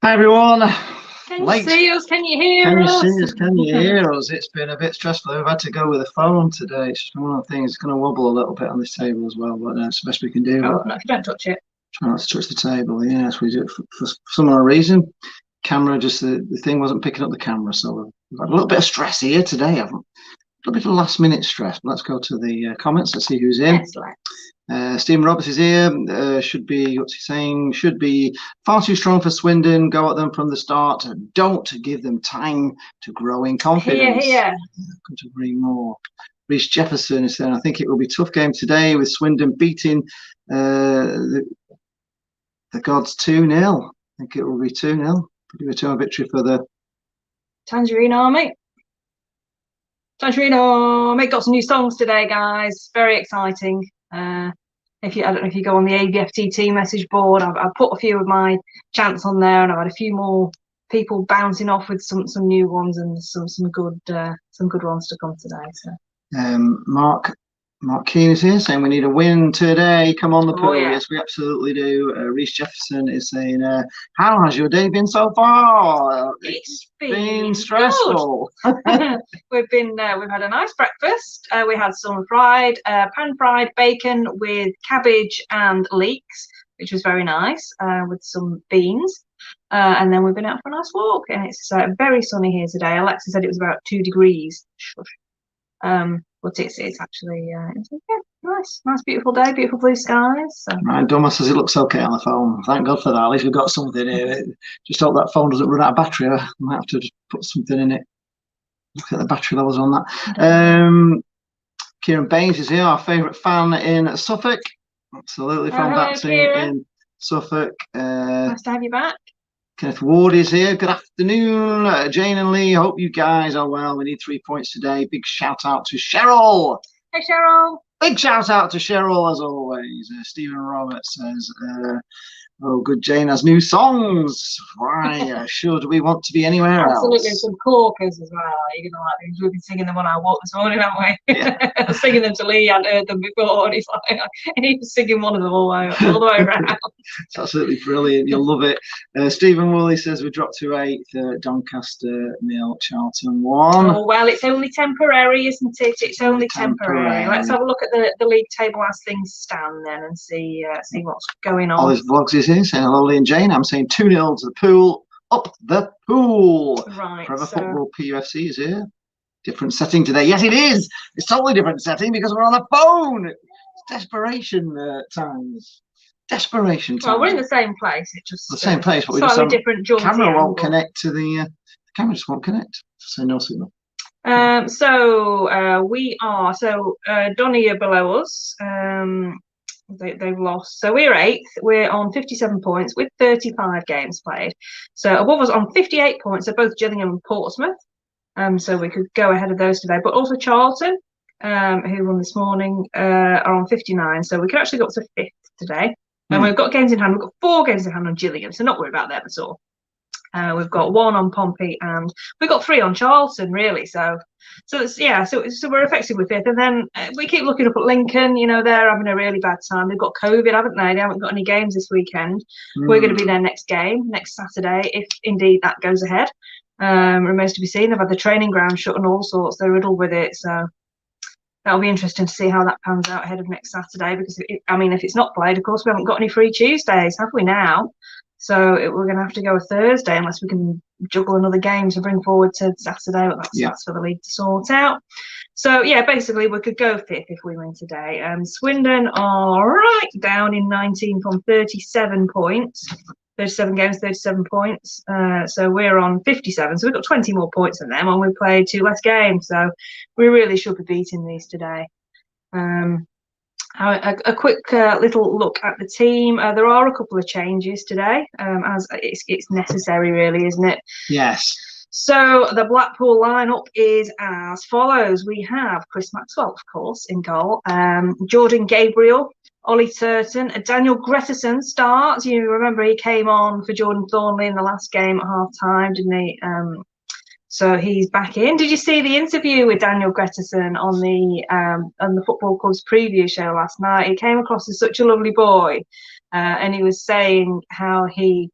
Hi everyone. Can you see us? Can you hear us? Can you see us? Can you hear us? It's been a bit stressful. We've had to go with a phone today. It's just one of the things. It's going to wobble a little bit on this table as well, but it's the best we can do. Oh, no, don't touch it. Try not to touch the table. Yes, we do it for some other reason. Camera, just the thing wasn't picking up the camera, so we've had a little bit of stress here today, haven't we? A little bit of last minute stress. But let's go to the comments. Let's see who's in. Excellent. Stephen Roberts is here. Should be, what's he saying? Should be far too strong for Swindon. Go at them from the start. Don't give them time to grow in confidence. Here. Couldn't agree more. Reece Jefferson is saying, I think it will be a tough game today with Swindon beating the Gods 2-0. I think it will be 2-0. Pretty return victory for the Tangerine Army. Tangerine Army got some new songs today, guys. Very exciting. I don't know if you go on the ABFTT message board, I've put a few of my chants on there, and I've had a few more people bouncing off with some new ones and some good ones to come today. So Mark Keane is here saying we need a win today. Come on the pool. Yeah. Yes, we absolutely do. Reece Jefferson is saying, how has your day been so far? It's been stressful. We've had a nice breakfast. We had some pan-fried bacon with cabbage and leeks, which was very nice, with some beans. And then we've been out for a nice walk, and it's very sunny here today. Alexa said it was about 2 degrees. But it's actually nice, beautiful day, beautiful blue skies. So. Right, Thomas says it looks okay on the phone. Thank God for that. At least we've got something here. Just hope that phone doesn't run out of battery. I might have to just put something in it. Look at the battery levels on that. Kieran Baines is here, our favourite fan in Suffolk. Absolutely fantastic in Suffolk. Nice to have you back. Kenneth Ward is here. Good afternoon, Jane and Lee. Hope you guys are well. We need 3 points today. Big shout out to Cheryl. Hey, Cheryl. Big shout out to Cheryl as always. Stephen Roberts says, oh, good Jane has new songs. Why should we want to be anywhere else? Absolutely, some corkers as well. You're gonna like these. We've been singing them on our walk this morning, haven't we? Yeah. Singing them to Lee. I'd heard them before, and he's like, and he was singing one of them all the way around. It's absolutely brilliant. You'll love it. Stephen Woolley says we dropped to 8th. Doncaster 0, Charlton 1. Oh well, it's only temporary, isn't it? It's only temporary. Let's have a look at the league table as things stand then, and see what's going on. All his vlogs is here saying hello, Lee and Jane. I'm saying 2-0 to the pool. Up the pool. Right. Forever Football PUFC is here. Different setting today. Yes, it is. It's totally different setting because we're on the phone. It's desperation times. Desperation times. Well, we're in the same place. It's just the same place, but we just different. Camera won't connect to the camera. Just won't connect. So no signal. We are. Donny are below us. They've lost. So we're 8th. We're on 57 points with 35 games played. So above us on 58 points are both Gillingham and Portsmouth. So we could go ahead of those today. But also Charlton, who won this morning, are on 59. So we could actually go up to 5th today. And we've got games in hand. We've got 4 games in hand on Gillingham, so not worried about them at all. We've got 1 on Pompey, and we've got 3 on Charlton, really. So we're effectively 5th. And then we keep looking up at Lincoln. You know, they're having a really bad time. They've got COVID, haven't they? They haven't got any games this weekend. We're going to be their next game next Saturday, if indeed that goes ahead. Remains to be seen. They've had the training ground shut and all sorts. They're riddled with it. So that'll be interesting to see how that pans out ahead of next Saturday. Because if it's not played, of course, we haven't got any free Tuesdays, have we now? So we're going to have to go a Thursday unless we can juggle another game to bring forward to Saturday. But that's for the league to sort out. So, yeah, basically we could go 5th if we win today. Swindon are right down in 19th on 37 points. 37 games, 37 points. So we're on 57. So we've got 20 more points than them, and we played 2 less games. So we really should be beating these today. A quick little look at the team. There are a couple of changes today, as it's necessary, really, isn't it? Yes. So the Blackpool lineup is as follows. We have Chris Maxwell, of course, in goal. Jordan Gabriel, Ollie Turton, Daniel Gretterson starts. You remember he came on for Jordan Thornley in the last game at half time, didn't he? So he's back in. Did you see the interview with Daniel Gretterson on the Football Club's preview show last night? He came across as such a lovely boy, and he was saying how he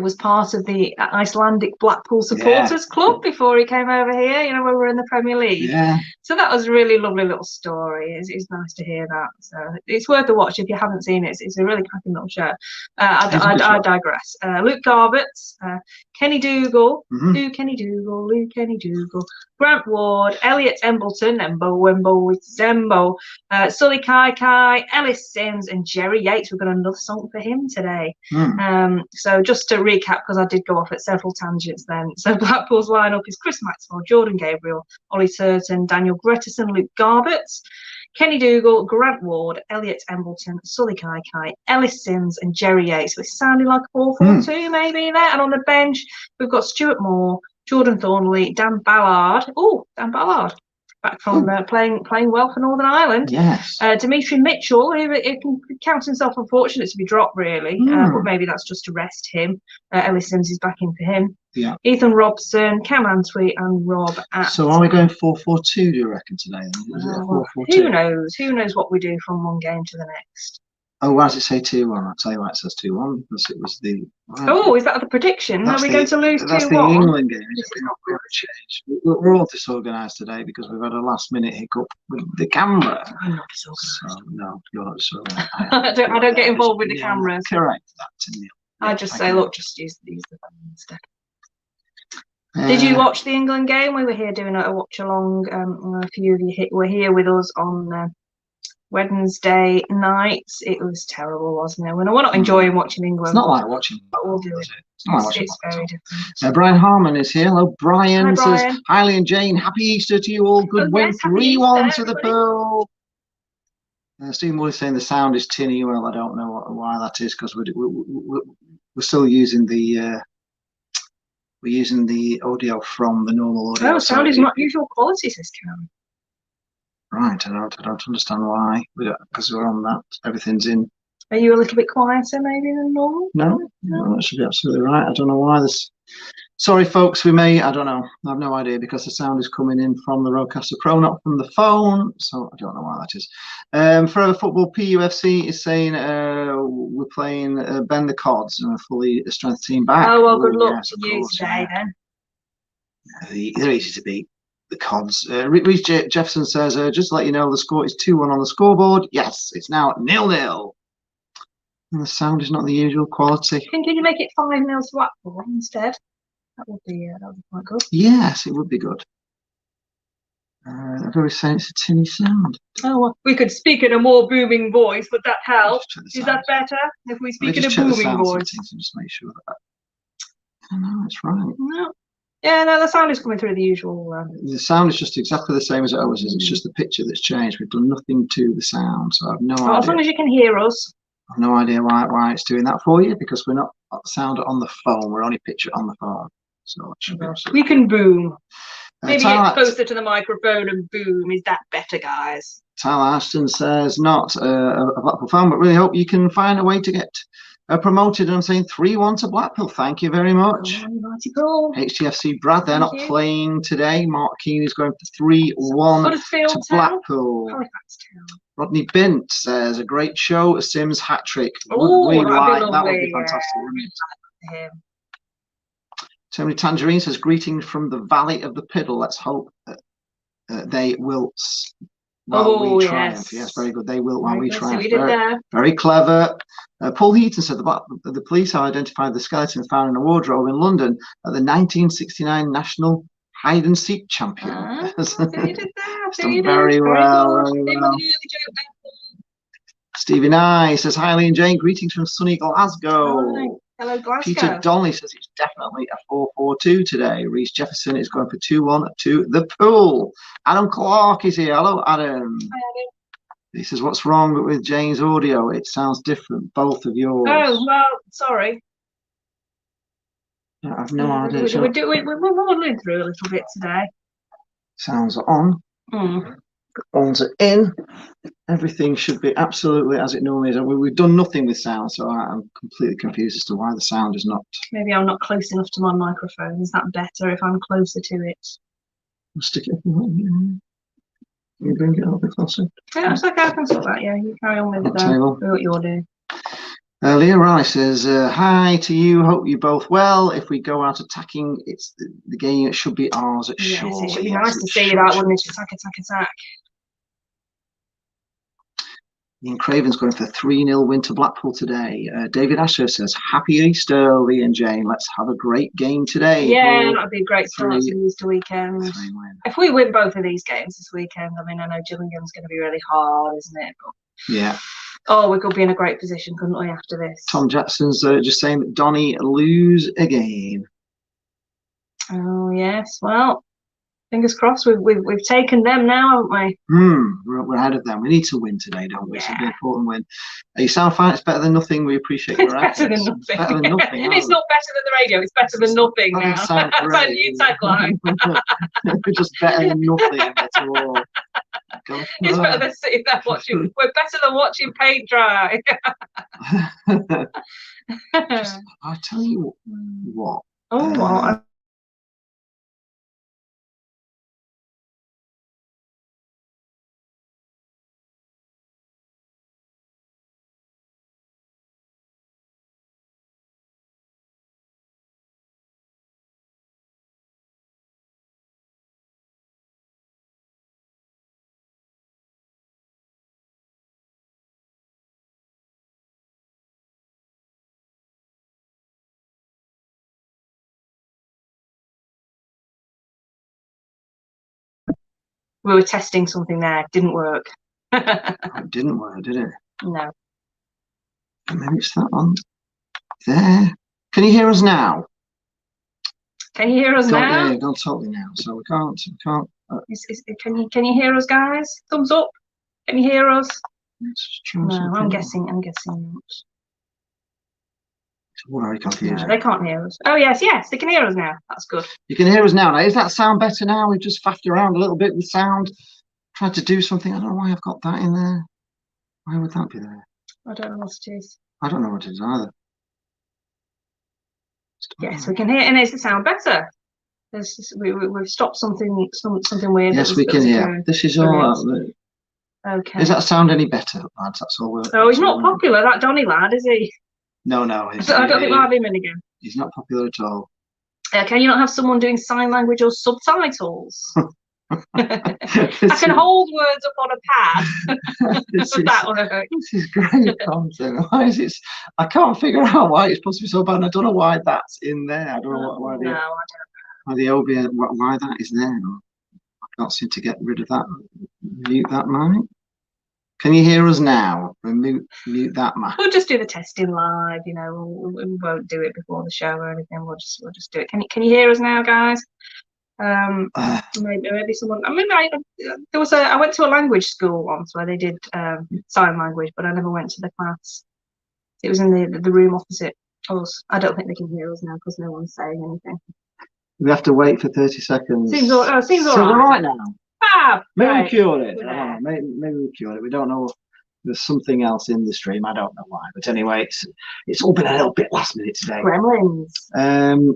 was part of the Icelandic Blackpool supporters club before he came over here, you know, when we were in the Premier League. Yeah. So that was a really lovely little story. It's nice to hear that. So it's worth a watch if you haven't seen it. It's a really cracking little show. I digress. Luke Garbutt, Kenny Dougal, Luke Kenny Dougal, Grant Ward, Elliot Embleton, Zembo, Sully Kai, Ellis Sims, and Jerry Yates. We've got another song for him today. So just to recap, because I did go off at several tangents then. So Blackpool's lineup is Chris Maxwell, Jordan Gabriel, Ollie Turton, Daniel Gretterson, Luke Garbutt, Kenny Dougal, Grant Ward, Elliot Embleton, Sully Kai, Ellis Sims, and Jerry Yates. So it's sounding like a 4-4-2 maybe there. And on the bench, we've got Stuart Moore, Jordan Thornley, Dan Ballard. Oh, Dan Ballard. Back from playing well for Northern Ireland. Yes. Dimitri Mitchell, who can count himself unfortunate to be dropped, really, but maybe that's just to rest him. Ellis Sims is back in for him. Yeah. Ethan Robson, Cam Antwi, and Rob Att. So are we going 4-4-2, do you reckon, today? Is it a 4-4-2? Who knows? Who knows what we do from one game to the next? Oh, why does it say 2-1? I'll tell you why it says 2-1, because it was the... Oh, is that the prediction? Are we going to lose 2-1? That's the England game, isn't it? We're not going to change. We're all disorganised today because we've had a last-minute hiccup with the camera. I'm not disorganised. So, no, you're not disorganised. I don't get involved with the cameras. Correct that to Neil. I just say, look, just use the phone instead. Did you watch the England game? We were here doing a watch-along. A few of you were here with us on... Wednesday night. It was terrible, wasn't it? We're not enjoying watching England. It's not like watching, but we'll do it. It's not like watching. It's very different. Brian Harmon is here. Hello, Brian. Hi, Brian. Says, Hailey and Jane, happy Easter to you all. Good win, 3-1 to the Pearl. Stephen Wood is saying the sound is tinny. Well, I don't know why that is, because we're still using the audio from the normal audio. Oh, sound is not usual quality, says Karen. Right, I don't understand why. Because we're on that, everything's in. Are you a little bit quieter maybe than normal? No, that should be absolutely right. I don't know why this. Sorry, folks. I don't know. I have no idea, because the sound is coming in from the Rodecaster Pro, not from the phone. So I don't know why that is. Forever Football PUFC is saying we're playing Ben the Cods and a fully strength team back. Oh well, good luck to you today then. They're easy to beat. The Cods. Reece Jefferson says, just to let you know, the score is 2-1 on the scoreboard. Yes, it's now 0-0. And the sound is not the usual quality. Can you make it 5-0 to Blackpool instead? That would be quite good. Yes, it would be good. I've always saying it's a tinny sound. Oh, well, we could speak in a more booming voice. Would that help? Is that better if we speak in a booming voice? Just make sure that. I know that's right. No. Yeah, no, the sound is coming through the usual. The sound is just exactly the same as it always is. It's just the picture that's changed. We've done nothing to the sound, so I have no idea. As long as you can hear us. I have no idea why it's doing that for you, because we're not sound on the phone. We're only picture on the phone, so it should be we can boom. Maybe get closer to the microphone and boom. Is that better, guys? Tyler Ashton says, not a Blackpool fan, but really hope you can find a way to get promoted. And I'm saying 3-1 to Blackpool. Thank you very much. HTFC Brad, they're not playing today. Mark Keane is going for 3-1 to Blackpool. Rodney Bint says, a great show, a Sims hat trick. That would be fantastic. Tony Tangerine says, greetings from the Valley of the Piddle. Let's hope they will we triumph. Yes, very good. They will while we triumph. Very clever. Paul Heaton said the police have identified the skeleton found in a wardrobe in London at the 1969 National Hide and Seek Champion. Very well. Stevie Nye says, Hailey and Jane, greetings from sunny Glasgow. Hi. Hello, Glasgow. Peter Donnelly says it's definitely a 4-4-2 today. Reece Jefferson is going for 2-1 to the Pool. Adam Clark is here. Hello, Adam. Hi, Adam. He says, what's wrong with Jane's audio? It sounds different, both of yours. Oh, well, sorry. I have no idea. We're muddling through a little bit today. Sounds on. Ons are in. Everything should be absolutely as it normally is. We've done nothing with sound, so I'm completely confused as to why the sound is not. Maybe I'm not close enough to my microphone. Is that better if I'm closer to it? I'll stick it up. Can you bring it a little bit closer? Yeah, it's okay. I can sort that. Yeah, you carry on with what you're doing. Leah Riley says, hi to you. Hope you're both well. If we go out attacking, it's the game. It should be ours. Yes, sure. it should be nice to see that, wouldn't it? Attack. Ian Craven's going for 3-0 win to Blackpool today. David Asher says, happy Easter, Lee and Jane. Let's have a great game today. Yeah, that'd be a great start to the Easter weekend. If we win both of these games this weekend, I mean, I know Gillingham's going to be really hard, isn't it? But yeah. Oh, we could be in a great position, couldn't we, after this? Tom Jackson's just saying that Donny lose again. Oh, yes. Well, fingers crossed. We've taken them now, haven't we? We're ahead of them. We need to win today, don't we? Yeah. It's an important win. You sound fine. It's better than nothing. We appreciate your efforts. Better than nothing. It's better than nothing. It's not better than the radio. It's better than nothing now. That's our new tagline. We're just better than nothing at all. It's better than sitting there watching. We're better than watching paint dry. I'll tell you what. Oh, what? We were testing something there. Didn't work. It didn't work, did it? No. Maybe it's that one. There. Can you hear us now? Can you hear us now? Yeah, gone totally now. So we can't. Can you hear us, guys? Thumbs up. Can you hear us? No, I'm guessing not. It's all very confusing. No, they can't hear us. Oh yes, they can hear us now. That's good. You can hear us now. Is that sound better now? We've just faffed around a little bit with sound. Tried to do something. I don't know why I've got that in there. Why would that be there? I don't know what it is. I don't know what it is either. Yes, we can hear, and it's the sound better. We've stopped something weird. Yes, we can hear. This is all. Okay. Does that sound any better, lads? That's all we're. Oh, he's not popular, that Donny lad, is he? No. I don't think we'll have him in again. He's not popular at all. Can you not have someone doing sign language or subtitles? I can hold words up on a pad. That works. This is great content. Why is it? I can't figure out why it's supposed to be so bad. And I don't know why that's in there. I don't know why the OBS, why that is there. I can't seem to get rid of that. Mute that mic. Can you hear us now? Mute that mic. We'll just do the testing live. You know, we won't do it before the show or anything. We'll just do it. Can you hear us now, guys? Maybe someone. I mean, I went to a language school once where they did sign language, but I never went to the class. It was in the room opposite us. I don't think they can hear us now because no one's saying anything. We have to wait for 30 seconds. Seems all right now. Maybe we cured it. Maybe we cured it. We don't know. There's something else in the stream. I don't know why. But anyway, it's all been a little bit last minute today. Gremlins.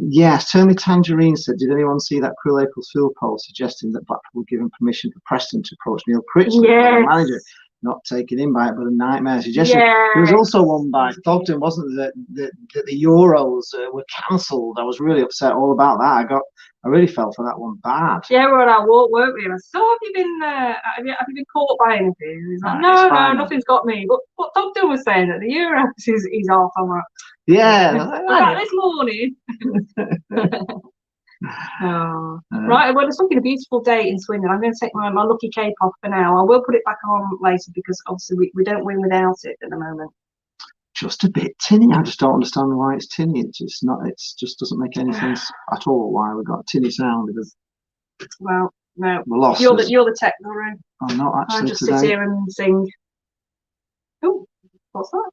Yes, Turley Tangerine said, did anyone see that cruel April Fool poll suggesting that Blackpool would give him permission for Preston to approach Neil Critchley, the manager? Not taken in by it, but a nightmare suggestion. There was also one by Thogden, wasn't there, that the Euros were cancelled. I was really upset all about that. I really felt for that one bad. Yeah, we were on our walk, weren't we? And I said, have you been caught by anything? He's like, no, nothing's got me. But what Thogden was saying that the Euros is off on that. Yeah. This morning. Right, well, it's looking a beautiful day in Swindon. I'm going to take my lucky cape off for now. I will put it back on later because obviously we don't win without it at the moment. Just a bit tinny. I just don't understand why it's tinny. It just doesn't make any sense at all why we've got a tinny sound. Because well, no, lost. You're the tech guru. I'm not actually. I just sit here and sing. Oh, what's that?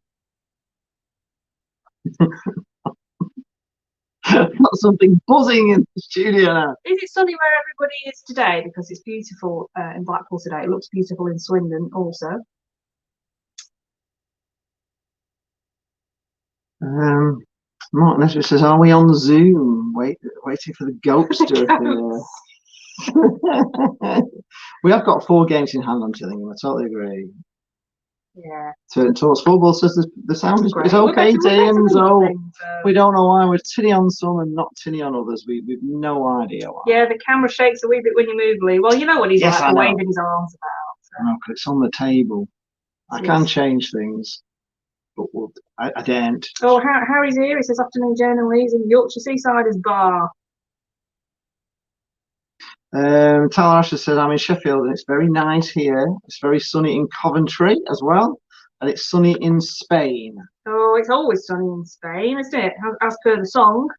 Got something buzzing in the studio now. Is it sunny where everybody is today? Because it's beautiful in Blackpool today. It looks beautiful in Swindon also. Mark Nestor says, are we on Zoom? Waiting for the ghost to appear. We have got 4 games in hand on Gillingham. I totally agree. Yeah. Turn Towards Football says the sound is Great. okay, Tim. So Things, we don't know why we're tinny on some and not tinny on others. We've no idea why. yeah, the camera shakes a wee bit when you move, Lee. Well, you know what he's Yes, I like, know. waving his arms about. So. No, 'cause it's on the table. I Yes. can change things, but I daren't. Oh, Harry's here. He says, afternoon, Jane and Lee's in Yorkshire Seasiders Bar. Tyler Asher says, I'm in Sheffield and it's very nice here. It's very sunny in Coventry as well. And it's sunny in Spain. Oh, it's always sunny in Spain, isn't it? As per the song.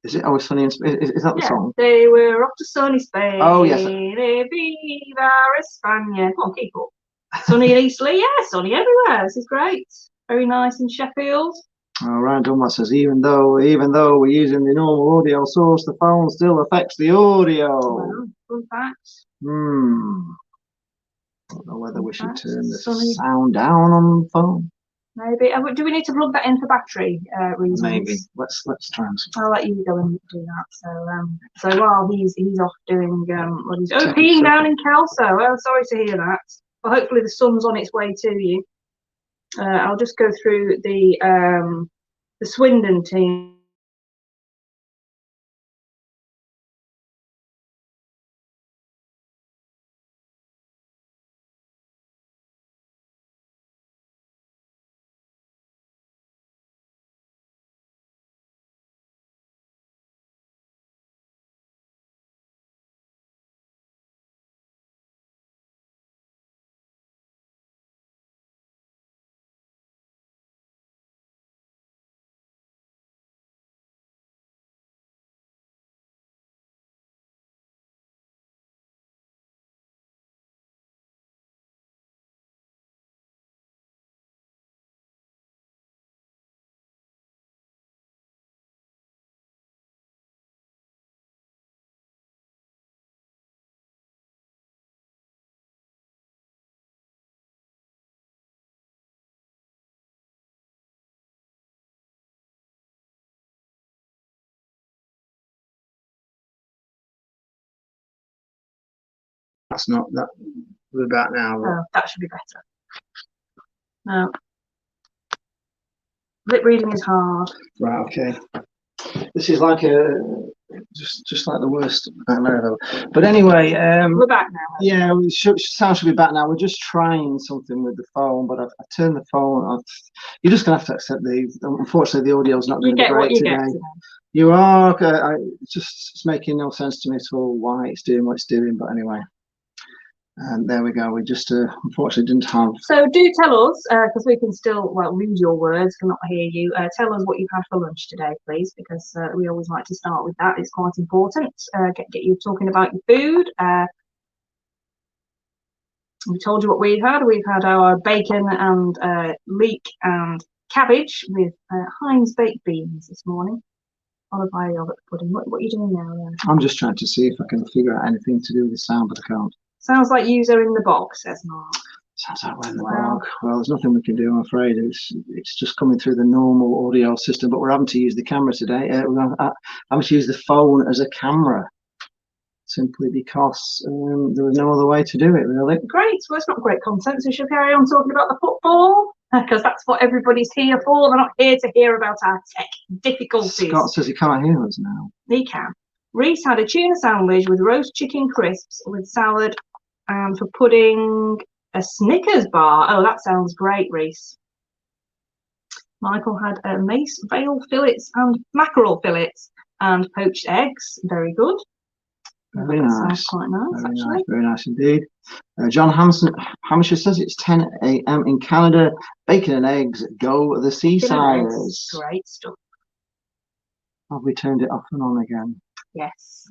Is it always sunny in Spain? Is that the song? They were off to sunny Spain. Oh, yes. Viva España. Come on, keep up. Sunny in Eastleigh, yeah, sunny everywhere. This is great. Very nice in Sheffield. All right, Dunlop says, even though we're using the normal audio source, the phone still affects the audio. Well, fun facts. I don't know whether we should turn the sound down on the phone. Maybe. Do we need to plug that in for battery reasons? Maybe. Let's try and. I'll let you go and do that. So while he's off doing what he's peeing down in Kelso. Oh, sorry to hear that. Well, hopefully the sun's on its way to you. I'll just go through the Swindon team. That's not that. We're back now. Oh, that should be better. No. Lip reading is hard. Right. Okay. This is like just like the worst nightmare ever. But anyway, we're back now. Yeah, sound should be back now. We're just trying something with the phone, but I've turned the phone off. You're just gonna have to accept unfortunately, the audio's not going to be great today. You are. It's making no sense to me at all why it's doing what it's doing. But anyway. And there we go. We just unfortunately didn't have. So do tell us, because we can still read your words, cannot hear you. Tell us what you've had for lunch today, please, because we always like to start with that. It's quite important. Get you talking about your food. We told you what we've had. We've had our bacon and leek and cabbage with Heinz baked beans this morning. Followed by yogurt pudding. What are you doing now? I'm just trying to see if I can figure out anything to do with the sound, but I can't. Sounds like user in the box, says Mark. Sounds like we're in the bog. Well, there's nothing we can do, I'm afraid. It's just coming through the normal audio system, but we're having to use the camera today. We're having to use the phone as a camera, simply because there was no other way to do it, really. Great. Well, it's not great content, so we should carry on talking about the football, because that's what everybody's here for. They're not here to hear about our tech difficulties. Scott says he can't hear us now. He can. Reese had a tuna sandwich with roast chicken crisps with salad, and for pudding, a Snickers bar. Oh, that sounds great, Reese. Michael had mace veal fillets and mackerel fillets and poached eggs. Very good. Very nice. Sounds quite nice, very actually. Nice, very nice indeed. John Hampshire says it's 10 a.m. in Canada. Bacon and eggs. Go the Seasiders. Great stuff. Have we turned it off and on again? Yes.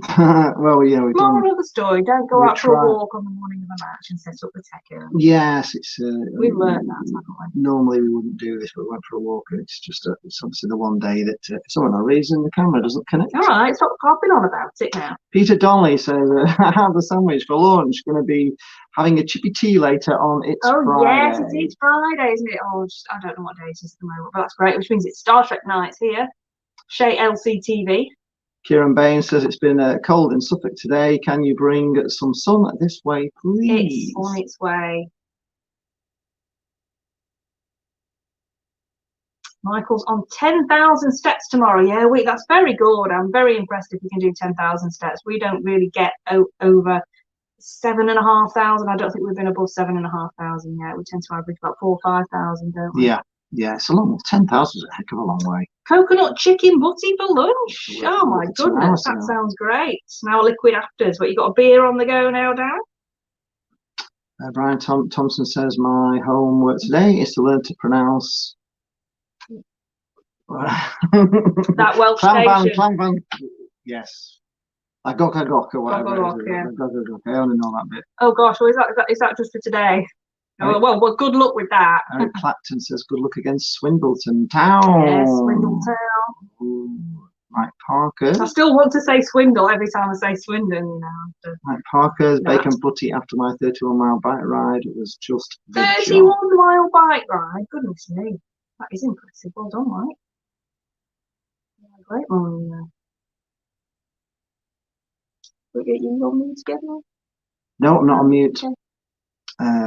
Well, yeah, we've done. Moral of the story: don't go out for a walk on the morning of a match and set up the tech early. Yes, it's. We've learned that, haven't we? Normally we wouldn't do this, but we went for a walk, and it's just it's obviously the one day that for some no reason the camera doesn't connect. All right, stop harping on about it now. Peter Donnelly says, "I have the sandwich for lunch. Going to be having a chippy tea later on. It's Friday." Oh yes, it is Friday, isn't it? Oh, I don't know what day it is at the moment, but that's great. Which means it's Star Trek nights here. Shay LCTV. Kieran Baines says it's been cold in Suffolk today. Can you bring some sun this way, please? It's on its way. Michael's on 10,000 steps tomorrow. Yeah, that's very good. I'm very impressed if you can do 10,000 steps. We don't really get over 7,500. I don't think we've been above 7,500 yet. We tend to average about 4,000 or 5,000, don't we? Yeah, it's a long. 10,000 is a heck of a long way. Coconut chicken butty for lunch. Oh my goodness, that sounds great. Now liquid afters. But you got a beer on the go now, Darren? Brian Thompson says my homework today is to learn to pronounce that Welsh station. Clanban. Yes. Goka or whatever. I only know that bit. Oh gosh, well, is that just for today? Well, good luck with that. Eric Clapton says good luck against Swindon Town. Yes, Swindon Town. Ooh, Mike Parker. I still want to say Swindle every time I say Swindon, you know. Mike Parker's bacon butty after my 31-mile bike ride. It was just 31-mile bike ride? Goodness me. That is impressive. Well done, Mike. Yeah, great morning there. We get you on mute again? No, I'm not on mute. Okay.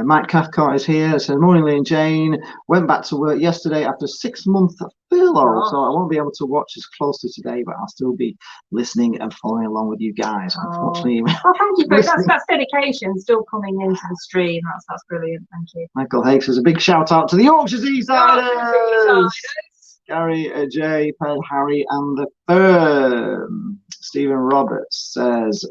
Mike Cathcart is here. Says, morning, Lee and Jane. Went back to work yesterday after 6 months furlough, so I won't be able to watch as closely today, but I'll still be listening and following along with you guys. Unfortunately, thank you. That's dedication still coming into the stream. That's brilliant. Thank you. Michael Hakes says a big shout out to the Yorkshire Seasiders. Gary, Jay, Pen, Harry, and the Firm. Stephen Roberts says,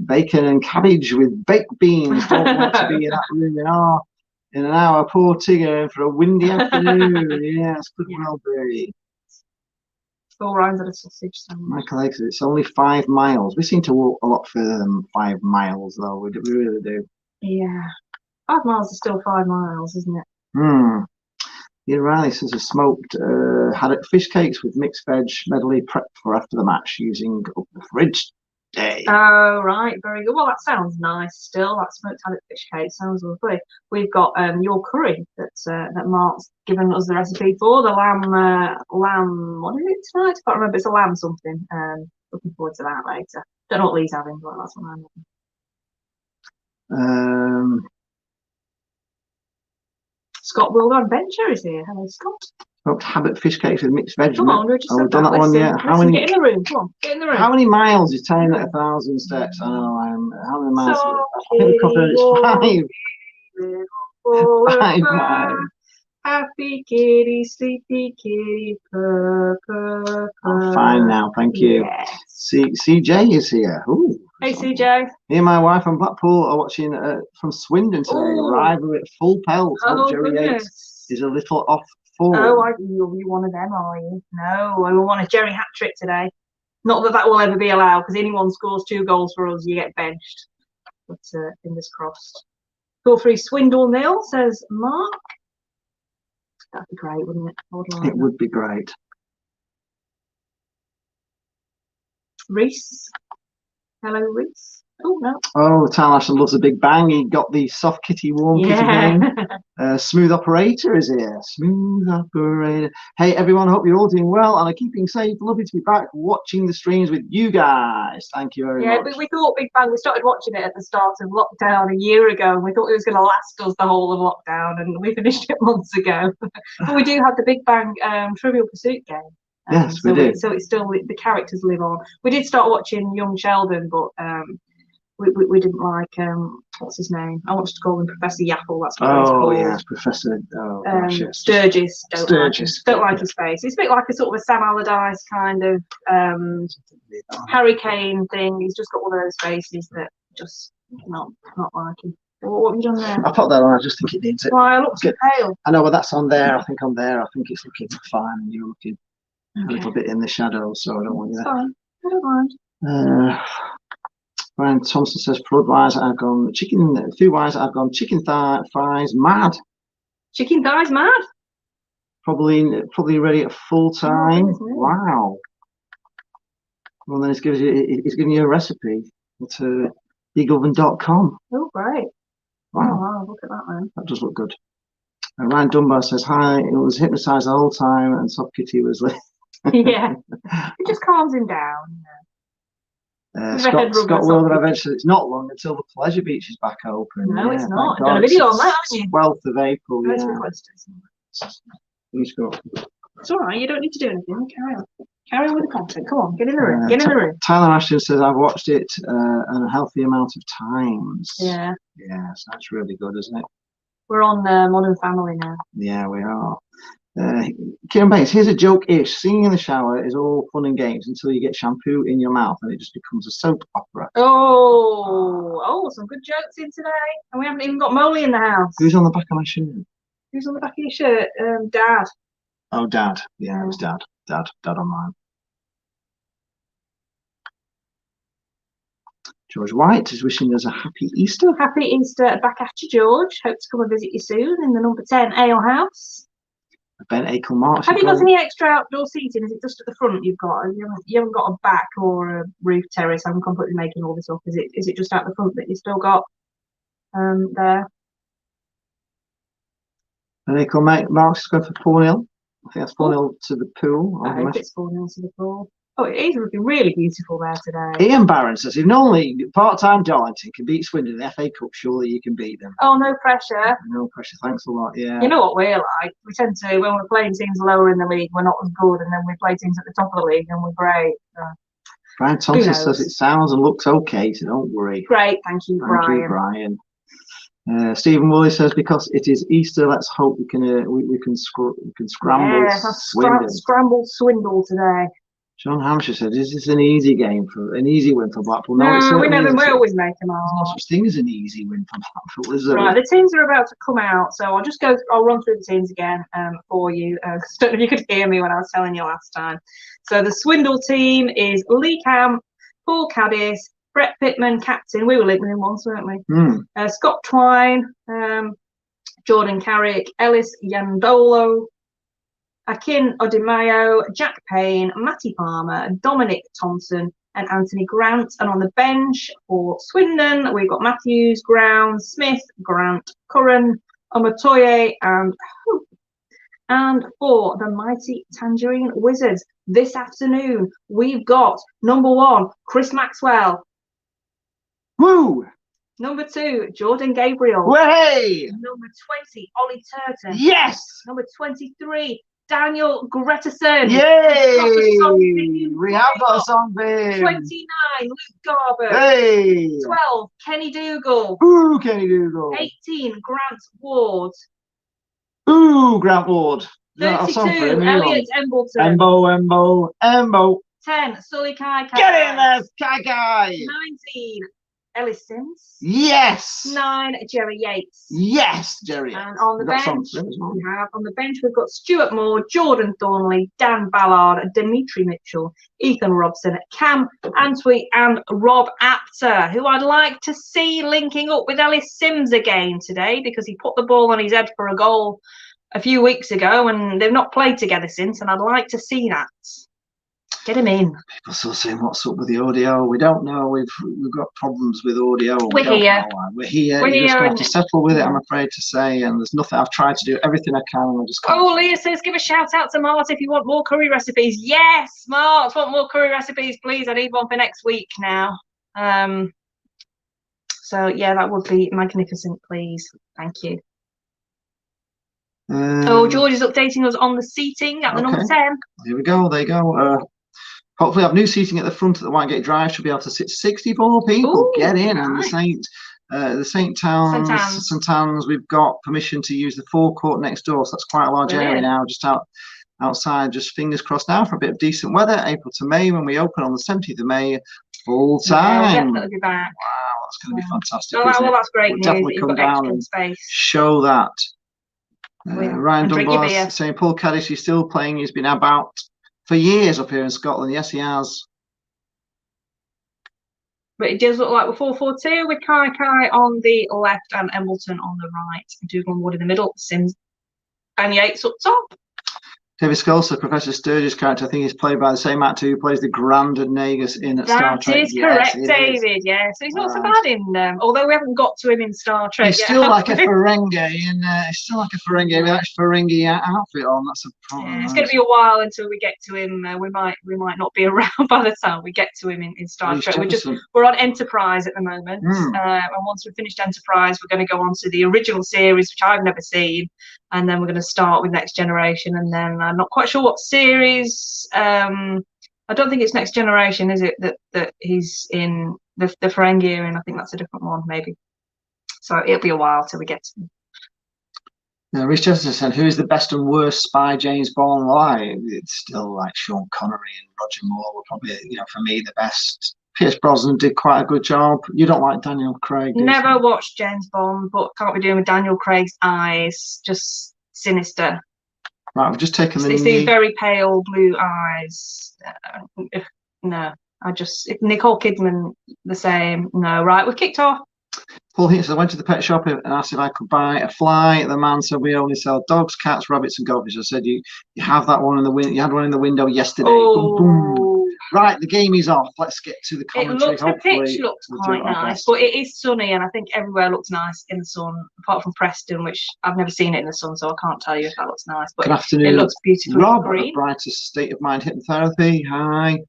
bacon and cabbage with baked beans. Don't want to be in that room in an hour. Poor Tigger for a windy afternoon. Yes, could well be. 4 rounds of a sausage sandwich. Michael Hakes, it's only 5 miles. We seem to walk a lot further than 5 miles, though. We really do. Yeah. 5 miles is still 5 miles, isn't it? Ian Riley says a smoked haddock fish cakes with mixed veg medley prepped for after the match using up the fridge day. Oh, right. Very good. Well, that sounds nice still. That smoked haddock fish cake sounds lovely. We've got your curry that Mark's given us the recipe for. The lamb, what is it tonight? I can't remember. It's a lamb something. Looking forward to that later. Don't know what Lee's having, but that's what I'm having. Scott Wilder Adventure is here. Hello, Scott. Smoked haddock fish cakes with mixed veg. Come on, we've done that one yet. How many? Get in the room. Come on, get in the room. How many miles is 10 at 1,000 steps? I know. How many miles? I think it's 5. 5 miles. Happy kitty, sleepy kitty, purr, purr, purr. I'm fine now, thank you. Yes. CJ is here. Ooh, hey, CJ. Me and my wife from Blackpool are watching from Swindon today. Rivalry at full pelt. Jerry Yates is a little off form. Oh, you'll be one of them, are you? No, we want a Jerry hat trick today. Not that will ever be allowed, because anyone scores 2 goals for us, you get benched. But fingers crossed. Feel free, Swindle nil, says Mark. That'd be great, wouldn't it? It would be great. Reese. Hello, Reese. Oh, no. Oh, Tal loves a big bang. He got the soft kitty, warm kitty game. Smooth operator is here. Smooth operator. Hey, everyone. Hope you're all doing well and are keeping safe. Lovely to be back watching the streams with you guys. Thank you very much. Yeah, we thought Big Bang, we started watching it at the start of lockdown a year ago, and we thought it was going to last us the whole of lockdown, and we finished it months ago. But we do have the Big Bang Trivial Pursuit game. Yes, we do. So it's still, the characters live on. We did start watching Young Sheldon, but we didn't like what's his name? I wanted to call him Professor Yaffle. That's what he's called. Yes, Professor. Sturgis. Don't like his face. It's a bit like a sort of a Sam Allardyce kind of Harry Kane thing. He's just got one of those faces that just not like him. What have you done there? I put that on. I just think it needs it. Why, I look too pale. I know, but that's on there. I think on there. I think it's looking fine, and you're looking a little bit in the shadow, so I don't want you there. Fine. I don't mind. Brian Thompson says, food-wise, I've gone food-wise, I've gone chicken thighs mad. Chicken thighs mad? Probably ready at full time. Wow. Well, then he's giving you a recipe to eagoven.com. Oh, great. Wow. Oh, wow, look at that, man. That does look good. And Ryan Dunbar says, hi, it was hypnotised the whole time and Soft Kitty was lit. Yeah. It just calms him down, you know. Scott Wilder Adventure. It's not long until the Pleasure Beach is back open. No, it's not. I've done a video on that, haven't you? 12th of April. Who's got? It's all right. You don't need to do anything. Carry on. Carry on with the content. Come on, get in the room. Get in the room. Tyler Ashton says, I've watched it a healthy amount of times. Yeah. Yes, that's really good, isn't it? We're on Modern Family now. Yeah, we are. Kieran Bates, here's a joke-ish. Singing in the shower is all fun and games until you get shampoo in your mouth and it just becomes a soap opera. Oh, some good jokes in today. And we haven't even got Molly in the house. Who's on the back of my shirt? Who's on the back of your shirt? Dad. Oh, Dad. Yeah, it was Dad. Dad on mine. George White is wishing us a happy Easter. Happy Easter back at you, George. Hope to come and visit you soon in the number 10 Ale House. Ben Akel Marks. Have you got any extra outdoor seating? Is it just at the front you've got? You haven't got a back or a roof terrace. I'm completely making all this up. Is it just out the front that you still got there? Ben Akel Marks is going for 4-0. I think that's 4-0 to the pool. I hope it's 4-0 to the pool. Oh, it is looking really beautiful there today. Ian Barron says, if normally part-time Darlington can beat Swindon in the FA Cup, surely you can beat them. Oh, no pressure. No pressure. Thanks a lot. Yeah. You know what we're like? We tend to, when we're playing teams lower in the league, we're not as good, and then we play teams at the top of the league, and we're great. Brian Thompson says it sounds and looks okay, so don't worry. Great, thank you, Brian. Thank you, Brian. Stephen Woolley says, because it is Easter, let's hope we can scramble. Yeah, scrambled Swindle today. John Hampshire said, "Is this an easy win for Blackpool?" No, we always make them hard. There's no such thing as an easy win for Blackpool, is there? Right, the teams are about to come out, so I'll run through the teams again for you. I don't know if you could hear me when I was telling you last time. So the Swindle team is Lee Camp, Paul Caddis, Brett Pittman, captain. We were linked with him once, weren't we? Scott Twine, Jordan Carrick, Ellis Yandolo, Akin Odimayo, Jack Payne, Matty Palmer, Dominic Thompson, and Anthony Grant. And on the bench for Swindon, we've got Matthews, Ground, Smith, Grant, Curran, Omatoye, and Hope. And for the mighty Tangerine Wizards, this afternoon, we've got number 1, Chris Maxwell. Woo! Number 2, Jordan Gabriel. Way! Number 20, Ollie Turton. Yes! Number 23, Daniel Gretterson. Yay! We have got a song for him. 29, Luke Garber. Hey! 12, Kenny Dougal. Ooh, Kenny Dougal. 18, Grant Ward. Ooh, Grant Ward. 32, Elliot Embleton. Embo. 10, Sully Kai. Get in there, Kai. 19, Ellis Sims. Yes. 9, Jerry Yates. Yes, Jerry. And on the bench, we've got Stuart Moore, Jordan Thornley, Dan Ballard, Dimitri Mitchell, Ethan Robson, Cam Antwi, and Rob Apter, who I'd like to see linking up with Ellis Sims again today, because he put the ball on his head for a goal a few weeks ago, and they've not played together since, and I'd like to see that. Get him in. People still saying, what's up with the audio? We don't know. We've got problems with audio. We're here. We're here. You just have to settle with it, I'm afraid to say. And there's nothing. I've tried to do everything I can. And I just can't. Oh, Leah says, give a shout out to Mart if you want more curry recipes. Yes, Mart, want more curry recipes, please. I need one for next week now. So yeah, that would be magnificent, please. Thank you. George is updating us on the seating at the number 10. Here we go. There you go. Hopefully, have new seating at the front of the Whitegate Drive. Should be able to sit 64 people. Ooh, get in. nice. And the St Towns, we've got permission to use the forecourt next door. So that's quite a large area now, just outside. Just fingers crossed now for a bit of decent weather. April to May when we open on the 17th of May, full time. Yeah, we'll definitely be back. Wow, that's going to be fantastic. Well, that's great news. Definitely come down and show that. Ryan Dunbar saying Paul Caddis is still playing. He's been about for years up here in Scotland. Yes, he has. But it does look like we're 4-4-2 with Kai on the left and Embleton on the right. Dougal and Wood in the middle. Sims and Yates up top. David Sculser, Professor Sturgis' character, I think he's played by the same actor who plays the Grand Nagus in Star Trek. That is correct, David. Yeah, so he's not so bad in. Although we haven't got to him in Star Trek. He's still like a Ferengi, and he's still like a Ferengi with that Ferengi outfit on. That's a problem. Yeah, it's going to be a while until we get to him. We might not be around by the time we get to him in Star Trek. We're on Enterprise at the moment, and once we've finished Enterprise, we're going to go on to the original series, which I've never seen. and then we're going to start with Next Generation, and then I'm not quite sure what series. I don't think it's Next Generation, is it? That he's in the Ferengi, and I think that's a different one, maybe. So it'll be a while till we get to them. Now, Rich Chester said, "Who is the best and worst spy James Bond?" Why? It's still like Sean Connery and Roger Moore were probably, for me, the best. Pierce Brosnan did quite a good job. You don't like Daniel Craig? Never watched James Bond, but can't be doing with Daniel Craig's eyes. Just sinister. Right, we've just taken It's these very pale blue eyes. No, if Nicole Kidman the same. No, right, we've kicked off. Paul Hinton said, "I went to the pet shop and asked if I could buy a fly. The man said, we only sell dogs, cats, rabbits, and goldfish." I said, you have that one in the window. You had one in the window yesterday. Oh. Boom, boom. Right, the game is off. Let's get to the commentary. The pitch looks quite nice, but it is sunny, and I think everywhere looks nice in the sun, apart from Preston, which I've never seen it in the sun, so I can't tell you if that looks nice. But good afternoon, it looks beautiful. Rob, green. Brightest State of Mind Hypnotherapy. Hi.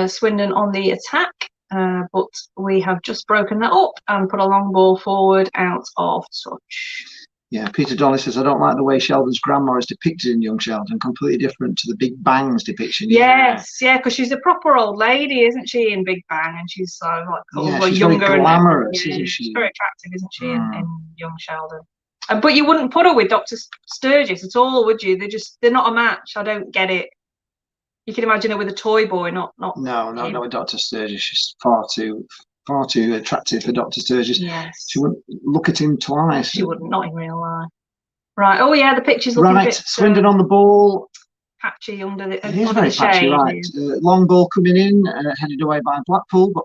Swindon on the attack. But we have just broken that up and put a long ball forward out of touch. Yeah, Peter Dolly says, "I don't like the way Sheldon's grandma is depicted in Young Sheldon. Completely different to the Big Bang's depiction." Yes, yeah, because she's a proper old lady, isn't she, in Big Bang? And she's she's younger very glamorous, and isn't she? She's very attractive, isn't she, in Young Sheldon? But you wouldn't put her with Dr. Sturgis at all, would you? They're not a match. I don't get it. You can imagine her with a toy boy, not. No, with Dr. Sturgis. She's far too attractive for Dr. Sturgis. Yes. She wouldn't look at him twice. She wouldn't, not in real life. Right. Oh yeah, the picture's looking right. Swindon on the ball. Patchy under the. It is very patchy, right? Long ball coming in, headed away by Blackpool, but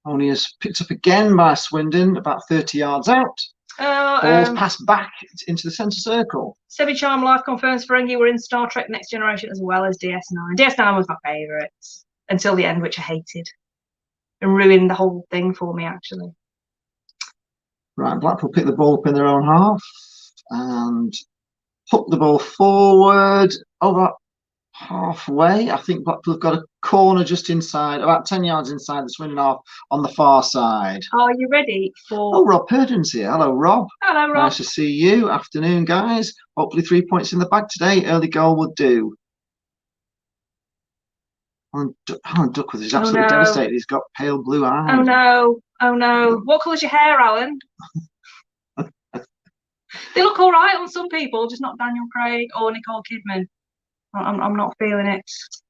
only is picked up again by Swindon, about 30 yards out. Ball's passed back into the centre circle. Sebi Charm Life confirms Ferengi were in Star Trek Next Generation as well as DS9. DS9 was my favourite until the end, which I hated and ruined the whole thing for me, actually. Right, Blackpool picked the ball up in their own half and hooked the ball forward over halfway. I think Blackpool have got a corner just inside, about 10 yards inside the Swindon half on the far side. Are you ready for... Oh, Rob Purden's here. Hello, Rob. Hello, Rob. Nice to see you. Afternoon, guys. Hopefully 3 points in the bag today. Early goal would do. Alan Duckworth is absolutely devastated. He's got pale blue eyes. Oh, no. Oh, no. What colour's your hair, Alan? They look all right on some people, just not Daniel Craig or Nicole Kidman. I'm not feeling it.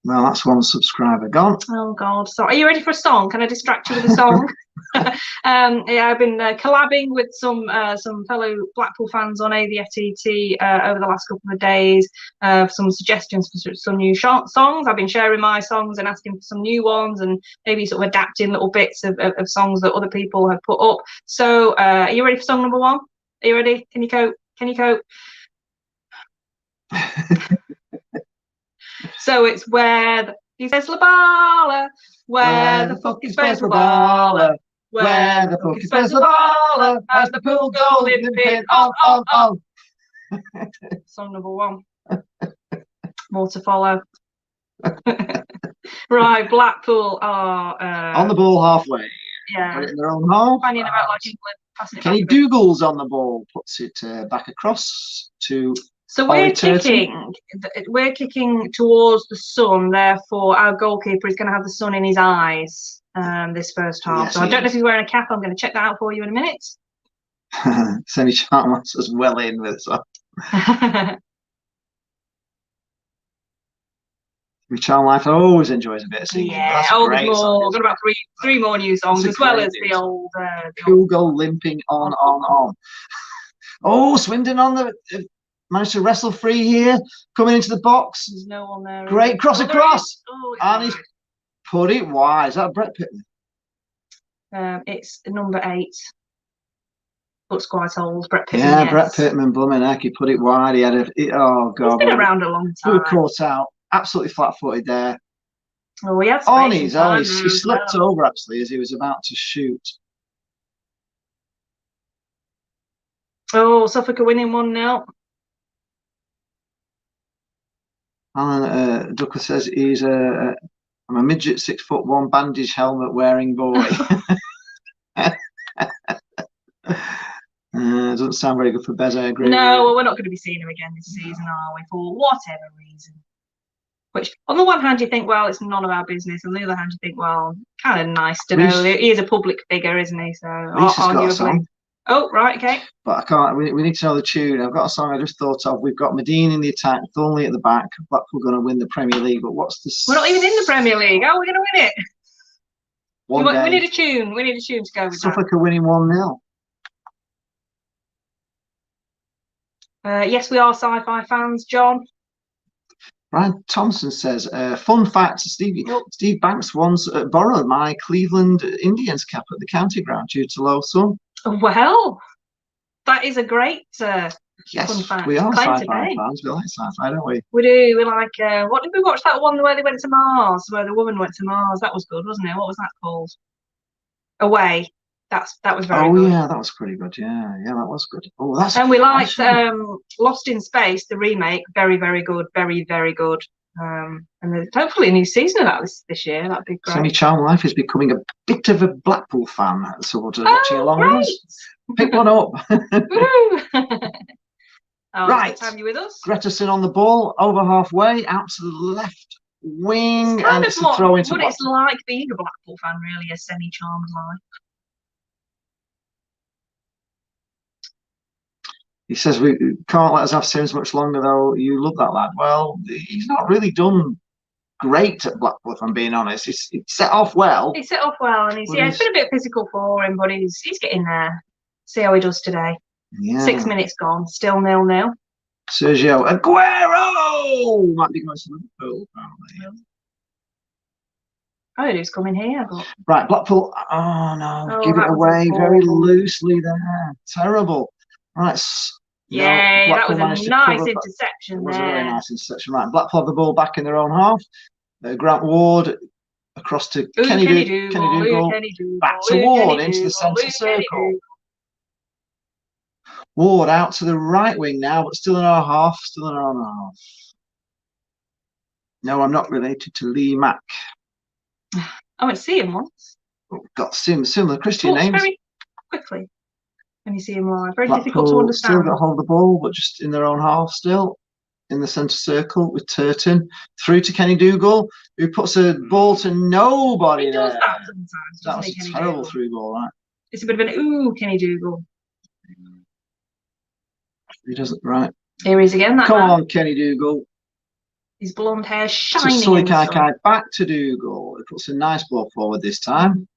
Well, that's one subscriber gone. Oh God! So, are you ready for a song? Can I distract you with a song? Yeah, I've been collabing with some fellow Blackpool fans on AVFTT over the last couple of days. Some suggestions for some new songs. I've been sharing my songs and asking for some new ones, and maybe sort of adapting little bits of songs that other people have put up. So, are you ready for song number one? Are you ready? Can you cope? Can you cope? So it's where he says La Bala, where the fuck is La Bala, where the fuck is La Bala, as the pool goal limping on. Song number one. More to follow. Right, Blackpool are on the ball halfway. Yeah, got it in their own half. Finding about like England, passing it Kenny back. Dougal's on the ball, puts it back across to. So we're kicking towards the sun, therefore our goalkeeper is going to have the sun in his eyes this first half. Yes, so I don't know if he's wearing a cap. I'm going to check that out for you in a minute. Semi Chalmers as well in with us. Semi Life always enjoys a bit of singing. Yeah, always more. We've got about three more new songs as well as the old. Google limping on. Oh, Swindon on the. Managed to wrestle free here, coming into the box. There's no one there. Great cross across. And he's put it wide. Is that Brett Pittman? It's number 8. Looks quite old. Brett Pittman. Yeah, yes. Brett Pittman, blooming heck. He put it wide. He had oh God. He's been around a long time. Caught out. Absolutely flat-footed there. Oh, he had he slipped over actually as he was about to shoot. Oh, Suffolk are winning 1-0. Alan Duckworth says he's I'm a midget 6'1" bandage helmet wearing boy. Doesn't doesn't sound very good for Bez. I agree. No, well, we're not going to be seeing him again this season, are we? For whatever reason. Which, on the one hand, you think, well, it's none of our business. On the other hand, you think, well, kind of nice to know. He is a public figure, isn't he? So, arguably. Oh, right, okay. But I can't. We need to know the tune. I've got a song I just thought of. We've got Medine in the attack, Thornley at the back. Blackpool going to win the Premier League. But what's the? We're not even in the Premier League. How are we going to win it? We need a tune. We need a tune to go with Suffolk are winning 1-0. Yes, we are sci-fi fans, John. Ryan Thompson says, fun fact, Steve Banks once borrowed my Cleveland Indians cap at the county ground due to low sun. Well, that is a great fun fact. We are sci-fi fans. We like sci-fi, don't we? We do. We like, what did we watch? That one where they went to Mars, where the woman went to Mars. That was good, wasn't it? What was that called? Away. That was very good. Oh, yeah, that was pretty good. Yeah, that was good. Oh, and we liked Lost in Space, the remake. Very, very good. Very, very good. And there's hopefully a new season of that this year. That'd be great. Semi Charm Life is becoming a bit of a Blackpool fan, sort of watching along with us. Pick one up. Right. Good to have you with us. Gretterson on the ball, over halfway, out to the left wing, and it's a throw into what it's like being a Blackpool fan, really, a semi-charmed life. He says, we can't let us have Sims much longer, though. You love that lad. Well, he's not really done great at Blackpool, if I'm being honest. He's set off well. He set off well, and it's been a bit physical for him, but he's getting there. See how he does today. Yeah. 6 minutes gone, still 0-0. Sergio Aguero! Might be going to Liverpool, apparently. I heard he was coming here. But... Right, Blackpool. Oh, no. Give it away very loosely there. Terrible. Right. Yay, that was a nice interception there. It was a very nice interception. Right, Blackpool have the ball back in their own half. Grant Ward across to Kenny Dougal. Back to Ward into the centre circle. Ward out to the right wing now, but still in our half. No, I'm not related to Lee Mack. I went to see him once. Got similar Christian names. Very quickly. When you see him live, very difficult to understand. Still got hold of the ball, but just in their own half still. In the centre circle with Turton. Through to Kenny Dougal, who puts a ball to nobody he there. Does that sometimes, that was a terrible through ball, right? It's a bit of an Kenny Dougal. He doesn't, right. Here he is again. Come on, Kenny Dougal. His blonde hair shining. So Sully Kai back to Dougal. He puts a nice ball forward this time.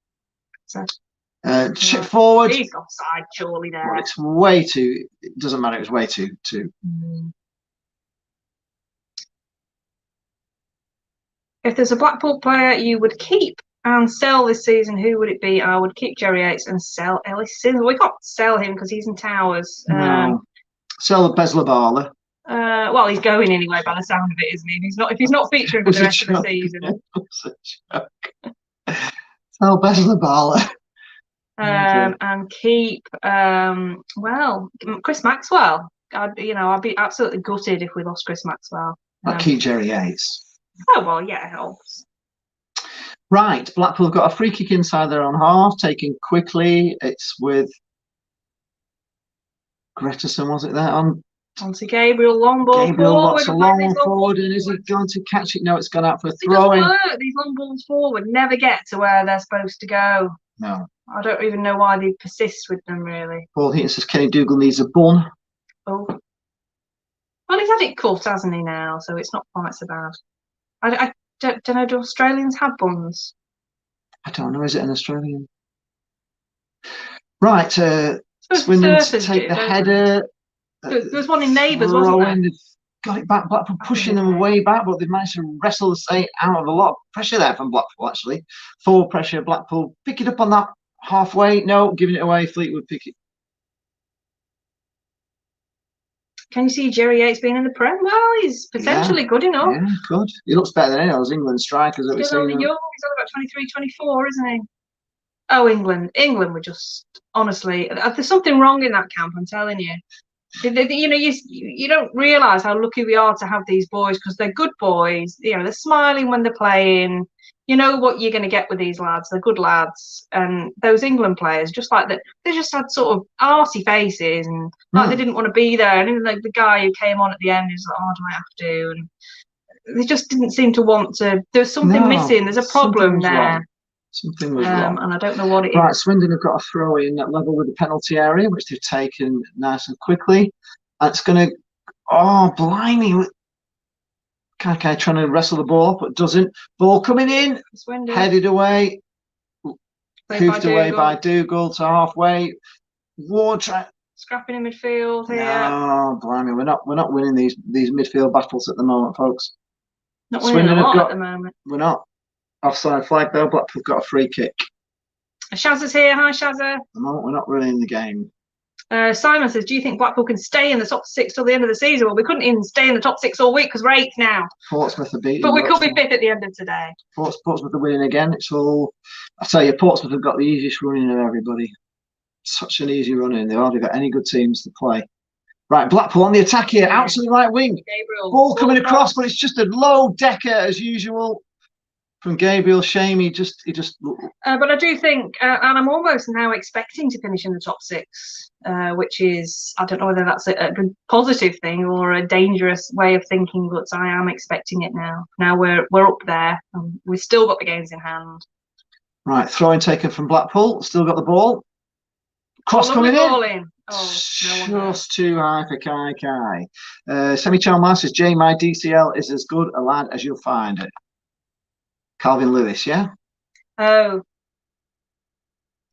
Chip forward. He's offside, surely there. Well, it's way too. It doesn't matter. It's way too. If there's a Blackpool player you would keep and sell this season, who would it be? I would keep Jerry Yates and sell Ellis Sims. We can't sell him because he's in Towers. No. Sell Bezla Barla. Well, he's going anyway by the sound of it, isn't he? If he's not featuring for the rest of the season. Sell Bezla Barla. And keep Chris Maxwell. I'd be absolutely gutted if we lost Chris Maxwell. I'd keep Jerry Yates. Oh well, yeah, it helps. Right, Blackpool have got a free kick inside their own half, taken quickly. It's with Gretterson, was it there? Onto Gabriel, long ball forward. Forward, and is he going to catch it? No, it's gone out for a throw-in. These long balls forward never get to where they're supposed to go. No. I don't even know why they persist with them, really. Paul Heaton says Kenny Dougal needs a bun. Oh. Well, he's had it cut, hasn't he, now? So it's not quite so bad. I don't know, do Australians have buns? I don't know, is it an Australian? Right, Swindon to take the header. There was one in Neighbours, wasn't there? Got it back, Blackpool pushing them way back, but they've managed to wrestle the state out of a lot of pressure there from Blackpool, actually. Forward pressure, Blackpool pick it up on that halfway. No, giving it away, Fleetwood pick it. Can you see Jerry Yates being in the Prem? Well, he's potentially good enough. Yeah, good. He looks better than any of those England strikers that we've seen. He's only about 23, 24, isn't he? Oh, England were just, honestly, there's something wrong in that camp, I'm telling you. You don't realise how lucky we are to have these boys because they're good boys. They're smiling when they're playing. you know what you're going to get with these lads. They're good lads, and those England players, just like that, they just had sort of arsey faces and like they didn't want to be there. And even like the guy who came on at the end is like, "Oh, do I have to?" And they just didn't seem to want to. There's something missing. There's a problem there. Wrong. Something was wrong, and I don't know what it is. Right, Swindon have got a throw in at level with the penalty area, which they've taken nice and quickly. That's going to, oh, blimey. Kai trying to wrestle the ball, but doesn't. Ball coming in, Swindon. Headed away, hoofed away by Dougal to halfway. Ward scrapping in midfield here. Oh, blimey, we're not winning these midfield battles at the moment, folks. Not winning a lot at the moment. We're not. Offside flag though, Blackpool got a free kick. Shazza's here. Hi, Shazza. At the moment, we're not really in the game. Simon says, do you think Blackpool can stay in the top 6 till the end of the season? Well, we couldn't even stay in the top 6 all week because we're 8th now. Portsmouth are beating. But we could be 5th at the end of today. Portsmouth are winning again. It's all, I tell you, Portsmouth have got the easiest running of everybody. Such an easy run in. They've hardly got any good teams to play. Right, Blackpool on the attack here, out to the right wing. Gabriel. Ball coming across, but it's just a low decker as usual. From Gabriel, shame he just. But I do think, and I'm almost now expecting to finish in the top 6, which is, I don't know whether that's a good positive thing or a dangerous way of thinking, but I am expecting it now. Now we're up there, and we've still got the games in hand. Right, throwing taken from Blackpool, still got the ball. Cross coming in. Oh, just too high for Kai. Semi-Channel says, Jay, my DCL is as good a lad as you'll find it. Calvin Lewis, yeah? Oh.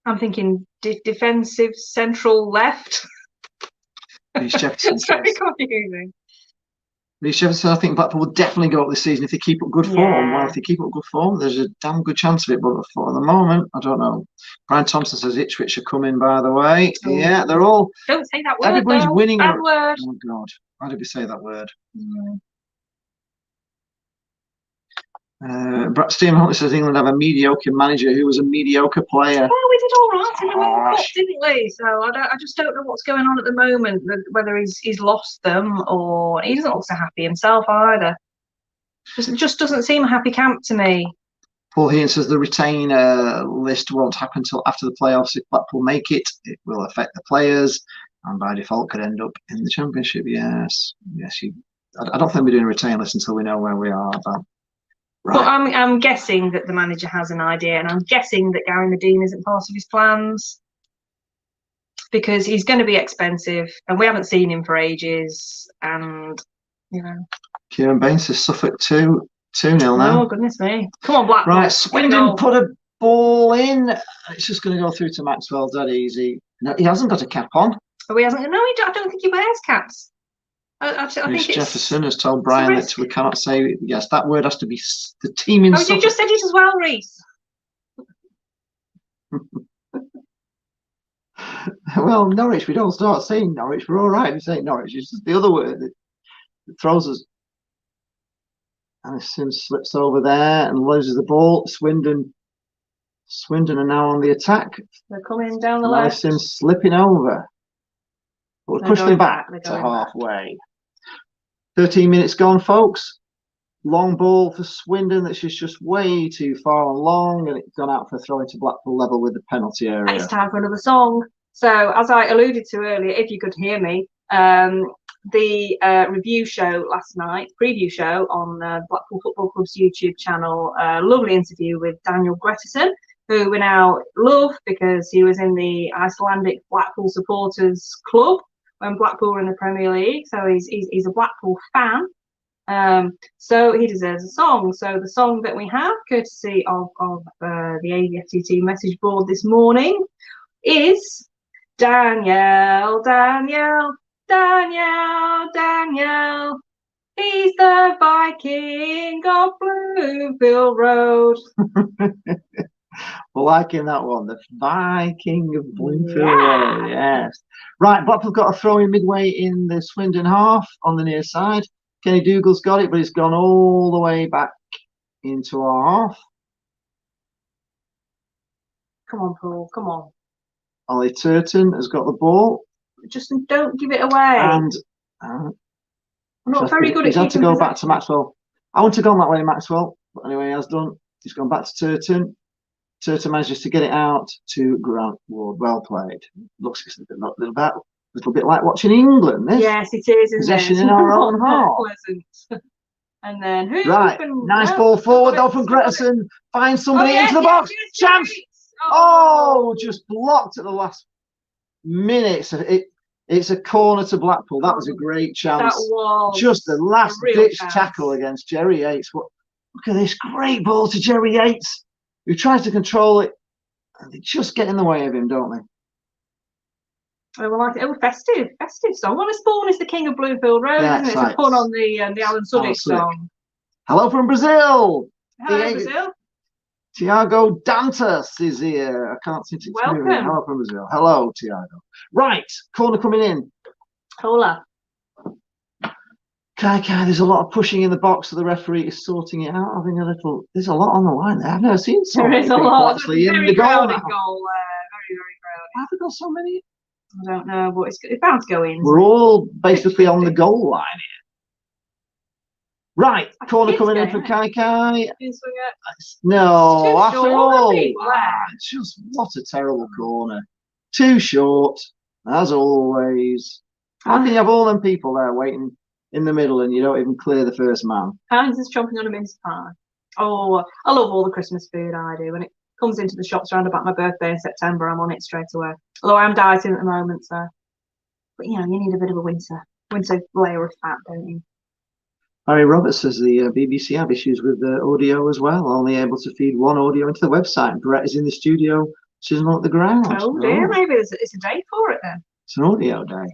I'm thinking defensive central left. Reece Jefferson. It's very confusing. Reece Jefferson, I think Blackpool will definitely go up this season if they keep up good form. Yeah. Well, if they keep up good form, there's a damn good chance of it. But for the moment, I don't know. Brian Thompson says Ipswich are coming, by the way. Oh. Yeah, they're all. Don't say that word. Everybody's winning. Bad word. Oh, God. Why did we say that word? Stephen Huntley says England have a mediocre manager who was a mediocre player. Well, we did all right in the World Cup, didn't we? So I just don't know what's going on at the moment. Whether he's lost them or he doesn't look so happy himself either. Just doesn't seem a happy camp to me. Paul Hean says the retainer list won't happen until after the playoffs. If Blackpool make it, it will affect the players, and by default could end up in the Championship. Yes. I don't think we're doing a retainer list until we know where we are. Right. But I'm guessing that the manager has an idea, and I'm guessing that Gary Medine isn't part of his plans because he's going to be expensive, and we haven't seen him for ages. And Kieran Baines says Suffolk 2-0 now. Oh goodness me! Come on, Blackpool. Right, Swindon put a ball in. It's just going to go through to Maxwell dead easy. No, he hasn't got a cap on. Oh, he hasn't. No, I don't think he wears caps. I think Jefferson has told Brian that we cannot say yes. That word has to be the team in. Oh, you just said it as well, Reese. Well, Norwich, we don't start saying Norwich. We're all right. We say Norwich. It's just the other word that throws us. And Sims slips over there and loses the ball. Swindon are now on the attack. They're coming down the left. Sims slipping over. But we're pushing them back to halfway. 13 minutes gone, folks. Long ball for Swindon that's just way too far long, and it's gone out for a throw into Blackpool level with the penalty area. It's time for another song. So, as I alluded to earlier, if you could hear me, the review show last night, preview show on Blackpool Football Club's YouTube channel, lovely interview with Daniel Gretterson, who we now love because he was in the Icelandic Blackpool Supporters Club when Blackpool were in the Premier League, so he's a Blackpool fan. So he deserves a song. So the song that we have, courtesy of the AVFTT message board this morning, is Daniel. He's the Viking of Bluefield Road. We're liking that one, the Viking of Bluefield Road. Yes. Right, Blackpool got a throw in midway in the Swindon half on the near side. Kenny Dougal's got it, but it's gone all the way back into our half. Come on, Paul. Come on. Ollie Turton has got the ball. Just don't give it away. And I'm not very good at he's had to go back to Maxwell. I want to go that way, Maxwell. But anyway, he has done. He's gone back to Turton. Turton manages to get it out to Grant Ward. Well played. Looks a little bit like watching England. This. Yes, it is. Possession in our own half. Pleasant. And then who? Right, nice ball forward though from Gretterson. Finds somebody into the box. Chance. Oh, just blocked at the last minute. It's a corner to Blackpool. That was a great chance. That was just the last ditch tackle against Jerry Yates. Look at this great ball to Jerry Yates, who tries to control it, and they just get in the way of him, don't they? Oh, well, festive song. Well, Spawn is the king of Bluefield Road, isn't it? It's a pun on the Alan Suddick song. Hello from Brazil. Hello, Brazil. Tiago Dantas is here. I can't see it. Welcome. Hello from Brazil. Hello, Tiago. Right, corner coming in. Hola. Kai, there's a lot of pushing in the box, so the referee is sorting it out. Having a little. There's a lot on the line there. I've never seen so many people actually in the goal. Very crowded. Have we got so many? I don't know, but it's bound to go in. We're all basically on the goal line here. Right, corner coming in from Kai. No, after all, just what a terrible corner. Too short, as always. How can you have all them people there waiting in the middle and you don't even clear the first man? Heinz is chomping on a mince pie. Oh, I love all the Christmas food I do. When it comes into the shops around about my birthday in September, I'm on it straight away. Although I'm dieting at the moment, so. But you need a bit of a winter layer of fat, don't you? Harry Roberts says the BBC have issues with the audio as well, only able to feed one audio into the website. Brett is in the studio, she's not at the ground. Oh dear, maybe it's a day for it then. It's an audio day.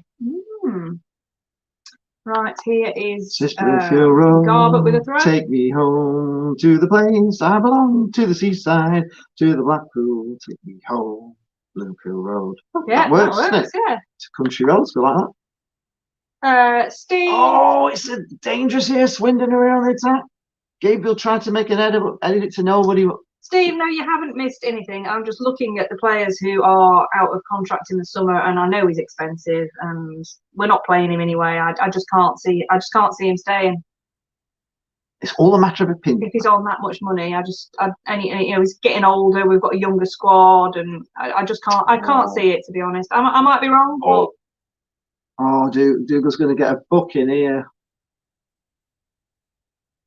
Right, here is Garbutt with a throw. Take me home to the place I belong, to the seaside, to the Blackpool. Take me home, Bluefield Road. Yeah, that works, doesn't it? Yeah. It's a country road, so like that. Steve. Oh, it's a dangerous here. Swindon are on the attack. Gabriel tried to make an edit it to nobody. Steve, no, you haven't missed anything. I'm just looking at the players who are out of contract in the summer, and I know he's expensive, and we're not playing him anyway. I just can't see him staying. It's all a matter of opinion. If he's on that much money, he's getting older. We've got a younger squad, and I just can't. I can't see it, to be honest. I might be wrong, but. Oh, Dougal's going to get a book in here.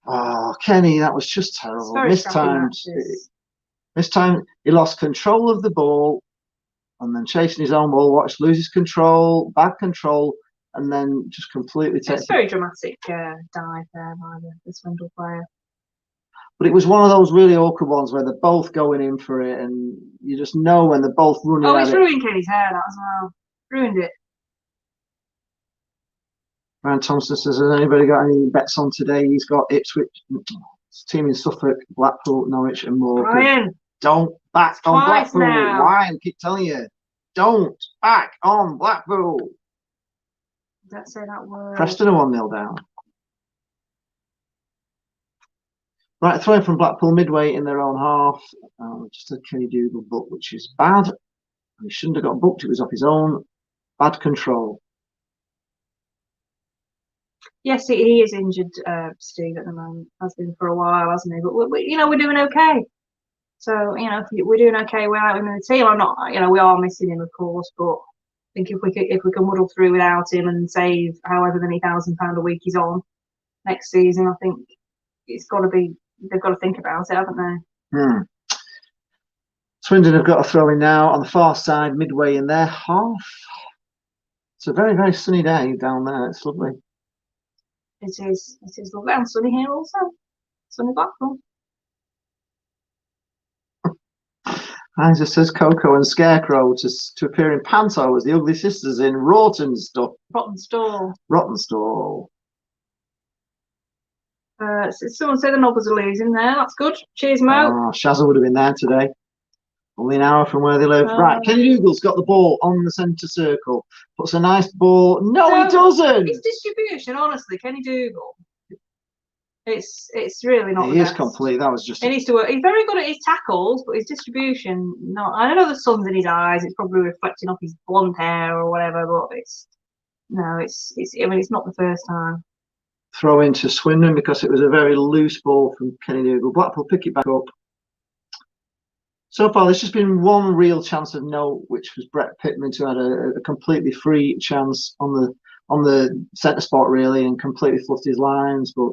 Oh, Kenny, that was just terrible. This time he lost control of the ball and then chasing his own ball. Loses control, bad control, and then just completely takes. It's very dramatic dive there by the Swindle player. But it was one of those really awkward ones where they're both going in for it, and you just know when they're both running. Oh, it's ruined Kenny's hair, that as well. Ruined it. Ryan Thompson says, has anybody got any bets on today? He's got Ipswich, team in Suffolk, Blackpool, Norwich and more. Ryan, don't back on Blackpool. Now. Ryan, keep telling you. Don't back on Blackpool. Don't say that word. Preston are 1-0 down. Right, throwing from Blackpool midway in their own half. Just a Kenny Dougal book, which is bad. He shouldn't have got booked. It was off his own. Bad control. Yes, he is injured, Steve, at the moment. Has been for a while, hasn't he? But we're doing okay. So we're doing okay without him in the team. I'm not, we are missing him, of course, but I think if we can muddle through without him and save however many £1,000 a week he's on next season, I think it's got to be. They've got to think about it, haven't they? Swindon have got a throw in now on the far side, midway in their half. It's a very, very sunny day down there. It's lovely. It is lovely and sunny here also. Sunny Blackpool. Isa says Coco and Scarecrow to appear in Panto as the Ugly Sisters in Rotten Stall. Someone said the Nobbers are losing there. That's good. Cheers, Mo. Shazza would have been there today. Only an hour from where they live. Right, Kenny Dougal's got the ball on the centre circle. Puts a nice ball. No, he doesn't. His distribution, honestly, Kenny Dougal. It's really not. He is complete. That was just. He needs to work. He's very good at his tackles, but his distribution, not. I don't know the sun's in his eyes. It's probably reflecting off his blonde hair or whatever. But it's not the first time. Throw into Swindon because it was a very loose ball from Kenny Dougal. Blackpool pick it back up. So far, there's just been one real chance of note, which was Brett Pittman, who had a completely free chance on the centre spot, really, and completely fluffed his lines. But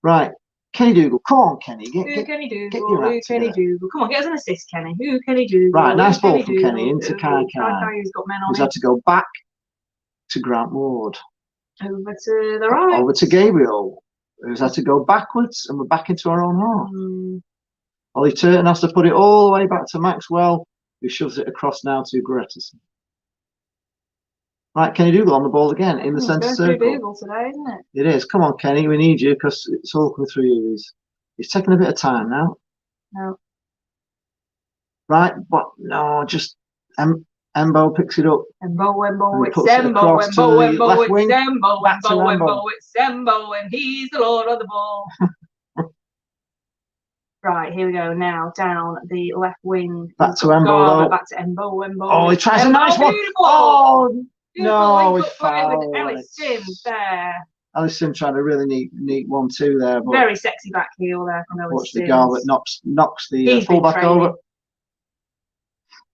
right, Kenny Dougal, come on, Kenny, Kenny Dougal, get your act Kenny together. Dougal, come on, get us an assist, Kenny. Who Kenny Dougal? Right, nice ball Kenny from Dougal. Kenny into Kai, Who's got men on who's him. had to go back to Grant Ward. Over to the right. Over to Gabriel, who's had to go backwards, and we're back into our own half. Ollie Turton has to put it all the way back to Maxwell, who shoves it across now to Grettison. Right, Kenny Dougal on the ball again in the centre circle. Dougal today, isn't it? It is. Come on, Kenny, we need you because it's all coming through you. He's taking a bit of time now. No. Right, but no, just Embo picks it up. Embo, it's Embo, it's Embo, and he's the lord of the ball. Right, here we go now, down the left wing. Back to Embo, back to Embo. Oh, he tries a nice one. Oh, no, he fouled. With Ellis Sims there. Ellis Sims trying a really neat 1-2 there. But very sexy back heel there from Ellis Sims. Watch the Garbutt knocks the fullback over.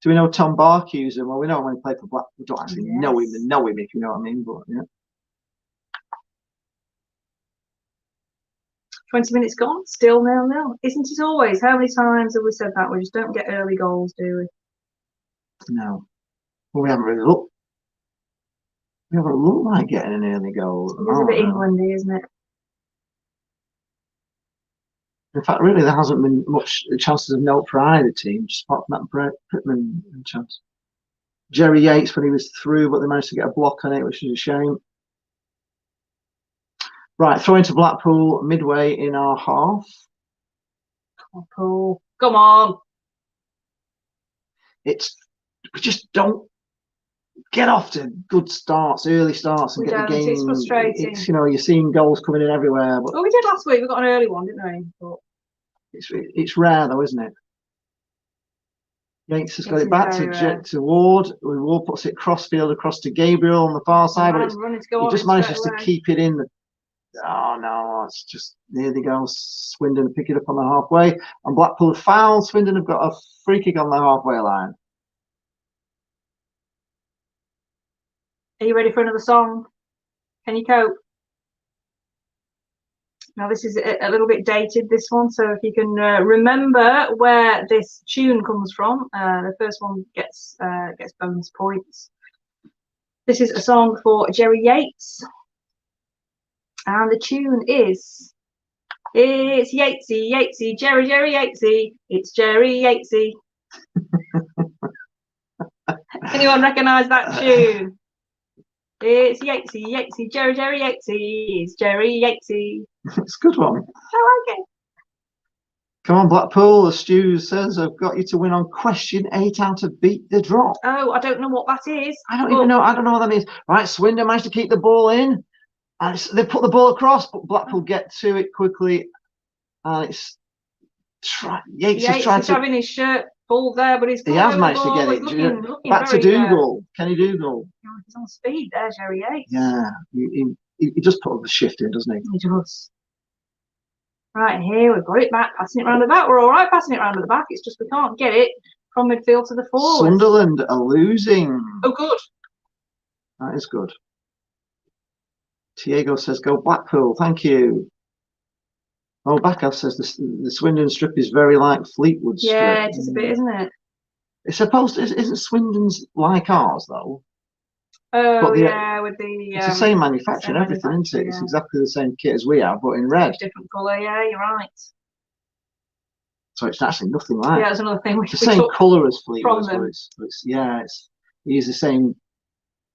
Do we know Tom Barkhusen? Well, we know him when he played for Blackpool. We don't actually know him, if you know what I mean. But yeah. 20 minutes gone, still 0-0. Isn't it always? How many times have we said that? We just don't get early goals, do we? No. Well, we haven't really looked. We haven't looked like getting an early goal. It's a bit Englandy, isn't it? In fact, really, there hasn't been much chances of note for either team, just apart from that Brett Pittman chance. Jerry Yates when he was through, but they managed to get a block on it, which is a shame. Right, throw into Blackpool midway in our half. Blackpool, come on! We just don't get off to good starts, early starts, and get the game. It's frustrating. You're seeing goals coming in everywhere. But well, we did last week. We got an early one, didn't we? But it's rare though, isn't it? Yates has got it back to Ward. Ward puts it crossfield across to Gabriel on the far side. He just manages to keep it in. Oh no, it's just there they go. Swindon pick it up on the halfway, and Blackpool have fouled. Swindon have got a free kick on the halfway line. Are you ready for another song? Can you cope? Now this is a little bit dated, this one, so if you can remember where this tune comes from, the first one gets bonus points. This is a song for Jerry Yates, and the tune is "It's Yatesy, Yatesy, Jerry Yatesy, it's Jerry Yatesy." Anyone recognise that tune? It's Yatesy, Yatesy, Jerry Yatesy, it's Jerry Yatesy. It's a good one. I like it. Come on, Blackpool. The Stew says, I've got you to win on question 8 how to beat the drop. Oh, I don't know what that is. I don't even know. I don't know what that means. Right, Swindon managed to keep the ball in. And they put the ball across, but Blackpool get to it quickly. And it's Yates is trying to. Having his shirt pulled there, but he has managed to get it. Looking back to Dougal. Kenny Dougal. He's on speed there, Jerry Yates. Yeah, he just put the shift in, doesn't he? He does. Right, here we've got it back, passing it round the back. We're all right passing it round to the back. It's just we can't get it from midfield to the forward. Sunderland are losing. Oh, good. That is good. Diego says, go Blackpool. Thank you. Oh, Backup says the Swindon strip is very like Fleetwood strip. Yeah, it is a bit, isn't it? It's supposed to, isn't Swindon's like ours, though? Oh, yeah, with the... It's the same manufacturer and everything, isn't it? Yeah. It's exactly the same kit as we have, but in red. Different colour, yeah, you're right. So it's actually nothing like... Yeah, that's another thing. It's the same colour as Fleetwood, but it's they use the same...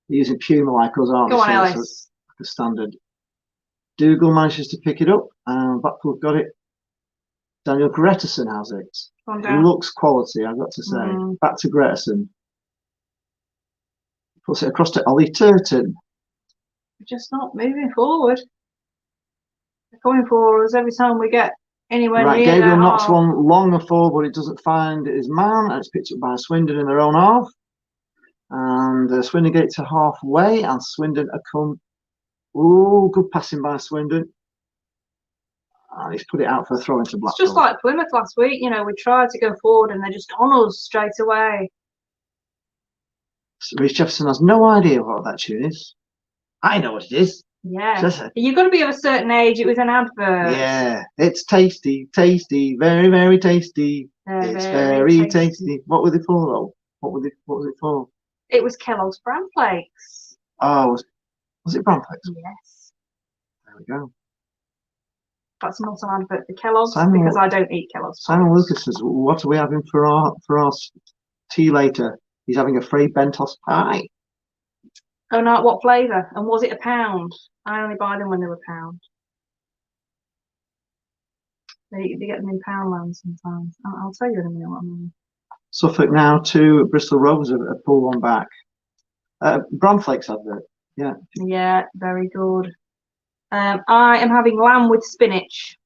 They're using Puma like us, aren't they? Go on, Ellis. So it's like a standard. Dougal manages to pick it up, and Blackpool got it. Daniel Grettison has it. He looks quality, I've got to say. Back to Grettison. Puts it across to Ollie Turton. We're just not moving forward. They're coming for us every time we get anywhere near. Gabriel knocks one longer forward, but it doesn't find his man, and it's picked up by Swindon in their own half. And Swindon get it to halfway, and Swindon are come. Ooh, good passing by Swindon. And he's put it out for a throw into Blackpool. It's just like Plymouth last week. You know, we tried to go forward and they're just on us straight away. So Reece Jefferson has no idea what that tune is. I know what it is. Yeah. You've got to be of a certain age. It was an advert. Yeah. It's tasty, tasty, very, very tasty. It's very tasty. What were they for, though? What was it for? It was Kellogg's Bran Flakes. Oh, was it Bran Flakes? Yes. There we go. That's not an advert for Kellogg's because I don't eat Kellogg's. Simon Lucas says, "What are we having for our tea later?" He's having a Frey Bentos pie. Oh no! What flavour? And was it £1? I only buy them when they were £1. They get them in Poundland sometimes. I'll tell you in a minute what I mean. Suffolk now to Bristol Rovers have pulled one back. Bran Flakes advert. Yeah. Yeah, very good. I am having lamb with spinach,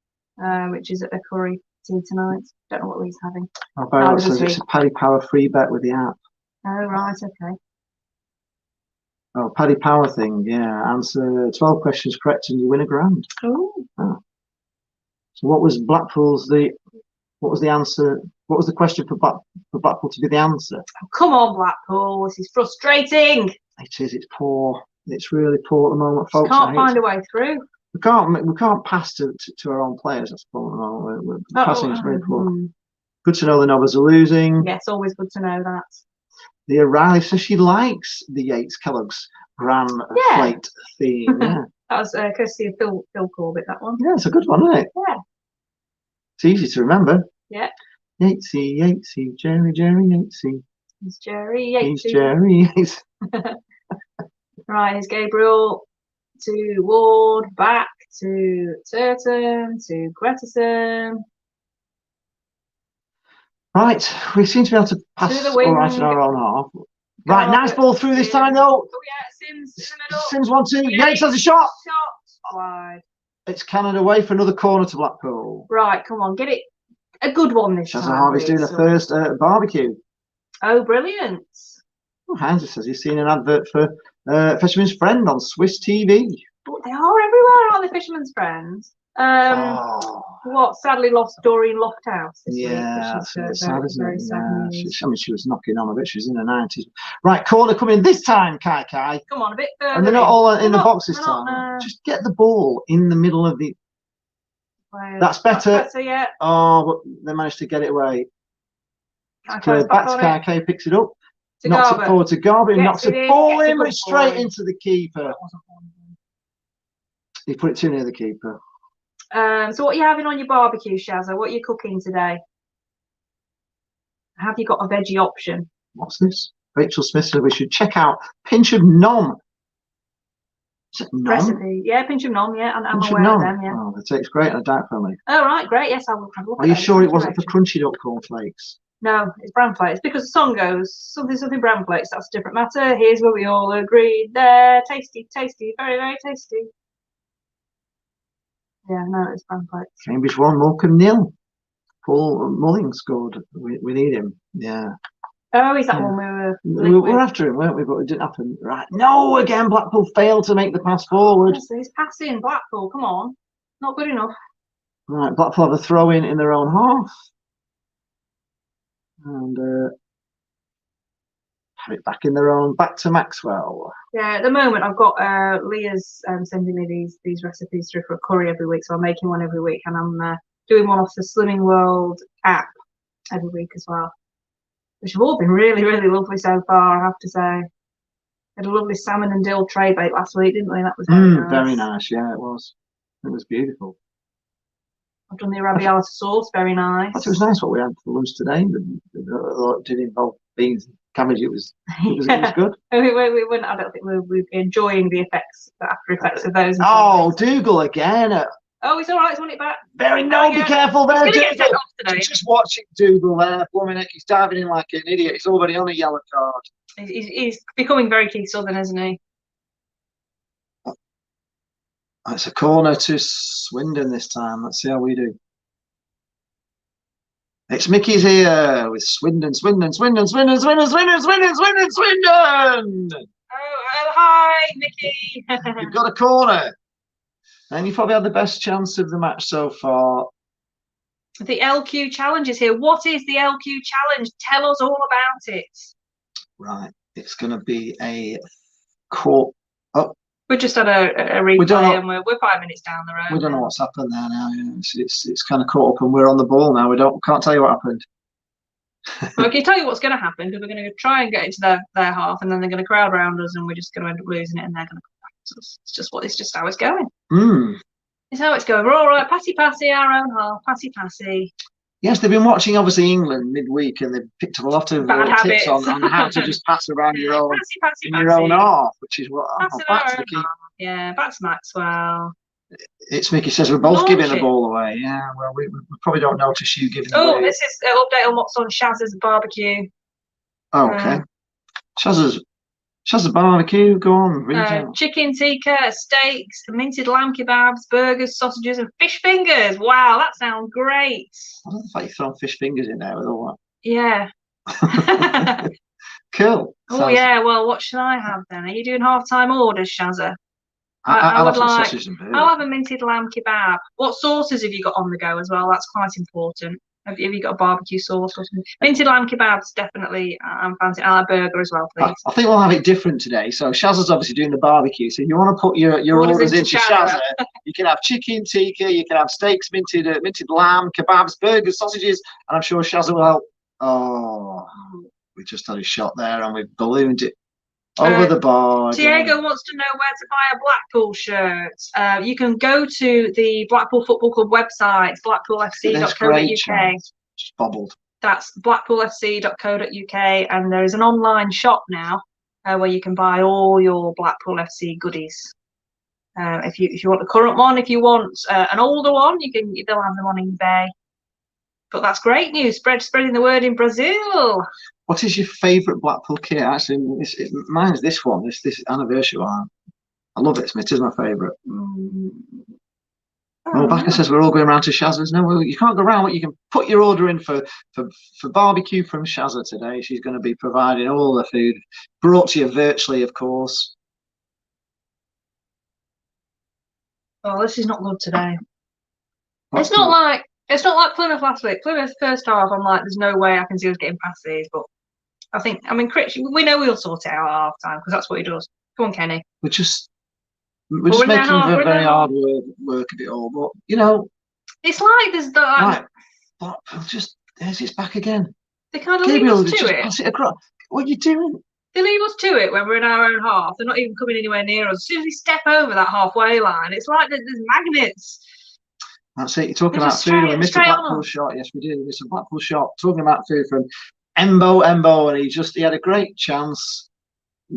which is a curry tea tonight. Don't know what Lee's having. Barry says it's a Paddy Power free bet with the app. Oh, right, okay. Oh, Paddy Power thing, yeah. Answer 12 questions correct and you win £1,000. Oh. So what was Blackpool's what was the answer? What was the question for Blackpool to be the answer? Oh, come on, Blackpool. This is frustrating. It is. It's poor. It's really poor at the moment, folks. Can't find a way through. We can't pass to our own players. That's the moment. Passing is very poor. Good to know the Nobbers are losing. Yes, always good to know that. The O'Reilly says she likes the Yates Kellogg's Bran Flaked theme. Yeah. That was courtesy of Phil Corbett, that one. Yeah, it's a good one, isn't it? Yeah. It's easy to remember. Yeah. Yatesy, Yatesy, Jerry Yatesy. It's Jerry Yatesy. He's Jerry Yates. Right, here's Gabriel to Ward, back to Turton, to Gretterson. Right, we seem to be able to pass all right in our own half. Right, nice ball through this time though. Oh yeah, Sims in the middle. Sims 1-2. Yates has a shot. Wide. It's cannoned away for another corner to Blackpool. Right, come on, get it. A good one this time. Shazza Harvey's doing a first barbecue. Oh, brilliant. Oh, Heinz says he's seen an advert for Fisherman's Friend on Swiss TV. Oh, they are everywhere, aren't they, Fisherman's Friends? What sadly lost Doreen Lofthouse this week. That's sad, isn't it? Sad she was knocking on a bit. She was in her 90s. Right, corner coming this time, Kai. Come on, a bit further. And they're not all in the box this time. Just get the ball in the middle of the. That's better. That's better, yeah. Oh, but they managed to get it away. Back to Kai, picks it up. Knocks it forward to Garber. Knocks the ball in, but straight into the keeper. He put it too near the keeper. So what are you having on your barbecue, Shazza? What are you cooking today? Have you got a veggie option? What's this? Rachel Smith said we should check out pinch of nom. Is it nom? Recipe. Yeah, pinch of nom, yeah. I'm aware of them, yeah. Oh, that tastes great on a diet family. Oh, right, great. Yes, I will have a look. Are you sure it wasn't for crunchy duck cornflakes? No, it's bran flakes. Because the song goes, something bran flakes, that's a different matter. Here's where we all agreed. They're tasty, tasty, very, very tasty. Yeah, no, it's bran flakes. Cambridge 1, Morecambe 0. Paul Mulling scored. We need him. Yeah. Oh, is that one we were after him, weren't we? But it didn't happen. Right. No, again, Blackpool failed to make the pass forward. Yes, he's passing. Blackpool, come on. Not good enough. Right, Blackpool have a throw in their own half. And have it back in their own. Back to Maxwell. Yeah, at the moment I've got Leah's sending me these recipes through for a curry every week, so I'm making one every week, and I'm doing one off the Slimming World app every week as well, which have all been really, really lovely so far, I have to say. Had a lovely salmon and dill tray bake last week, didn't we? That was very nice. Very nice, yeah, it was. It was beautiful. I've done the arrabbiata sauce, very nice. It was nice what we had for lunch today. It did involve beans and cabbage. It was good. I don't think we're enjoying the after effects of those. Oh, Dougal again. Oh, it's all right. He's won it back. Be careful there. He's going to get sent off today. Just watching Dougal there. Blooming heck, he's diving in like an idiot. He's already on a yellow card. He's becoming very Keith Southern, isn't he? It's a corner to Swindon this time. Let's see how we do. It's Mickey's here with Swindon. Oh, hi, Mickey. You've got a corner. And you probably had the best chance of the match so far. The LQ challenge is here. What is the LQ challenge? Tell us all about it. Right, it's going to be a court. Oh, we just had a replay, and we're 5 minutes down the road. We don't know what's happened there now. It's kind of caught up, and we're on the ball now. Can't tell you what happened. Well, I can tell you what's going to happen, because we're going to try and get into their half, and then they're going to crowd around us, and we're just going to end up losing it, and they're going to come back to us. It's just how it's going. It's how it's going. We're all right. Passy, our own half. Passy. Yes, they've been watching obviously England midweek, and they've picked up a lot of tips on how to just pass around your own your own half, which is what back to the key. Yeah, back to Maxwell. It's Mickey says we're both giving the ball away. Yeah, well, we probably don't notice you giving it away. Oh, this is an update on what's on Shaz's barbecue. Oh, okay. Shaz's barbecue, go on. Chicken tikka, steaks, minted lamb kebabs, burgers, sausages, and fish fingers. Wow, that sounds great. I love the fact you've thrown fish fingers in there with all that. Yeah. Cool. Oh, yeah, well, what should I have then? Are you doing half-time orders, Shazza? I'll have a minted lamb kebab. What sauces have you got on the go as well? That's quite important. Have you got a barbecue sauce or something? Minted lamb kebabs, definitely. I'm fancy. I'll have a burger as well, please. I think we'll have it different today. So Shazza's obviously doing the barbecue. So if you want to put your orders into Shazza, you can have chicken tikka, you can have steaks, minted lamb, kebabs, burgers, sausages, and I'm sure Shazza will help. Oh, we just had a shot there, and we've ballooned it over the bar. Diego wants to know where to buy a Blackpool shirt. You can go to the Blackpool Football Club website, blackpoolfc.co.uk. Just bobbled. That's blackpoolfc.co.uk, and there is an online shop now where you can buy all your Blackpool FC goodies. If you want the current one, if you want an older one, they'll have them on eBay. But that's great news. Spreading the word in Brazil. What is your favourite Blackpool kit? Actually, mine's this one. This anniversary one. I love it. It is my favourite. Well, Backer says we're all going around to Shazza's. No, you can't go around. You can put your order in for barbecue from Shazza today. She's going to be providing all the food, brought to you virtually, of course. Oh, this is not good today. It's not like Plymouth last week. Plymouth first half, I'm like, there's no way I can see us getting past these. But Critch, we know we'll sort it out at half time, because that's what he does. Come on, Kenny. We're just making very hard work of it all. But it's like there's that. But there's it's back again. They kind of leave us to it. Pass it across. What are you doing? They leave us to it when we're in our own half. They're not even coming anywhere near us. As soon as we step over that halfway line, it's like there's magnets. That's it. You're talking about food. We missed a Blackpool shot. Yes, we did. We missed a Blackpool shot. Talking about food from Embo, and he had a great chance.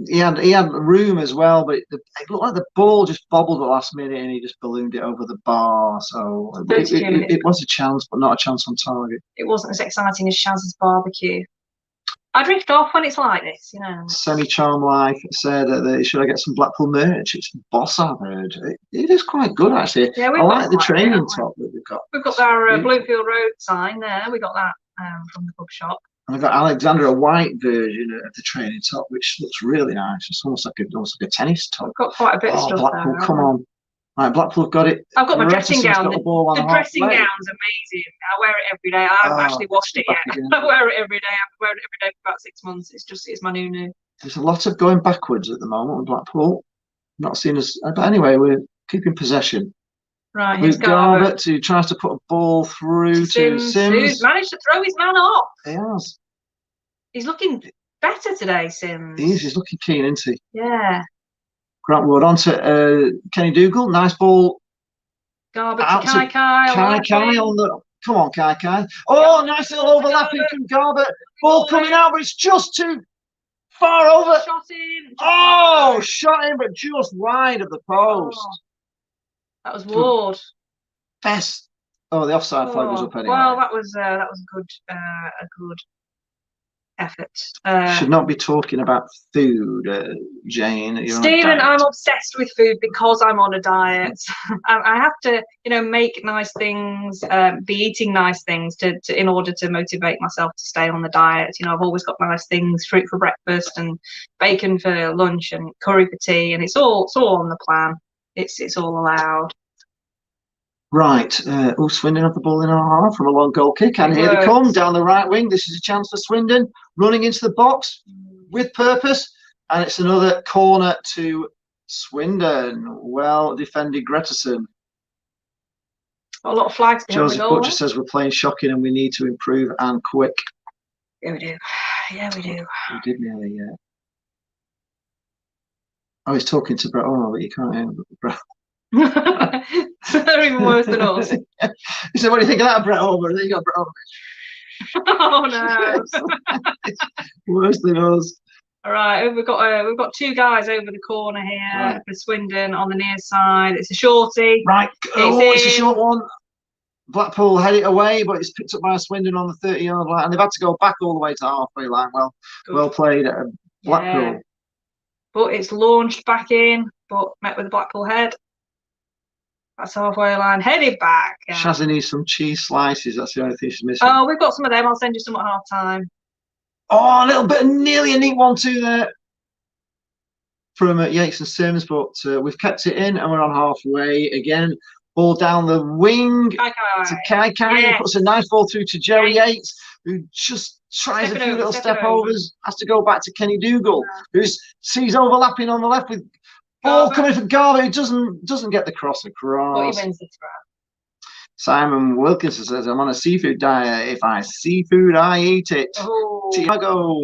He had room as well, but it looked like the ball just bobbled at the last minute, and he just ballooned it over the bar. So it was a chance, but not a chance on target. It wasn't as exciting as Shaz's barbecue. I drift off when it's like this, Semi-Charm Life said that should I get some Blackpool merch? It's boss, I've heard. It is quite good, actually. Yeah, I like the training top that we've got. We've got our Bloomfield Road sign there. We got that from the pub shop. And I've got Alexander, a white version of the training top, which looks really nice. It's almost like a tennis top. We've got quite a bit of stuff Blackpool, there. Come on. Right, Blackpool got it. I've got my dressing gown. The dressing gown's amazing. I wear it every day. I haven't actually washed it yet. I wear it every day. I've wear it every day for about 6 months. It's my new. There's a lot of going backwards at the moment in Blackpool. Not seen as, but anyway, we're keeping possession. Right, here's Garbett, who tries to put a ball through to Sims. Who's managed to throw his man off. He has. He's looking better today, Sims. He is. He's looking keen, isn't he? Yeah. Grant Ward on to Kenny Dougal. Nice ball. Garbett to Kai Kai. Kai on the. Come on, Kai Kai. Oh, nice little overlapping from Garbett. Ball coming out, but it's just too far over. Shot in, but just wide of the post. That was Ward. Best. Oh, the offside flag was up anyway. Well, that was a good effort. Should not be talking about food, Jane. Stephen, I'm obsessed with food because I'm on a diet. I have to, make nice things, be eating nice things to in order to motivate myself to stay on the diet. I've always got nice things: fruit for breakfast and bacon for lunch and curry for tea, and it's all on the plan. It's all allowed. Right, Swindon have the ball in our half from a long goal kick, and here they come down the right wing. This is a chance for Swindon, running into the box with purpose, and it's another corner to Swindon. Well defended, Gretterson. A lot of flags behind Joseph the goal. Butcher says we're playing shocking and we need to improve and quick. Yeah, we do. Yeah, we do. We did nearly, yeah. Oh, he's talking to Brett Orwell, but you can't hear Brett. They're even worse than us. He said, "What do you think of that, Brett Orwell?" There you go, Brett Orwell. Oh no! Worse than us. All right, we've got two guys over the corner here for Swindon on the near side. It's a shorty. Right, it's a short one. Blackpool head it away, but it's picked up by Swindon on the 30-yard line, and they've had to go back all the way to halfway line. Well played at Blackpool. Yeah. But it's launched back in, but met with the Blackpool head. That's halfway line, headed back. Shazza needs some cheese slices. That's the only thing she's missing. Oh, we've got some of them. I'll send you some at half time. Oh, a little bit, nearly a neat 1-2 there from Yates and Sims, but we've kept it in and we're on halfway again. Ball down the wing to Kai. Yes. Puts a nice ball through to Jerry Yates, who just tries a few little step overs, has to go back to Kenny Dougal, who sees overlapping on the left with ball coming from Garber, who doesn't get the cross across. But he wins the throw. Simon Wilkinson says, "I'm on a seafood diet. If I see food, I eat it." Oh. Tiago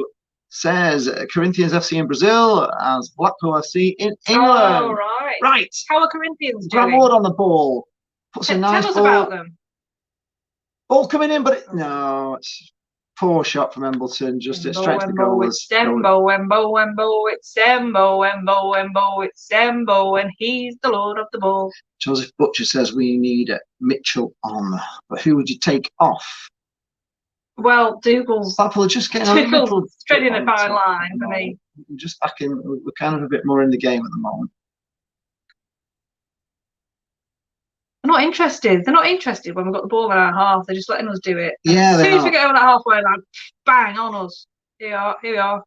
says, "Corinthians FC in Brazil as Blackpool FC in England." Oh, right. Right. How are Corinthians doing? Grant Ward on the ball. Puts a nice ball. Tell us about them. Ball coming in, but no, it's poor shot from Embleton. Just straight to the goal. It's Dembo, it's Dembo, and he's the lord of the ball. Joseph Butcher says we need Mitchell on, but who would you take off? Well, Dougal's just getting a little treading a fine line for me. We're just back in. We're kind of a bit more in the game at the moment. They're not interested. They're not interested when we've got the ball in our half. They're just letting us do it. Yeah, as soon as we get over that halfway line, bang on us. Here we are.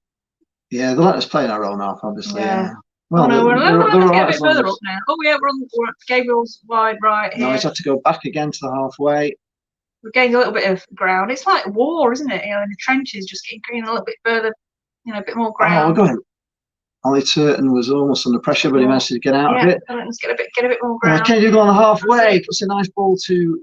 Yeah, they let us play in our own half, obviously. Yeah. Well, no, we're a bit further up now. Oh, yeah, we're at Gabriel's wide right here. No, he's had to go back again to the halfway. We've gained a little bit of ground. It's like war, isn't it? You know, in the trenches, just getting a little bit further, a bit more ground. Oh, we're going. Ollie Turton was almost under pressure, but he managed to get out of it. Let's get a bit more ground. Kenny Dougal on the halfway puts a nice ball to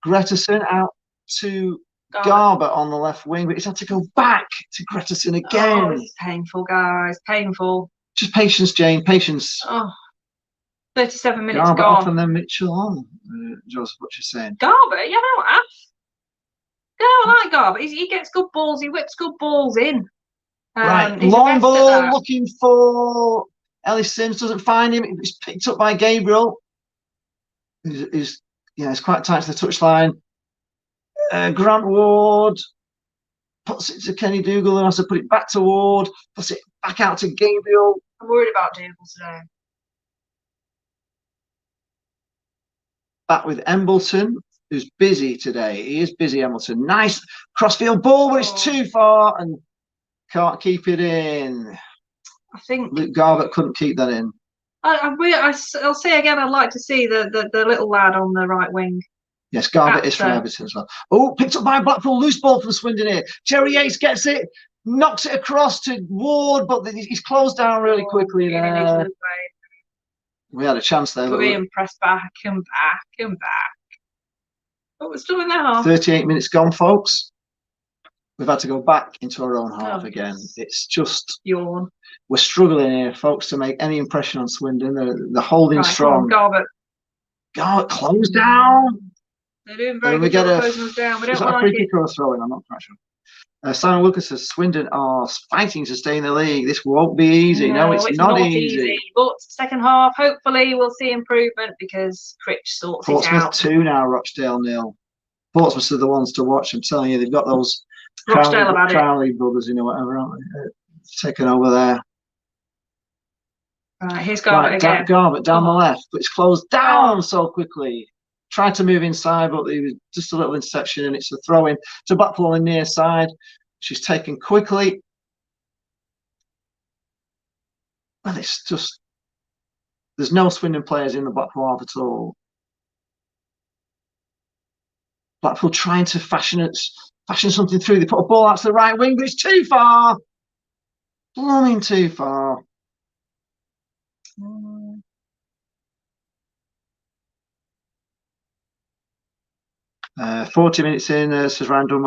Gretterson, out to Garber on the left wing, but he's had to go back to Gretterson again. Oh, it's painful, guys. Painful. Just patience, Jane. Patience. Oh, 37 minutes Garber gone. off and then Mitchell on. Joseph Butcher's saying. Garber, yeah, no, I like Garber. He gets good balls. He whips good balls in. Right, long ball looking for Ellis Sims, doesn't find him. It's picked up by Gabriel. It's quite tight to the touchline. Grant Ward puts it to Kenny Dougal, who has to put it back to Ward, puts it back out to Gabriel. I'm worried about Dougal today. Back with Embleton, who's busy today. He is busy, Embleton. Nice crossfield ball, but it's too far and can't keep it in. I think Luke Garbutt couldn't keep that in. I'll say again, I'd like to see the little lad on the right wing. Yes, Garbutt is from Everton as well. Oh, picked up by Blackpool, loose ball from Swindon here. Jerry Yates gets it, knocks it across to Ward, but he's closed down really quickly there. We had a chance there. We're being pressed back and back and back. But we're still in their half. 38 minutes gone, folks. We've had to go back into our own half again. It's just yawn. We're struggling here, folks, to make any impression on Swindon. They're holding strong. Garbutt close down. They're doing very good at closing us down. We don't like free kick or a throw in? I'm not quite sure. Simon Wilkins says Swindon are fighting to stay in the league. This won't be easy. No, it's not easy. But second half, hopefully, we'll see improvement because Critch sorts it out. Portsmouth 2 now, Rochdale 0. Portsmouth are the ones to watch. I'm telling you, they've got those Crowley brothers, whatever, aren't they? Taken over there. Right, here's Garbutt again. Garbutt down the left, but it's closed down so quickly. Tried to move inside, but it was just a little interception, and it's a throw in to Blackpool on the near side. She's taken quickly. Well, it's just there's no Swindon players in the Blackpool half at all. Blackpool trying to fashion something through. They put a ball out to the right wing, but it's too far. Blooming too far. 40 minutes in, says Randall,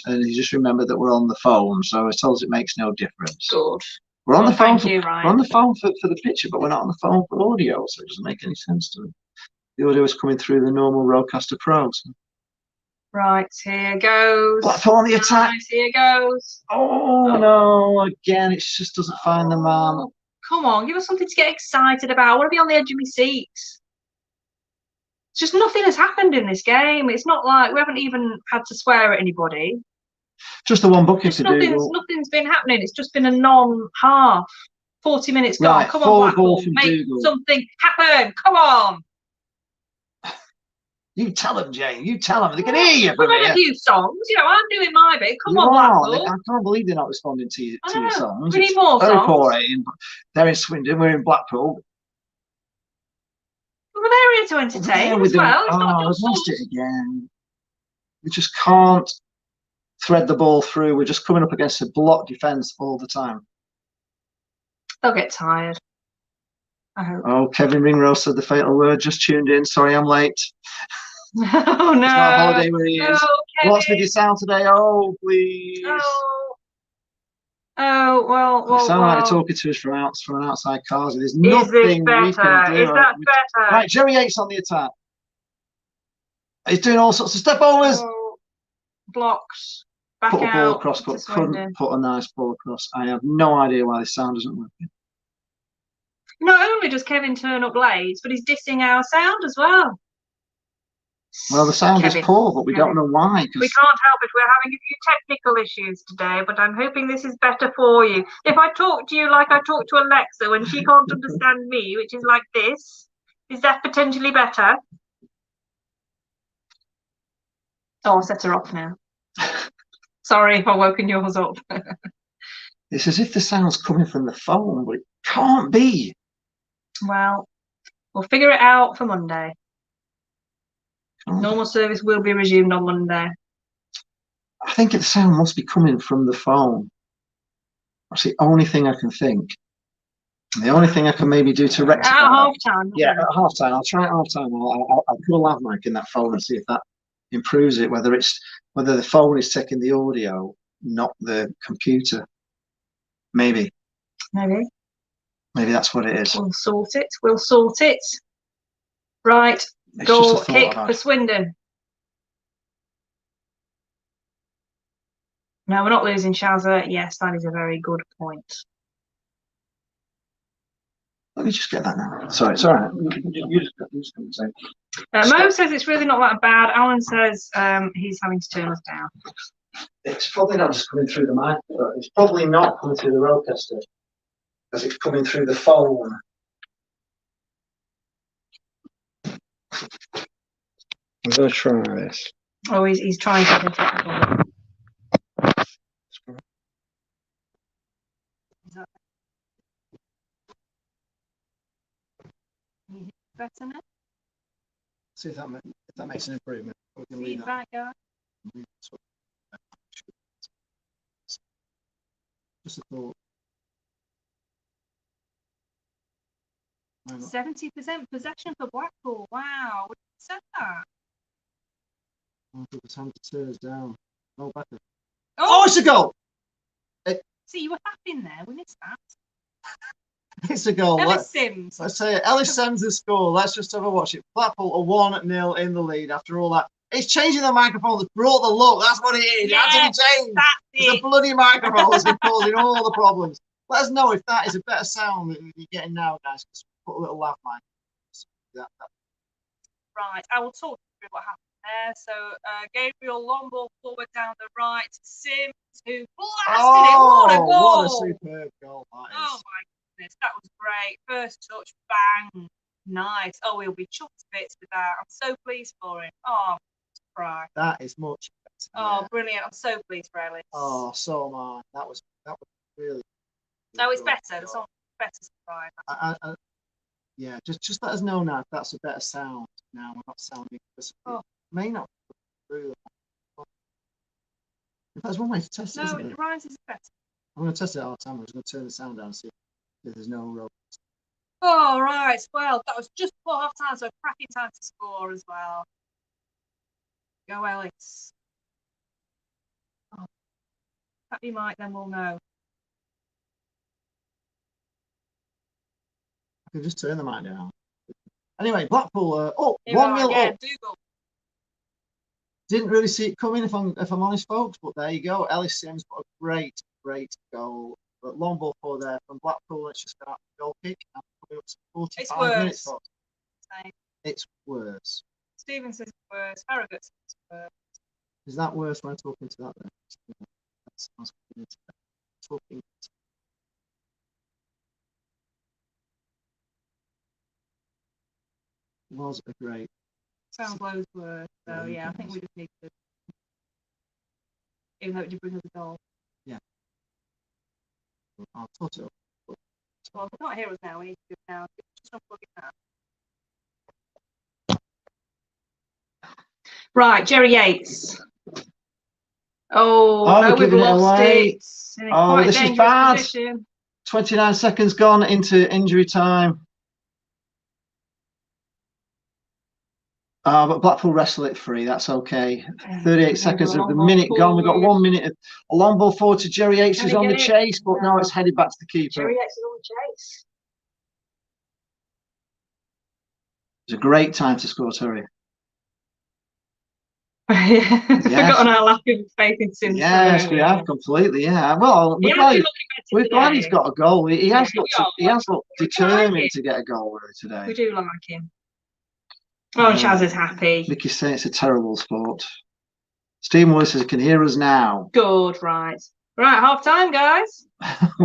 and he just remembered that we're on the phone, so I told us it makes no difference. Good. We're on the phone. We're on the phone for the picture, but we're not on the phone for audio, so it doesn't make any sense to me. The audio is coming through the normal Rodecaster Pro. So. Right, here goes. Blackpool on the attack. Nice, here goes. Oh no! Again, it just doesn't find the man. Come on, give us something to get excited about. I want to be on the edge of my seat. It's just nothing has happened in this game. It's not like we haven't even had to swear at anybody. Just the one booking to do. Nothing's been happening. It's just been a non-half. 40 minutes gone. Right, come on, Blackpool. Make Dougal. Something happen. Come on. You tell them, Jane. You tell them. They can hear you. We've had a few songs. You know, I'm doing my bit. Come on, Blackpool. I can't believe they're not responding to your songs. We need more very songs. Poor. They're in Swindon. We're in Blackpool. Well, they're here to entertain as well. It's not just I've lost it again. We just can't thread the ball through. We're just coming up against a block defence all the time. They'll get tired. I hope. Oh, Kevin Ringrose said the fatal word. Just tuned in. Sorry, I'm late. Oh no! He's not on holiday where he is. What's with your sound today? Oh, please. Oh well. You sound like you're talking to us from an outside cars. There's nothing we can do. Is that better? Right, Jerry Yates on the attack. He's doing all sorts of step overs. Blocks. Back put a ball out across, but couldn't put a nice ball across. I have no idea why this sound isn't working. Not only does Kevin turn up late, but he's dissing our sound as well. Well, the sound is poor, but we don't know why. We can't help it. We're having a few technical issues today, but I'm hoping this is better for you. If I talk to you like I talk to Alexa when she can't understand me, which is like this, is that potentially better? Oh, I'll set her off now. Sorry if I've woken yours up. It's as if the sound's coming from the phone, but it can't be. Well, we'll figure it out for Monday. Normal service will be resumed on Monday. I think the sound must be coming from the phone. That's the only thing I can think. The only thing I can maybe do to rectify at half time. Yeah, at half time. I'll try at half time. I'll put a lav mic in that phone and see if that improves it. Whether the phone is taking the audio, not the computer. Maybe that's what it is. We'll sort it. Right. Goal kick for Swindon. No, we're not losing Shazza. Yes, that is a very good point. Let me just get that now. Sorry, it's all right. You just say. Mo says it's really not that bad. Alan says he's having to turn us down. It's probably not just coming through the microphone. It's probably not coming through the Rodecaster, because it's coming through the phone. I'm going to try this. Oh, he's trying something technical. Better now? See if that makes an improvement. We can leave Feedback, guys. Just a thought. 70% possession for Blackpool. Wow, we said that. It's time to turn us down. Oh, better. Oh, it's a goal! See, you were tapping there. We missed that. It's a goal. Ellis Sims. Let's say it. Ellis Sims the score. Let's just have a watch it. Blackpool are 1-0 in the lead after all that. It's changing the microphone that's brought the look. That's what it is. Yeah, it has to be changed. It's a bloody microphone that's been causing all the problems. Let us know if that is a better sound that you're getting now, guys. Just put a little laugh mic. Right, I will talk through what happened there. So Gabriel long ball forward down the right. Sims who blasted it. What a goal! What a superb goal that is. Oh my goodness, that was great. First touch, bang. Nice. Oh, he'll be chucked to bits with that. I'm so pleased for him. Oh, cry. That is much better. Oh, yeah. Brilliant. I'm so pleased for Ellis. Oh, so am I. That was really. No, it's better. The song's better surprise. Yeah, just let us know now if that's a better sound. Now we're not sounding. It may not. through. That's one way to test it. No, Isn't it? Ryan's is better. I'm going to test it all the time. I'm just going to turn the sound down and see if there's no rope. Oh, right. Well, that was just before half time, so cracking time to score as well. Go, Ellis. Oh, tap your mic, then we'll know. I can just turn the mic down. Anyway, Blackpool, 1-0 Yeah, up. Dougal. Didn't really see it coming, if I'm honest, folks. But there you go. Ellis Sims got a great goal. But long ball for there from Blackpool. Let's just start the goal kick. And coming up to 45 minutes, folks. It's worse. Stevenson is worse. Harrogate is worse. Is that worse when I'm talking to that then? That sounds good. Talking. Was a great. Sounds loads worse. So yeah, I think we just need to, even though it did bring us a goal. Yeah. I'll tot it up. Well, we can't hear us now. We need to do it now. Just unplug it now. Right, Jerry Yates. Oh, no, we've lost it. Oh, this is bad. Position. 29 seconds gone into injury time. But Blackpool wrestle it free. That's okay. 38 seconds of the minute gone. We've got 1 minute of a long ball forward to Jerry Yates, who's on the chase, but now it's headed back to the keeper. Jerry Yates is on the chase. It's a great time to score, Terry. Forgotten our lack of faith in Sims. Yes, we have completely. Yeah. Well, we're glad he's got a goal. He has looked determined to get a goal today. We do like him. Oh, Chaz is happy. Mickey's saying it's a terrible sport. Stephen Willis says he can hear us now. Good, right. Right, half time, guys.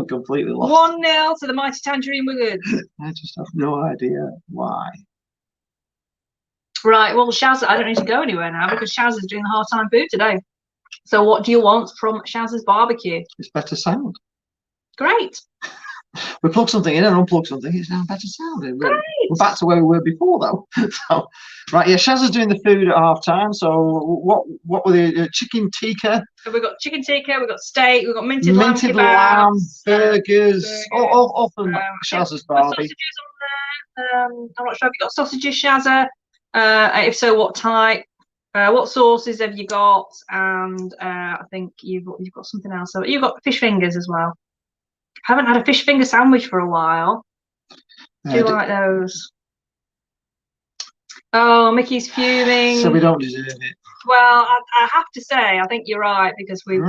Completely lost. 1-0 to the mighty Tangerine Wiggins. I just have no idea why. Right, well, Shaz, I don't need to go anywhere now because Shaz is doing the half-time food today. So what do you want from Shaz's barbecue? It's better sound. Great. We plug something in and unplug something. It's now better sounding. We're back to where we were before, though. So, right, yeah, Shaz is doing the food at half time. So, what were the chicken tikka? So we've got chicken tikka, we've got steak, we've got minted lamb, burgers, all from Shaz's barbie. Sausages on there. I'm not sure if you got sausages, Shazza. If so, what type? What sauces have you got? And I think you've got something else. So you've got fish fingers as well. Haven't had a fish finger sandwich for a while. Do you like those? Oh, Mickey's fuming. So we don't deserve it. Well, I have to say, I think you're right because we've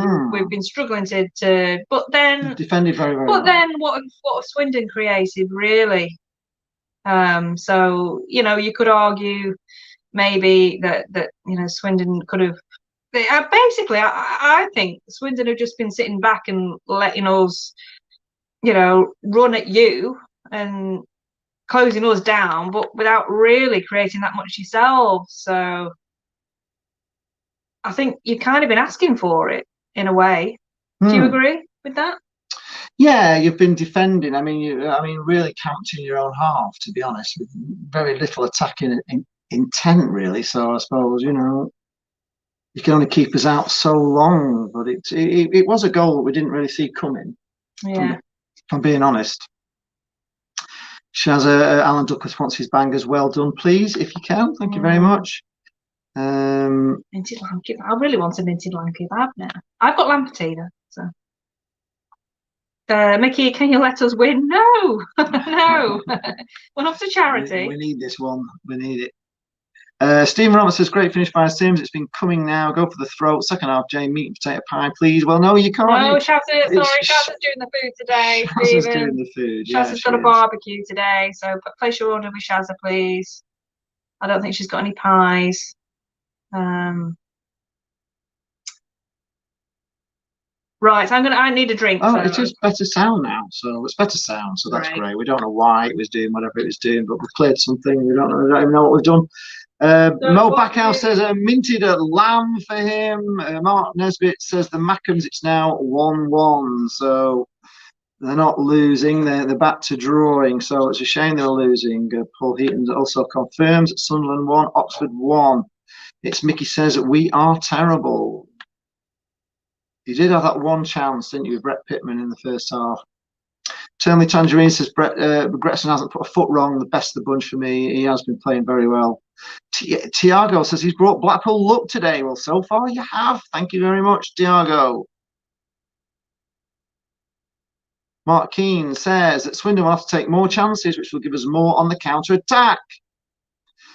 been struggling to. But then defended very well. But then what have Swindon created really? So you could argue maybe that Swindon could have. Basically, I think Swindon have just been sitting back and letting us. Run at you and closing us down, but without really creating that much yourself. So I think you've kind of been asking for it in a way. Do you agree with that? Yeah, you've been defending. I mean, really camped in your own half, to be honest, with very little attacking intent, really. So I suppose you can only keep us out so long. But it was a goal that we didn't really see coming. Yeah. If I'm being honest. Shazza, Alan Duckworth wants his bangers. Well done, please, if you can. Thank you very much. Minted lamb kebab. I really want a minted lamb kebab now. I've got lamb potato. So, Mickey, can you let us win? No, no. We're not a charity. We need this one. We need it. Stephen Roberts says, great finish by Sims. It's been coming now. Go for the throat. Second half, Jane, meat and potato pie, please. Well, no, you can't. No, Shazza, sorry, Shazza's doing the food today. Shazza's doing the food. Shazza's got a barbecue today, so place your order with Shazza, please. I don't think she's got any pies. Right, I need a drink. Oh, it is better sound now. So it's better sound. So that's great. We don't know why it was doing whatever it was doing, but we've cleared something. We don't even know what we've done. Mo Backhouse says minted a lamb for him. Mark Nesbitt says the Mackhams, it's now 1-1. So they're not losing. They're back to drawing. So it's a shame they're losing. Paul Heaton also confirms Sunderland 1, Oxford 1. It's Mickey says that we are terrible. You did have that one chance, didn't you, with Brett Pittman in the first half. Turnley Tangerine says Gretson hasn't put a foot wrong. The best of the bunch for me. He has been playing very well. Tiago says he's brought Blackpool luck today. Well, so far you have. Thank you very much, Tiago. Mark Keane says that Swindon will have to take more chances, which will give us more on the counter-attack.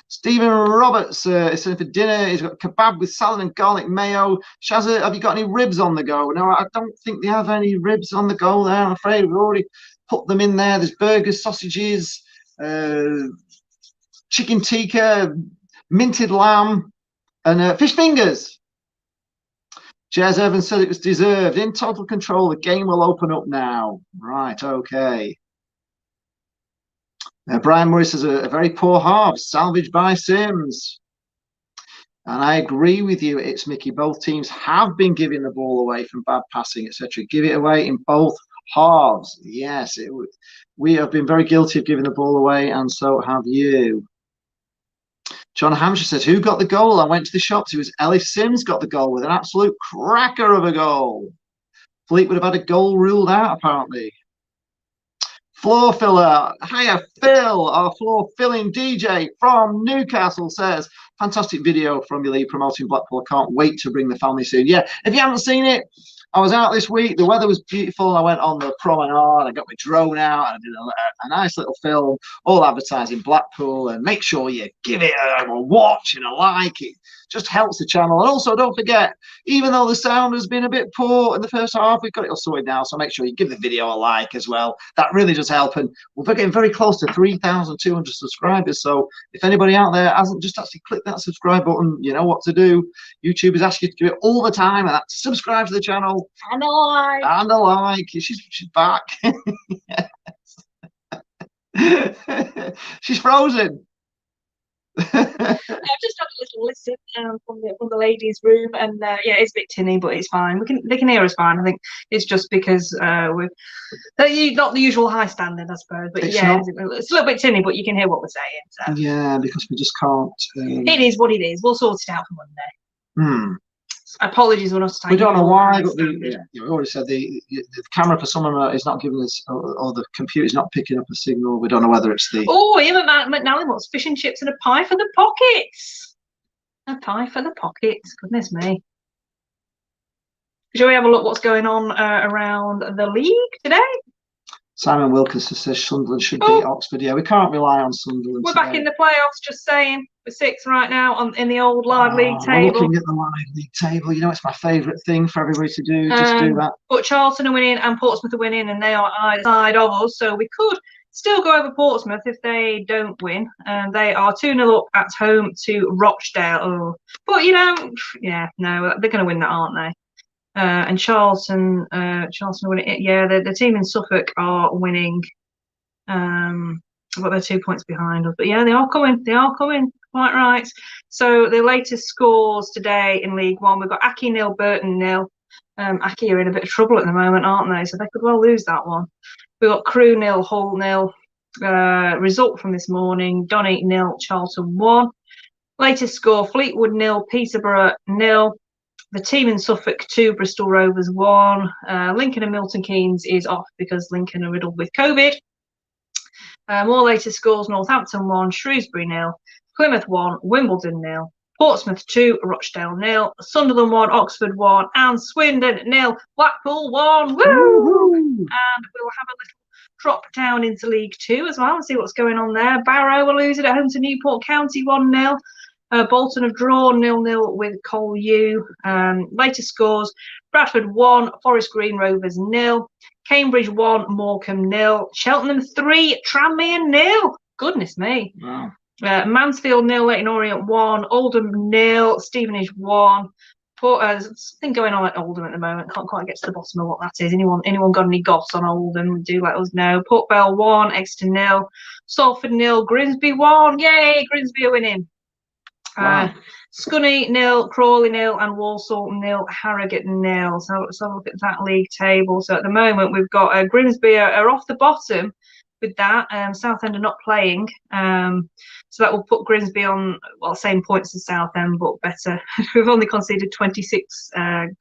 Stephen Roberts is saying for dinner, he's got kebab with salad and garlic mayo. Shazza, have you got any ribs on the go? No, I don't think they have any ribs on the go there, I'm afraid. We've already put them in there. There's burgers, sausages, chicken tikka, minted lamb, and fish fingers. Jez Evans said it was deserved. In total control, the game will open up now. Right, okay. Brian Murray says a very poor half, salvaged by Sims. And I agree with you, it's Mickey. Both teams have been giving the ball away from bad passing, etc. Give it away in both halves. Yes, we have been very guilty of giving the ball away, and so have you. John Hampshire says, who got the goal? I went to the shops. It was Ellis Sims got the goal with an absolute cracker of a goal. Fleetwood have had a goal ruled out, apparently. Floor filler, hiya Phil, our floor filling DJ from Newcastle says, fantastic video from your league promoting Blackpool. I can't wait to bring the family soon. Yeah, if you haven't seen it, I was out this week. The weather was beautiful. I went on the promenade. I got my drone out and I did a nice little film, all advertising Blackpool. And make sure you give it a watch and a like. It just helps the channel. And also, don't forget, even though the sound has been a bit poor in the first half, we've got it all sorted now. So make sure you give the video a like as well. That really does help. And we're getting very close to 3,200 subscribers. So if anybody out there hasn't just actually clicked that subscribe button, you know what to do. YouTube is asking you to do it all the time, and that's subscribe to the channel. And a like. And a like. She's back. She's frozen. I've just had a little listen from the ladies' room, and yeah, it's a bit tinny, but it's fine. They can hear us fine. I think it's just because we're not the usual high standard, I suppose. But it's it's a little bit tinny, but you can hear what we're saying. So. Yeah, because we just can't. It is what it is. We'll sort it out for Monday. Apologies, we're not. We don't know why, but we already said the camera for someone is not giving us, or the computer's not picking up a signal. We don't know whether it's the. Oh, Ian McNally wants fish and chips and a pie for the pockets. A pie for the pockets. Goodness me. Shall we have a look what's going on around the league today? Simon Wilkinson says Sunderland should beat Oxford. Yeah, we can't rely on Sunderland. We're back in the playoffs, just saying. We're sixth right now in the old live league table. Looking at the live league table, you know, it's my favourite thing for everybody to do. Just do that. But Charlton are winning and Portsmouth are winning, and they are either side of us. So we could still go over Portsmouth if they don't win. They are 2-0 up at home to Rochdale. Oh. But, you know, yeah, no, they're going to win that, aren't they? And Charlton are winning. Yeah, the team in Suffolk are winning. But they're 2 points behind us. But yeah, they are coming. They are coming. Quite right. So the latest scores today in League One, we've got Aki 0, Burton 0. Aki are in a bit of trouble at the moment, aren't they? So they could well lose that one. We've got Crewe 0, Hull 0. Result from this morning, Donny 0, Charlton 1. Latest score, Fleetwood 0, Peterborough 0. The team in Suffolk 2, Bristol Rovers 1. Lincoln and Milton Keynes is off because Lincoln are riddled with COVID. More latest scores, Northampton 1, Shrewsbury 0. Plymouth 1, Wimbledon 0, Portsmouth 2, Rochdale 0, Sunderland 1, Oxford 1, and Swindon 0, Blackpool 1. Woo! And we'll have a little drop down into League 2 as well and see what's going on there. Barrow will lose it at home to Newport County 1-0. Bolton have drawn 0-0 with Cole U. Latest scores, Bradford 1, Forest Green Rovers 0, Cambridge 1, Morecambe 0, Cheltenham 3, Tranmere 0. Goodness me. Wow. Mansfield 0, Leyton Orient 1, Oldham 0, Stevenage 1. There's something going on at Oldham at the moment. Can't quite get to the bottom of what that is. Anyone got any goss on Oldham? Do let us know. Port Vale 1, Exeter 0, Salford 0, Grimsby 1. Yay, Grimsby are winning. Wow. Scunny 0, Crawley 0, and Walsall 0, Harrogate 0. So let's have a look at that league table. So at the moment we've got Grimsby are off the bottom with that. Southend are not playing, so that will put Grimsby on, well, same points as Southend, but better. We've only conceded 26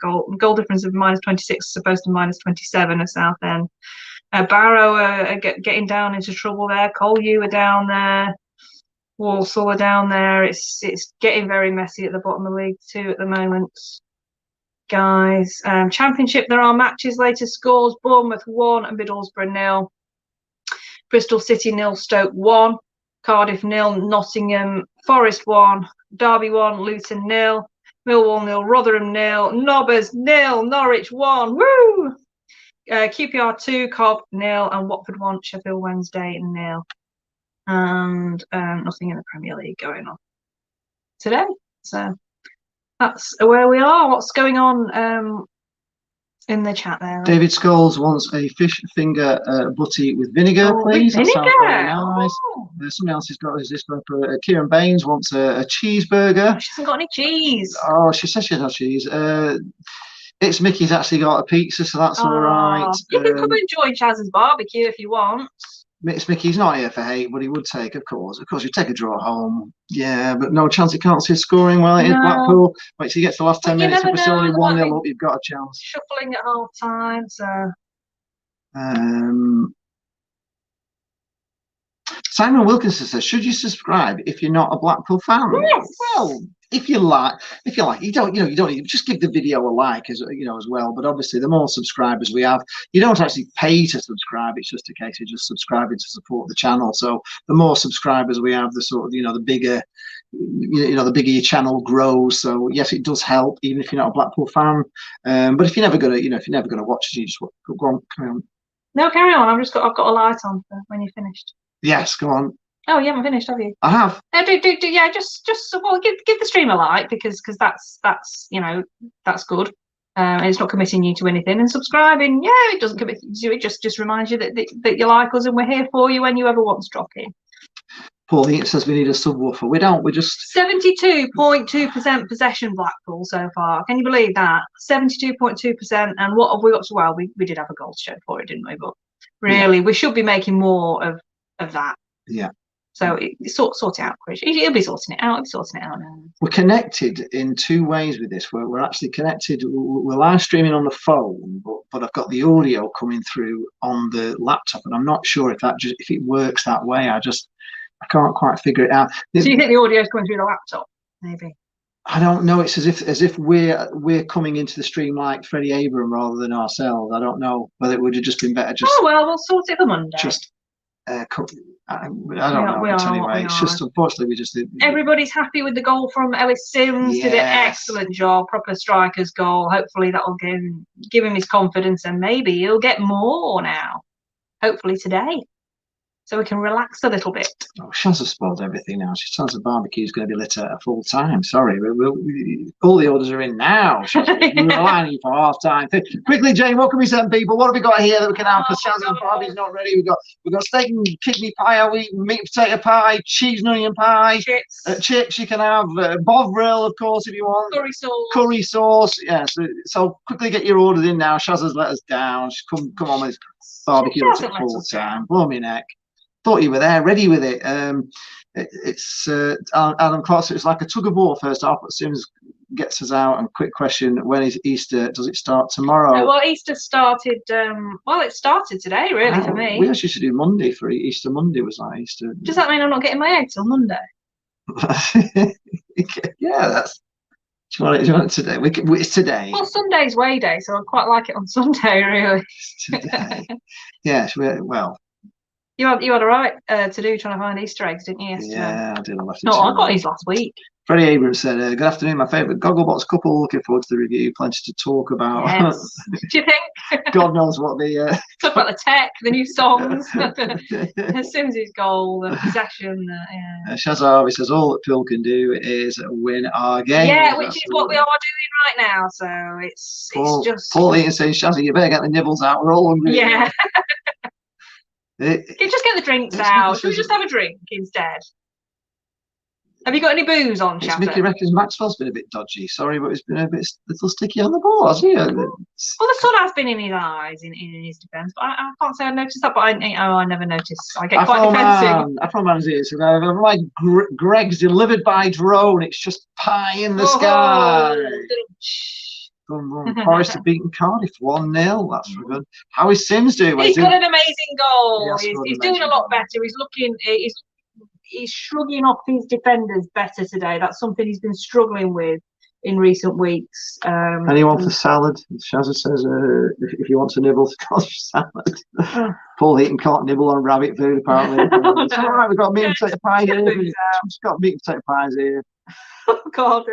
goal difference of -26, as opposed to -27 at Southend. Barrow are getting down into trouble there. Collier are down there. Walsall are down there. It's getting very messy at the bottom of League Two at the moment, guys. Championship, there are matches. Latest scores: Bournemouth 1 and Middlesbrough 0. Bristol City 0, Stoke 1. Cardiff 0, Nottingham Forest 1. Derby 1, Luton 0. Millwall 0, Rotherham 0. Nobbers 0, Norwich 1. Woo! QPR 2, Cobb 0, and Watford 1, Sheffield Wednesday 0. And nothing in the Premier League going on today. So that's where we are. What's going on in the chat there? David Scholes wants a fish finger butty with vinegar, please. With that sounds very vinegar. nice. Somebody else has got this. Kieran Baines wants a cheeseburger. She hasn't got any cheese. Oh, she says she has no cheese. It's Mickey's actually got a pizza, so that's all right. You can come and join Chaz's barbecue if you want. It's Mickey's not here for hate, but he would take, of course. Of course, you take a draw home. Yeah, but no chance he can't see scoring well in Blackpool. Wait till you get to the last 10 minutes. If it's only 1-0 up, you've got a chance. Shuffling at half time, so. Simon Wilkinson says, should you subscribe if you're not a Blackpool fan? Yes. Well, if you like, you don't even just give the video a like as well. But obviously, the more subscribers we have, you don't actually pay to subscribe. It's just a case of just subscribing to support the channel. So the more subscribers we have, the sort of the bigger, the bigger your channel grows. So yes, it does help, even if you're not a Blackpool fan. But if you're never gonna watch it, you just go on, carry on. No, carry on. I've got a light on for when you're finished. Yes, go on. Oh, you haven't finished, have you? I have. Yeah, just well, give the stream a like, because that's good. And it's not committing you to anything. And subscribing, yeah, it doesn't commit you to it. Just reminds you that you like us and we're here for you when you ever want to drop in. Paul Heaton says we need a subwoofer. We don't. We're just 72.2% possession Blackpool so far. Can you believe that? 72.2%. And what have we got to? Well, we did have a goal show for it, didn't we? But really, we should be making more of that. Yeah. So sort it out, Chris. He'll be sorting it out. He'll be sorting it out now. We're connected in two ways with this. We're actually connected. We're live streaming on the phone, but I've got the audio coming through on the laptop, and I'm not sure if it works that way. I can't quite figure it out. So you think the audio is coming through the laptop? Maybe. I don't know. It's as if we're coming into the stream like Freddie Abram rather than ourselves. I don't know whether it would have just been better. We'll sort it for Monday. I don't know. Anyway, it's just unfortunately Everybody's happy with the goal from Ellis Sims. Yes. Did an excellent job, proper striker's goal. Hopefully that will give him his confidence, and maybe he'll get more now. Hopefully today, so we can relax a little bit. Oh, Shaz has spoiled everything now. She says the barbecue is going to be lit at a full time. Sorry, all the orders are in now. We're lining for half time. Quickly, Jane, what can we send people? What have we got here that we can have? Because Shaz and Barbie's not ready. We've got steak and kidney pie. Are we meat and potato pie, cheese and onion pie, chips? You can have bovril, of course, if you want. Curry sauce. Yeah. So quickly get your orders in now. Shaz has let us down. Come on with barbecue at full time. Blow me neck. Thought you were there, ready with it. It's Adam Clark. So it's like a tug of war first half, but as soon as gets us out. And quick question: when is Easter? Does it start tomorrow? Well, Easter started. It started today, really, for me. We actually should do Monday for Easter. Monday was like Easter. Does that mean I'm not getting my egg till Monday? Yeah, that's. Do you want it today? It's today. Well, Sunday's Way Day, so I quite like it on Sunday, really. It's today. Yeah, well. You had a right to do trying to find Easter eggs, didn't you, yesterday? Yeah, I did. I got these last week. Freddie Abrams said, good afternoon, my favourite Gogglebox couple. Looking forward to the review. Plenty to talk about. Yes. Do you think? God knows what the... Talk about the tech, the new songs, Sims's goal, the possession. Shaz Harvey says, all that Phil can do is win our game. Yeah, which is what we are doing right now. So it's just... Paul Eaton says, Shazzy, you better get the nibbles out. We're all hungry. Yeah. Just get the drinks out. Should we just have a drink instead? Have you got any booze on, It's Shazza? Mickey reckons Maxwell's been a bit dodgy. Sorry, but he's been a little sticky on the ball, has he? Well, the sun has been in his eyes in his defence, but I can't say I noticed that. But I never noticed. I get quite defensive. Afro man's here. So like Greg's delivered by drone. It's just pie in the sky. Forest have beaten Cardiff 1-0. That's good. How is Sims doing? He's got an amazing goal. He's doing a lot better. He's shrugging off his defenders better today. That's something he's been struggling with in recent weeks. Anyone for salad? Shazza says if you want to nibble, Scottish salad. Paul Heaton can't nibble on rabbit food, apparently. It's all right, we've got meat and potato pie here. We've got meat and potato pies here. Oh, God,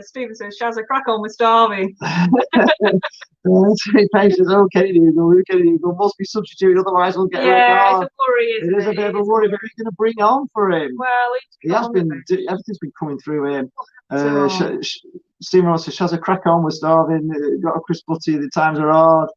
Stephen says, Shazza, crack on, we're starving. Patience, okay, Dougal must be substituted, otherwise we'll get it's a worry, it is a bit of a worry, but who's going to bring on for him? Well, everything's been coming through him. Stephen Ross says, Shazza, crack on, we're starving, got a crisp butty, the times are hard.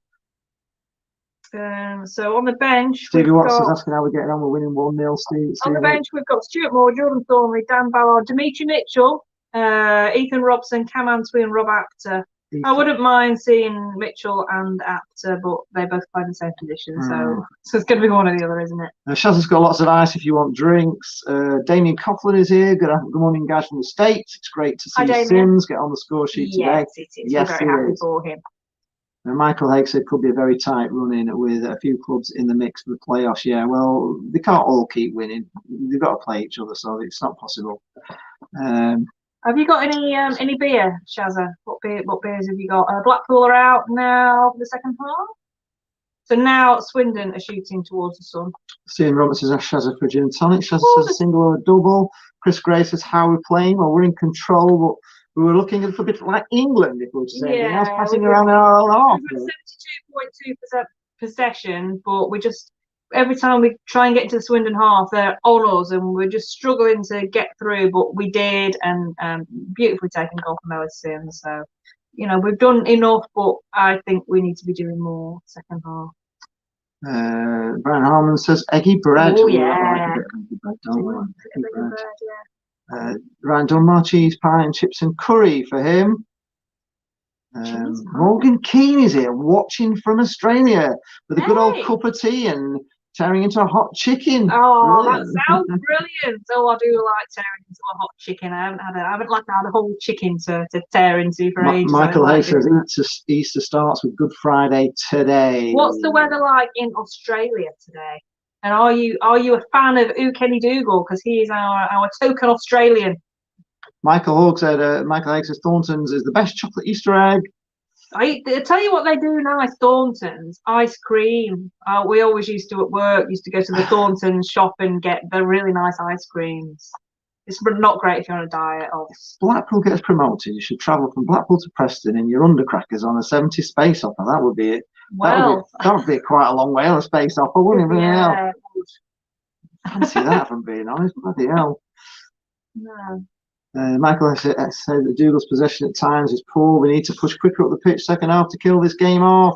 So on the bench, Stevie Watson's asking how we're getting on. We're winning 1-0. On the bench, we've got Stuart Moore, Jordan Thornley, Dan Ballard, Dimitri Mitchell, Ethan Robson, Cam Antwi, and Rob Apter. I wouldn't mind seeing Mitchell and Apter, but they both play in the same position, so it's going to be one or the other, isn't it? Shazza's got lots of ice if you want drinks. Damien Coughlin is here. Good morning, guys from the States. It's great to see Sims get on the score sheet today. Yes, it is. Yes, we're very happy for him. Michael Haig said could be a very tight run-in with a few clubs in the mix for the playoffs. Yeah, well, they can't all keep winning. They've got to play each other, so it's not possible. Have you got any beer, Shazza? What beers have you got? Blackpool are out now for the second half. So now Swindon are shooting towards the sun. Stephen Roberts says Shazza for gin and tonic. Shazza says a single or a double. Chris Gray says how we're playing. Well, we're in control, but we were looking a little bit like England, if we were to say anything else, passing around in our own half. We've got 72.2% possession, but we just, every time we try and get into the Swindon half, they're on us, and we're just struggling to get through, but we did, and beautifully taken goal from Ellis Sims. So, we've done enough, but I think we need to be doing more second half. Brian Harmon says eggy bread. Oh, yeah. Ryan Dunbar, cheese pie and chips and curry for him. Morgan Keane is here watching from Australia with a good old cup of tea and tearing into a hot chicken. Oh, brilliant. That sounds brilliant. Oh, I do like tearing into a hot chicken. I haven't had a whole chicken to tear into for ages. Michael Hayes says Easter starts with Good Friday today. What's the weather like in Australia today? And are you a fan of Kenny Dougal, because he is our token Australian? Michael Hawke said Michael Hawke says Thornton's is the best chocolate Easter egg. I tell you what they do nice, Thornton's ice cream. We always used to go to the Thornton's shop and get the really nice ice creams. It's not great if you're on a diet. Blackpool gets promoted. You should travel from Blackpool to Preston in your undercrackers on a 70 space offer. That would be it. Well, that would be quite a long way on a space offer, wouldn't it? Yeah. I fancy that, if I'm being honest. Bloody hell. No. Michael said that Dougal's possession at times is poor. We need to push quicker up the pitch second half to kill this game off.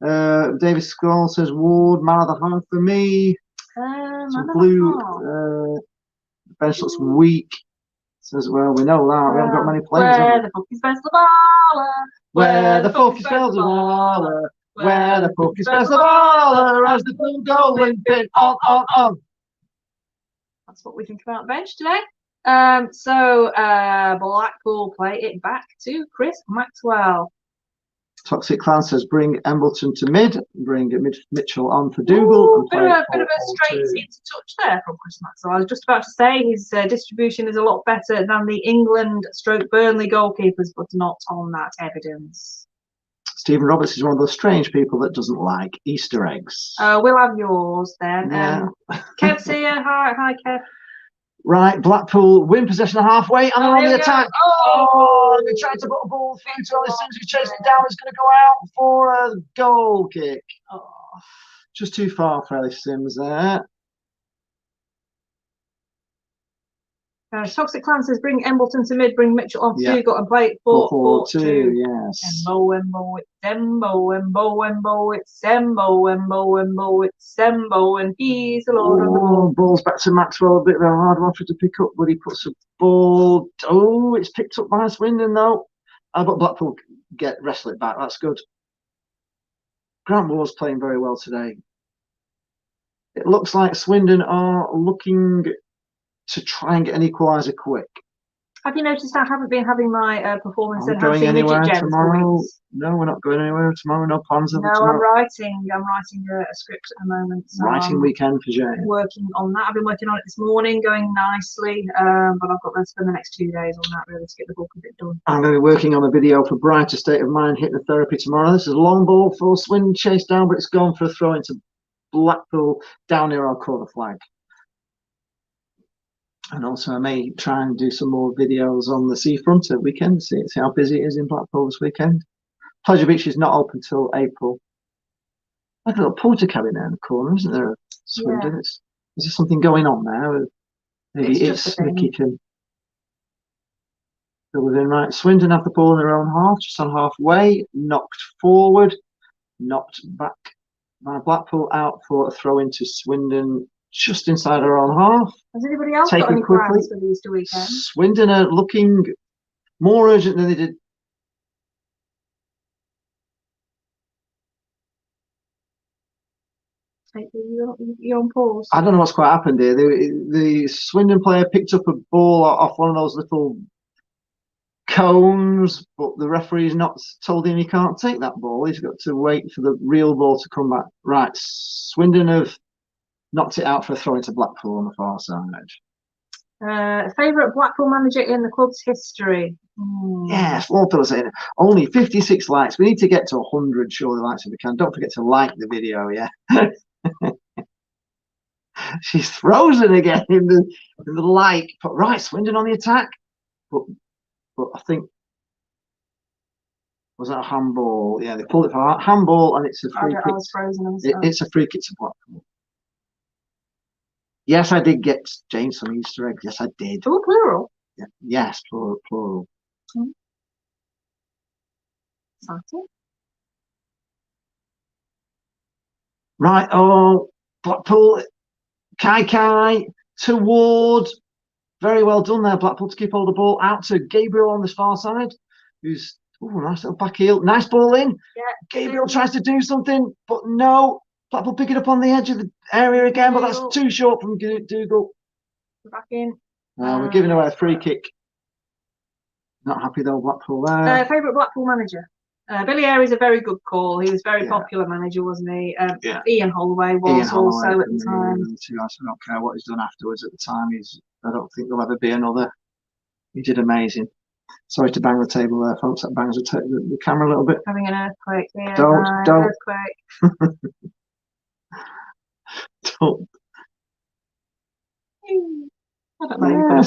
David Skull says Ward, man of the half for me. Some blue. Bench looks weak. Says, well, we know that. We haven't got many players. Where the fuck is Spencer Baller? Where the fuck is Spencer Baller? Where the fuck is Spencer Baller? As the full goal limping on. That's what we think about bench today. So Blackpool play it back to Chris Maxwell. Toxic Clan says bring Embleton to mid, bring Mitchell on for Dougal. Bit of a straight into touch there from Chris Maxwell. I was just about to say his distribution is a lot better than the England/Burnley goalkeepers, but not on that evidence. Stephen Roberts is one of those strange people that doesn't like Easter eggs. We'll have yours then. Yeah. Kev's here. Hi, Kev. Right, Blackpool win possession halfway and they're on the attack. They tried to put a ball through to Ellis Sims, who chased it down. It's going to go out for a goal kick. Just too far for Ellis Sims there. Toxic Clan says bring Embleton to mid, bring Mitchell on Yeah. two, got and play it 4-4-2, yes. Embo, it's Embo, it's Embo, and he's the Lord of the Ball. Ball's back to Maxwell, a bit of a hard one for to pick up, but he puts a ball. Oh, it's picked up by Swindon though. But Blackpool wrestle it back. That's good. Grant Moore's playing very well today. It looks like Swindon are looking to try and get an equaliser quick. Have you noticed I haven't been having my performance enhancing anywhere midget tomorrow? No, we're not going anywhere tomorrow. No plans of tomorrow. I'm writing a script at the moment. So writing weekend for Jane. Working on that. I've been working on it this morning, going nicely. But I've got to spend the next 2 days on that really to get the book a bit done. I'm going to be working on a video for Brighter State of Mind Hypnotherapy tomorrow. This is a long ball for Swindon, chased down, but it's gone for a throw into Blackpool down near our corner flag. And also I may try and do some more videos on the seafront at weekend, see how busy it is in Blackpool this weekend. Pleasure Beach is not open till April. Like a little porter cabin there in the corner, isn't there? Swindon. Yeah. Is there something going on there? Maybe it's Mickey can go within right. Swindon have the ball in their own half, just on halfway, knocked forward, knocked back by Blackpool, out for a throw into Swindon. Just inside our own half. Has anybody else got any plans for the Easter weekend? Swindon are looking more urgent than they did. You're on pause. I don't know what's quite happened here. The Swindon player picked up a ball off one of those little cones, but the referee's not told him he can't take that ball. He's got to wait for the real ball to come back. Right, Swindon have knocked it out for a throw into Blackpool on the far side. Favourite Blackpool manager in the club's history? Yes, Walter saying only 56 likes. We need to get to 100, surely, likes if we can. Don't forget to like the video, yeah. She's frozen again in the like. But right, Swindon on the attack. But I think, was that a handball? Yeah, they pulled it for a handball, and it's a free kick. I was frozen. It's a free kick to Blackpool. Yes, I did get Jane some Easter eggs. Yes, I did. Oh, plural. Yeah. Yes, plural. Exciting. Right. Oh, Blackpool. Kai toward. Very well done there, Blackpool, to keep hold of the ball out to Gabriel on the far side, who's nice little back heel. Nice ball in. Yeah. Gabriel tries to do something, but no. Blackpool pick it up on the edge of the area again, but that's too short from Dougal. Back in. We're giving away a free kick. Not happy though, Blackpool there. Favourite Blackpool manager? Billy Ayre is a very good call. He was very popular manager, wasn't he? Ian Holloway was also at the time. I don't care what he's done afterwards. At the time, I don't think there'll ever be another. He did amazing. Sorry to bang the table there, folks. That bangs the camera a little bit. Having an earthquake here. Don't. Earthquake. Don't. I don't know.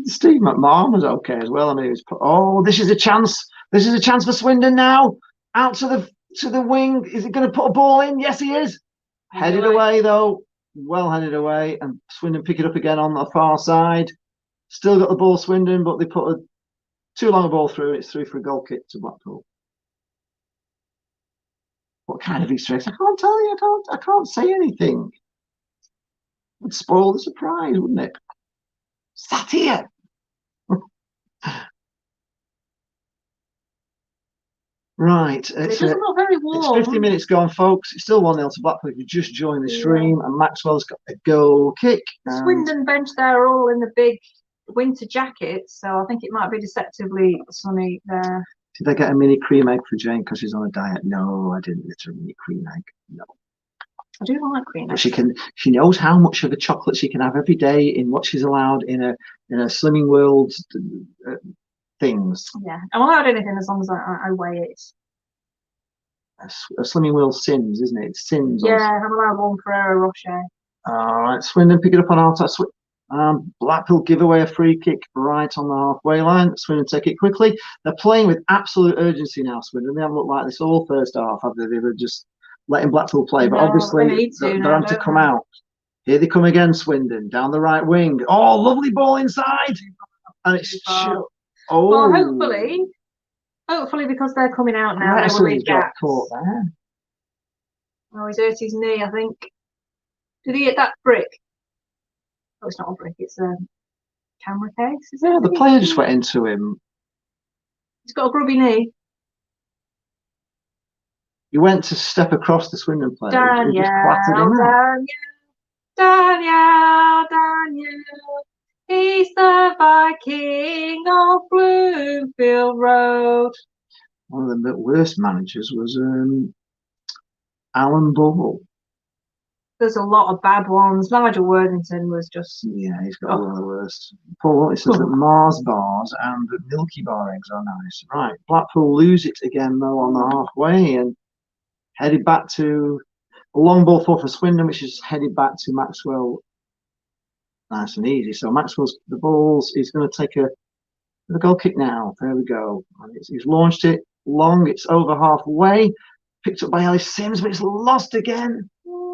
Steve McMahon was okay as well. I mean, this is a chance. This is a chance for Swindon now. Out to the wing. Is he going to put a ball in? Yes, he is. Headed away though. Well headed away, and Swindon pick it up again on the far side. Still got the ball, Swindon, but they put too long a ball through. It's through for a goal kick to Blackpool. What kind of Easter eggs? I can't tell you. I can't say anything. It would spoil the surprise, wouldn't it? Satire. Right. It doesn't look very warm. It's 50 minutes gone, folks. It's still 1-0 to Blackpool if you just joined the stream. And Maxwell's got a goal kick. The Swindon bench there are all in the big winter jackets, so I think it might be deceptively sunny there. Did I get a mini cream egg for Jane because she's on a diet? No, I didn't get her a mini cream egg. No. I do like cream egg. She knows how much of a chocolate she can have every day in what she's allowed in a Slimming World things. Yeah, I'm allowed anything as long as I weigh it. A Slimming World Sims, isn't it? It's Sims. Yeah, I'm allowed one Ferrero Rocher. All right, Swindon pick it up on our side. Blackpool give away a free kick right on the halfway line. Swindon take it quickly. They're playing with absolute urgency now, Swindon. They haven't looked like this all first half, have they? They were just letting Blackpool play, but obviously they're having to come out. Here they come again, Swindon, down the right wing. Oh, lovely ball inside. And it's well, hopefully because they're coming out now, they will leave gaps. Caught there. Oh, he's hurt his knee, I think. Did he hit that brick? Oh, it's not a brick, it's a camera case. Yeah, the player just went into him. He's got a grubby knee. He went to step across the Swindon player. Daniel, he just clattered him. Daniel, he's the Viking of Bloomfield Road. One of the worst managers was Alan Bubble. There's a lot of bad ones. Nigel Worthington was just... Yeah, he's got one of the worst. Paul, it says that Mars bars and Milky Bar eggs are nice. Right, Blackpool lose it again, though, on the halfway, and headed back to a long ball for Swindon, which is headed back to Maxwell. Nice and easy. So Maxwell's the balls. He's going to take a goal kick now. There we go. And he's launched it long. It's over halfway. Picked up by Ellis Sims, but it's lost again.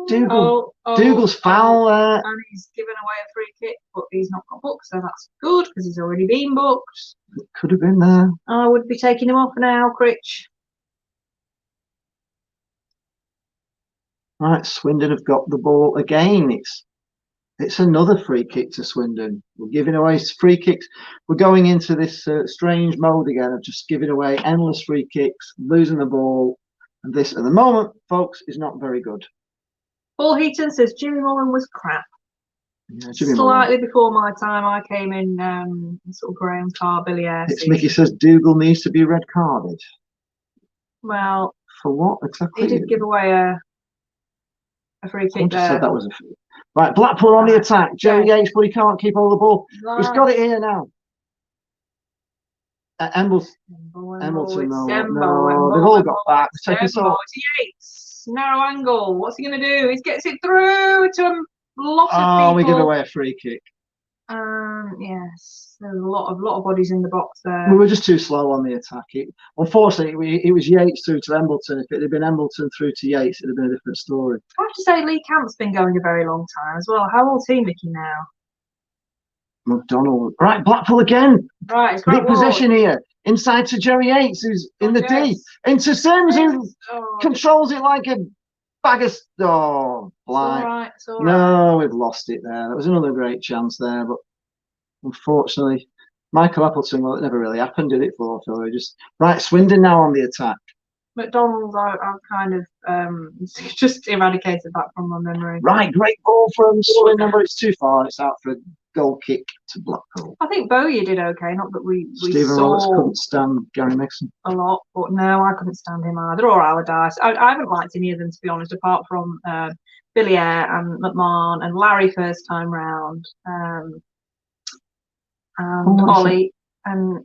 Dougal's foul there. And he's given away a free kick, but he's not got booked, so that's good because he's already been booked. It could have been there. I would be taking him off now, Critch. Right, Swindon have got the ball again. It's another free kick to Swindon. We're giving away free kicks. We're going into this strange mode again of just giving away endless free kicks, losing the ball. And this, at the moment, folks, is not very good. Paul Heaton says Jimmy Mullen was crap. Yeah, Slightly before my time, I came in sort of Graham Carr, Billy Ayre. Mickey says Dougal needs to be red carded. Well, for what exactly? He did give away a free kick there. Said that was right. Blackpool on the attack. Joe Yates, but he can't keep hold of the ball. Right. He's got it here now. Embleton, no, they've all got back. Yates, narrow angle. What's he going to do? He gets it through to a lot of people. Oh, we give away a free kick. Yes, there's a lot of bodies in the box there. We were just too slow on the attack. Unfortunately, it was Yates through to Embleton. If it had been Embleton through to Yates, it'd have been a different story. I have to say, Lee Camp's been going a very long time as well. How old's he, Mickey, now? McDonald. Right, Blackpool again. Right, it's great possession here. Inside to Joey Yates, who's in the D. Into Sims, who controls it like a bag of... Oh, blind. It's all right. No, we've lost it there. That was another great chance there, but unfortunately, Michael Appleton, well, it never really happened, did it, for Phil? Just right, Swindon now on the attack. McDonald, I've kind of just eradicated that from my memory. Right, great ball from Swindon, but it's too far. It's out for a goal kick to Blackpool. I think Bowyer did okay, not that we Stephen saw Roberts couldn't stand Gary Mixon a lot, but no, I couldn't stand him either, or Allardyce. I haven't liked any of them, to be honest, apart from Billy Ayre and McMahon and Larry first time round, and Ollie and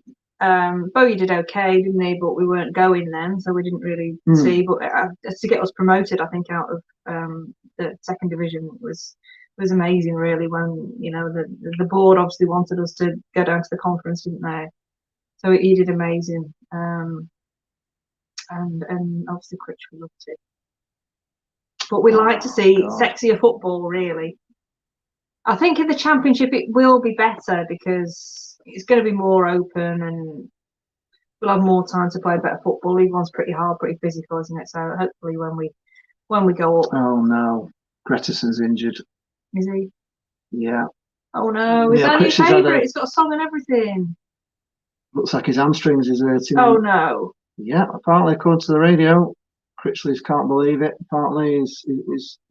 Bowyer did okay, didn't he? But we weren't going then, so we didn't really see. But to get us promoted, I think, out of the second division was amazing, really. When the board obviously wanted us to go down to the conference, didn't they? So he did amazing, and obviously Critchley loved it. But we like to see sexier football, really. I think in the Championship it will be better because it's going to be more open and we'll have more time to play better football. League One's pretty hard, pretty busy for us, isn't it? So hopefully when we go up. Oh no, Grettison's injured. Is he? Yeah. Oh no, is that your favourite? It's got a song and everything. Looks like his hamstrings is hurting. Oh no. Yeah, apparently according to the radio, Critchley's can't believe it. Apparently he's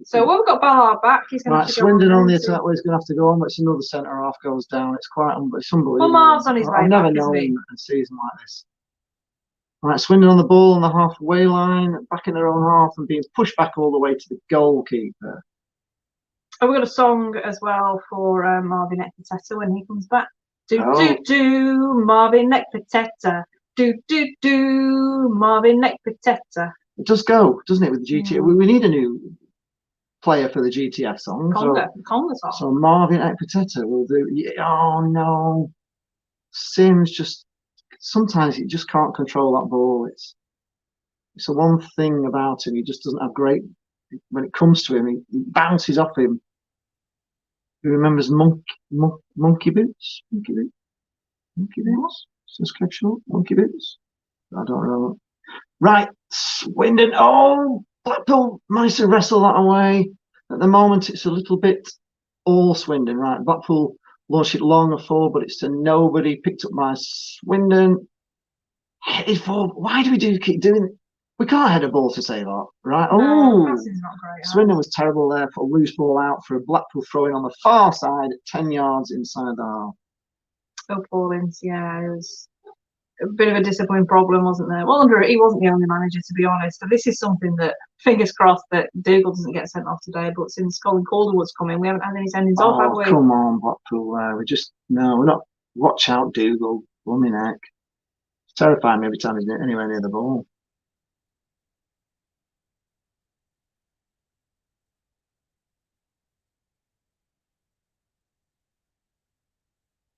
so we've got Ballard back. He's going to have to go Swindon on the attack. He's going to have to go on, but it's another centre half goes down. It's quite unbelievable. Well, Marv's on his way. I've never known a season like this. Right, Swindon on the ball on the halfway line, back in their own half and being pushed back all the way to the goalkeeper. Oh, we've got a song as well for Marvin Ekpiteta when he comes back. Marvin Ekpiteta. Marvin Ekpiteta. It does go, doesn't it, with the GTF? We need a new player for the GTF song. Conga song. So Marvin Ekpiteta will do. Oh no, Sims just sometimes he just can't control that ball. It's the one thing about him. He just doesn't have great. When it comes to him, he bounces off him. Who remembers Monkey Boots? Monkey Boots? Says Critchley. Monkey Boots? I don't know. Right, Swindon. Oh, Blackpool managed to wrestle that away. At the moment, it's a little bit all Swindon. Right, Blackpool launched it long and forward, but it's to nobody. Picked up by Swindon. Headed forward. Why do we keep doing it? We can't head a ball to save that, right? No, Oh, passing's not great. Swindon was terrible there for a loose ball out for a Blackpool throw-in on the far side at 10 yards inside the half. Phil Paulins, yeah, it was a bit of a discipline problem, wasn't there? Well, he wasn't the only manager, to be honest. So this is something that, fingers crossed, that Dougal doesn't get sent off today. But since Colin Calderwood's come in, we haven't had any sendings off, have we? Come on, Blackpool. We're not. Watch out, Dougal. Blooming heck. It's terrifying me every time he's anywhere near the ball.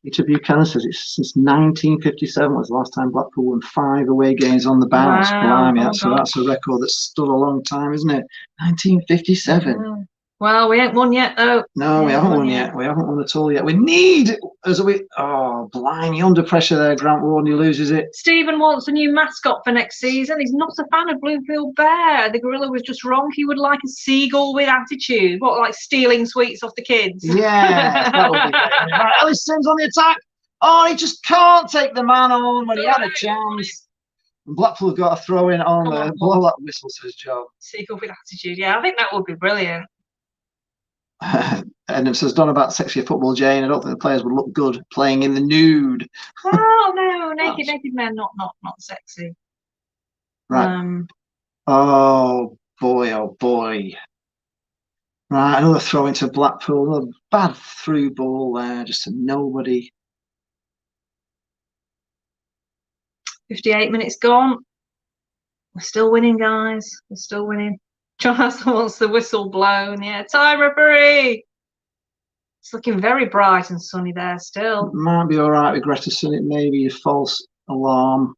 Peter Buchanan says it's since 1957 was the last time Blackpool won 5 away games on the bounce. Wow. Blimey, that's a record that's stood a long time, isn't it? 1957. Yeah. Well, we ain't won yet, though. No, we haven't won yet. We haven't won at all yet. We need, blimey, under pressure there, Grant Warden, he loses it. Stephen wants a new mascot for next season. He's not a fan of Bloomfield Bear. The gorilla was just wrong. He would like a seagull with attitude. What, like stealing sweets off the kids? Yeah, that would be great. Right, Ellis Sims on the attack. Oh, he just can't take the man on when he had a chance. And Blackpool have got a throw in on the blow that whistle, says Joe. Seagull with attitude. Yeah, I think that would be brilliant. And it says Don about sexy football, Jane. I don't think the players would look good playing in the nude. Oh no, naked men, not sexy. Right. Oh boy. Right, another throw into Blackpool. Another bad through ball there, just to nobody. 58 minutes gone. We're still winning, guys. We're still winning. Jonathan wants the whistle blown. Yeah, time, referee. It's looking very bright and sunny there still. It might be all right with Gretason. It may be a false alarm.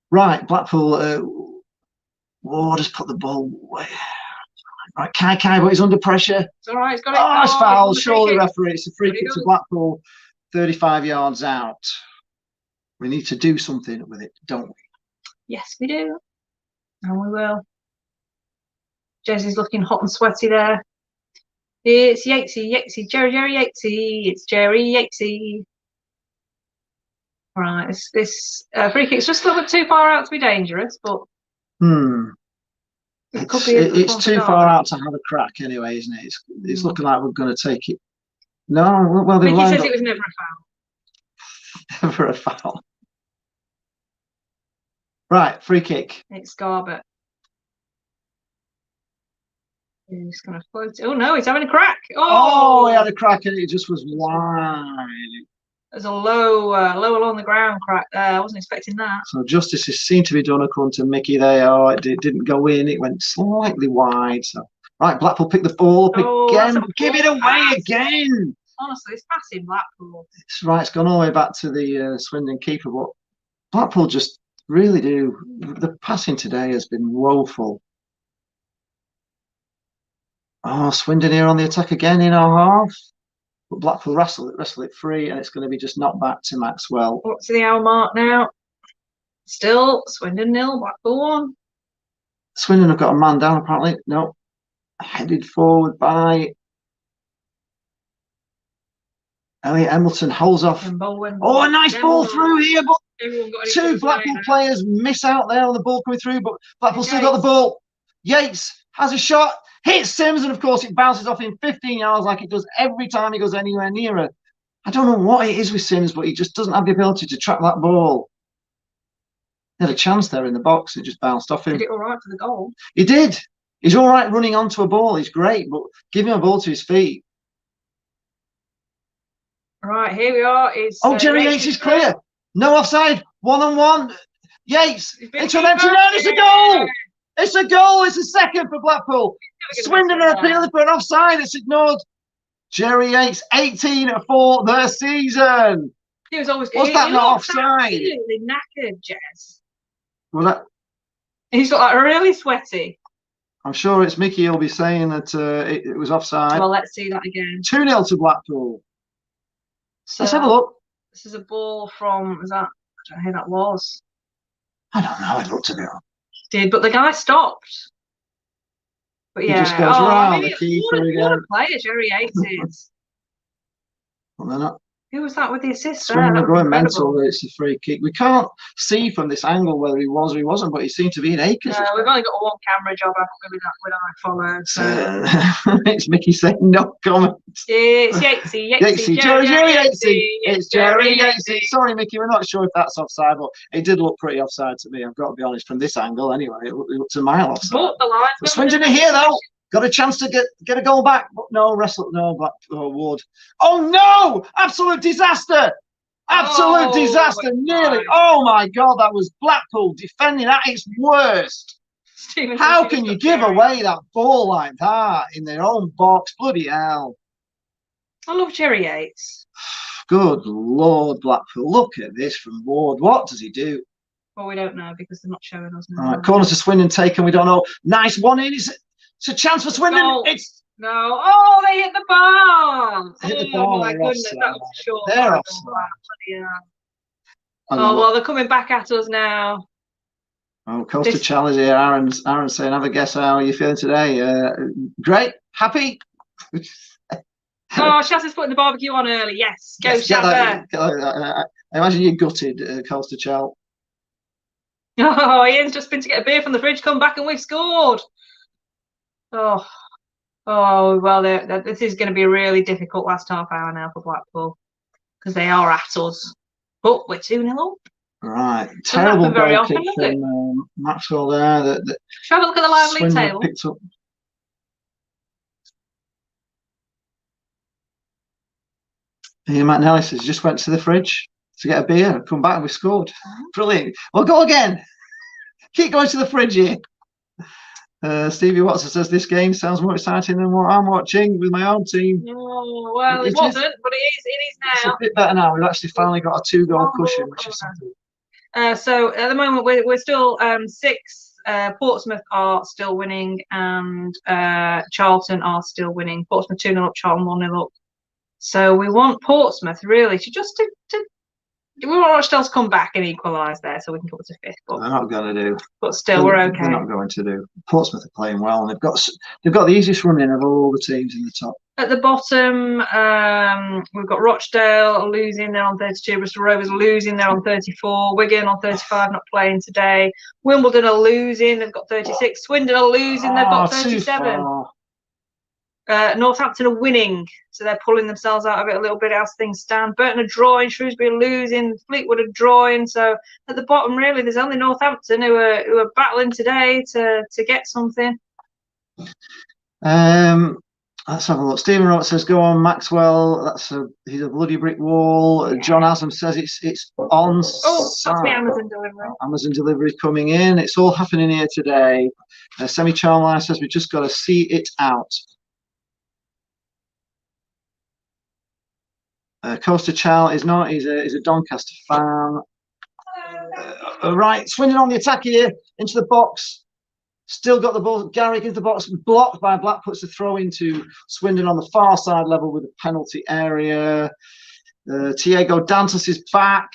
Right, Blackpool. Just put the ball away. Right, Kai, but he's under pressure. It's all right. It's got it. Oh, it's foul. Surely, referee. It's a free kick to Blackpool, 35 yards out. We need to do something with it, don't we? Yes, we do. And we will. Jessie's looking hot and sweaty there. It's Yatesy, Jerry Yatesy. It's Jerry Yatesy. Right, this free kick's just a little bit too far out to be dangerous, but it's too far out to have a crack anyway, isn't it? It's looking like we're going to take it. No, well, Mickey says it was never a foul. Never a foul. Right, free kick. It's Garbutt. He's going to float it. Oh no, he's having a crack. Oh, he had a crack and it just was wide. There's a low along the ground crack there. I wasn't expecting that. So justice is seen to be done according to Mickey there. Oh, it didn't go in. It went slightly wide. So right, Blackpool pick the ball up again. Give it away again. Honestly, it's passing Blackpool. It's right. It's gone all the way back to the Swindon keeper. But Blackpool just really do. The passing today has been woeful. Oh, Swindon here on the attack again in our half. But Blackpool wrestle it free, and it's going to be just knocked back to Maxwell. Up to the hour mark now. Still Swindon 0, Blackpool 1. Swindon have got a man down apparently. No, headed forward by Elliot Embleton. Holds off. Oh, a nice ball through here, but two Blackpool players miss out there on the ball coming through. But Blackpool still got the ball. Yates has a shot. Hits Sims, and of course it bounces off him 15 yards like it does every time he goes anywhere near her. I don't know what it is with Sims, but he just doesn't have the ability to track that ball. He had a chance there in the box. It just bounced off him. Did it all right for the goal? He did. He's all right running onto a ball. He's great, but give him a ball to his feet. Right, here we are. Jerry Yates is clear. No offside. 1-on-1. Yates. Intervention. It's a goal. It's a goal. It's a second for Blackpool. Swindon are appealing for an offside. It's ignored. Jerry Yates, 18 for the season. He was always. Was that not offside? Absolutely knackered, Jez. Well, he's got like really sweaty. I'm sure it's Mickey. He'll be saying that it was offside. Well, let's see that again. 2-0 to Blackpool. So, let's have a look. This is a ball from, I don't know who that was. I don't know. I looked at it. Did, but the guy stopped. But yeah, he just goes round the keeper again. What a player Jerry Yates is. Well, they're not. Who was that with the assist there? Swindon are going mental. It's a free kick. We can't see from this angle whether he was or he wasn't, but he seemed to be in acres. We've only got one camera job, haven't we, with our follow. So. It's Mickey saying no comment. It's Yatesy. Jerry Yatesy. It's Jerry Yatesy. Sorry, Mickey, we're not sure if that's offside, but it did look pretty offside to me. I've got to be honest, from this angle anyway. It looked a mile offside. But the line. Swindon are here though. Got a chance to get a goal back, but no, Ward. Oh no! Absolute disaster! Absolute disaster! Nearly. Oh my God, that was Blackpool defending at its worst. How can you give away that ball like that in their own box? Bloody hell! I love Jerry Yates. Good Lord, Blackpool! Look at this from Ward. What does he do? Well, we don't know because they're not showing us now. All right, corner to Swindon taken. We don't know. Nice one in. It's a chance for Swindon. No. It's no. Oh, they hit the bar. Hit the bar. Oh my goodness, that was short. They're offside. Oh well, they're coming back at us now. Oh, Coastal Challenge here. Aaron's saying, "Have a guess how are you feeling today? Great, happy." Shaz is putting the barbecue on early. Yes, go Shaz. I imagine you gutted Coastal Chal. Oh, Ian's just been to get a beer from the fridge. Come back and we've scored. Oh, well, this is going to be a really difficult last half hour now for Blackpool because they are at us. But we're 2-0 up. Right. Terrible goal kick from Maxwell there. Shall we have a look at the live league table? Picked up. Here, Matt Nellis has just went to the fridge to get a beer. Come back and we scored. Brilliant. Well, go again. Keep going to the fridge here. Stevie Watson says this game sounds more exciting than what I'm watching with my own team. Oh, well, it wasn't, but it is now. It's a bit better now. We've actually finally got a 2-goal cushion, which is something. So at the moment we're still 6. Portsmouth are still winning, and Charlton are still winning. Portsmouth 2-0 up, Charlton 1-0 up. So we want Portsmouth really to just we want Rochdale to come back and equalise there, so we can come to 5th. But they're not going to do. But still, we're okay. They're not going to do. Portsmouth are playing well, and they've got the easiest run in of all the teams in the top. At the bottom, we've got Rochdale losing. They're on 32. Bristol Rovers losing. They're on 34. Wigan on 35, not playing today. Wimbledon are losing. They've got 36. Swindon are losing. They've got 37. Northampton are winning, so they're pulling themselves out of it a little bit as things stand. Burton are drawing, Shrewsbury are losing, Fleetwood are drawing. So at the bottom, really, there's only Northampton who are battling today to get something. Let's have a look. Stephen Roth says, "Go on, Maxwell. He's a bloody brick wall." John Asam says it's on. Oh, that's the Amazon delivery. Amazon delivery coming in. It's all happening here today. Semi Charline says we just got to see it out. Costa Chal is not. He's a Doncaster fan. Right, Swindon on the attack here into the box. Still got the ball. Garrick into the box, blocked by Black. Puts the throw into Swindon on the far side level with the penalty area. Tiago Dantas is back.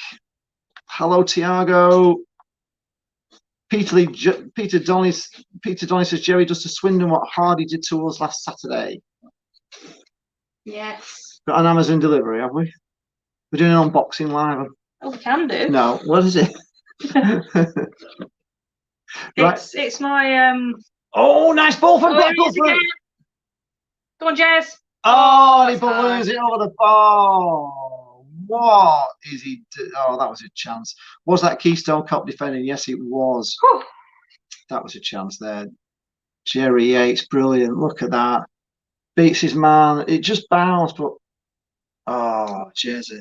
Hello, Tiago. Peter Donny says Jerry does to Swindon what Hardy did to us last Saturday. Yes. Got an Amazon delivery, have we? We're doing an unboxing live. Oh, we can do. No, what is it? Right. It's my Oh, nice ball from Blackpool. Go on, Jez. Oh, he balloons it over the bar. What is he? Oh, that was a chance. Was that Keystone Cup defending? Yes, it was. Whew. That was a chance there. Jerry Yates, brilliant. Look at that. Beats his man. It just bounced, but oh, Jezza.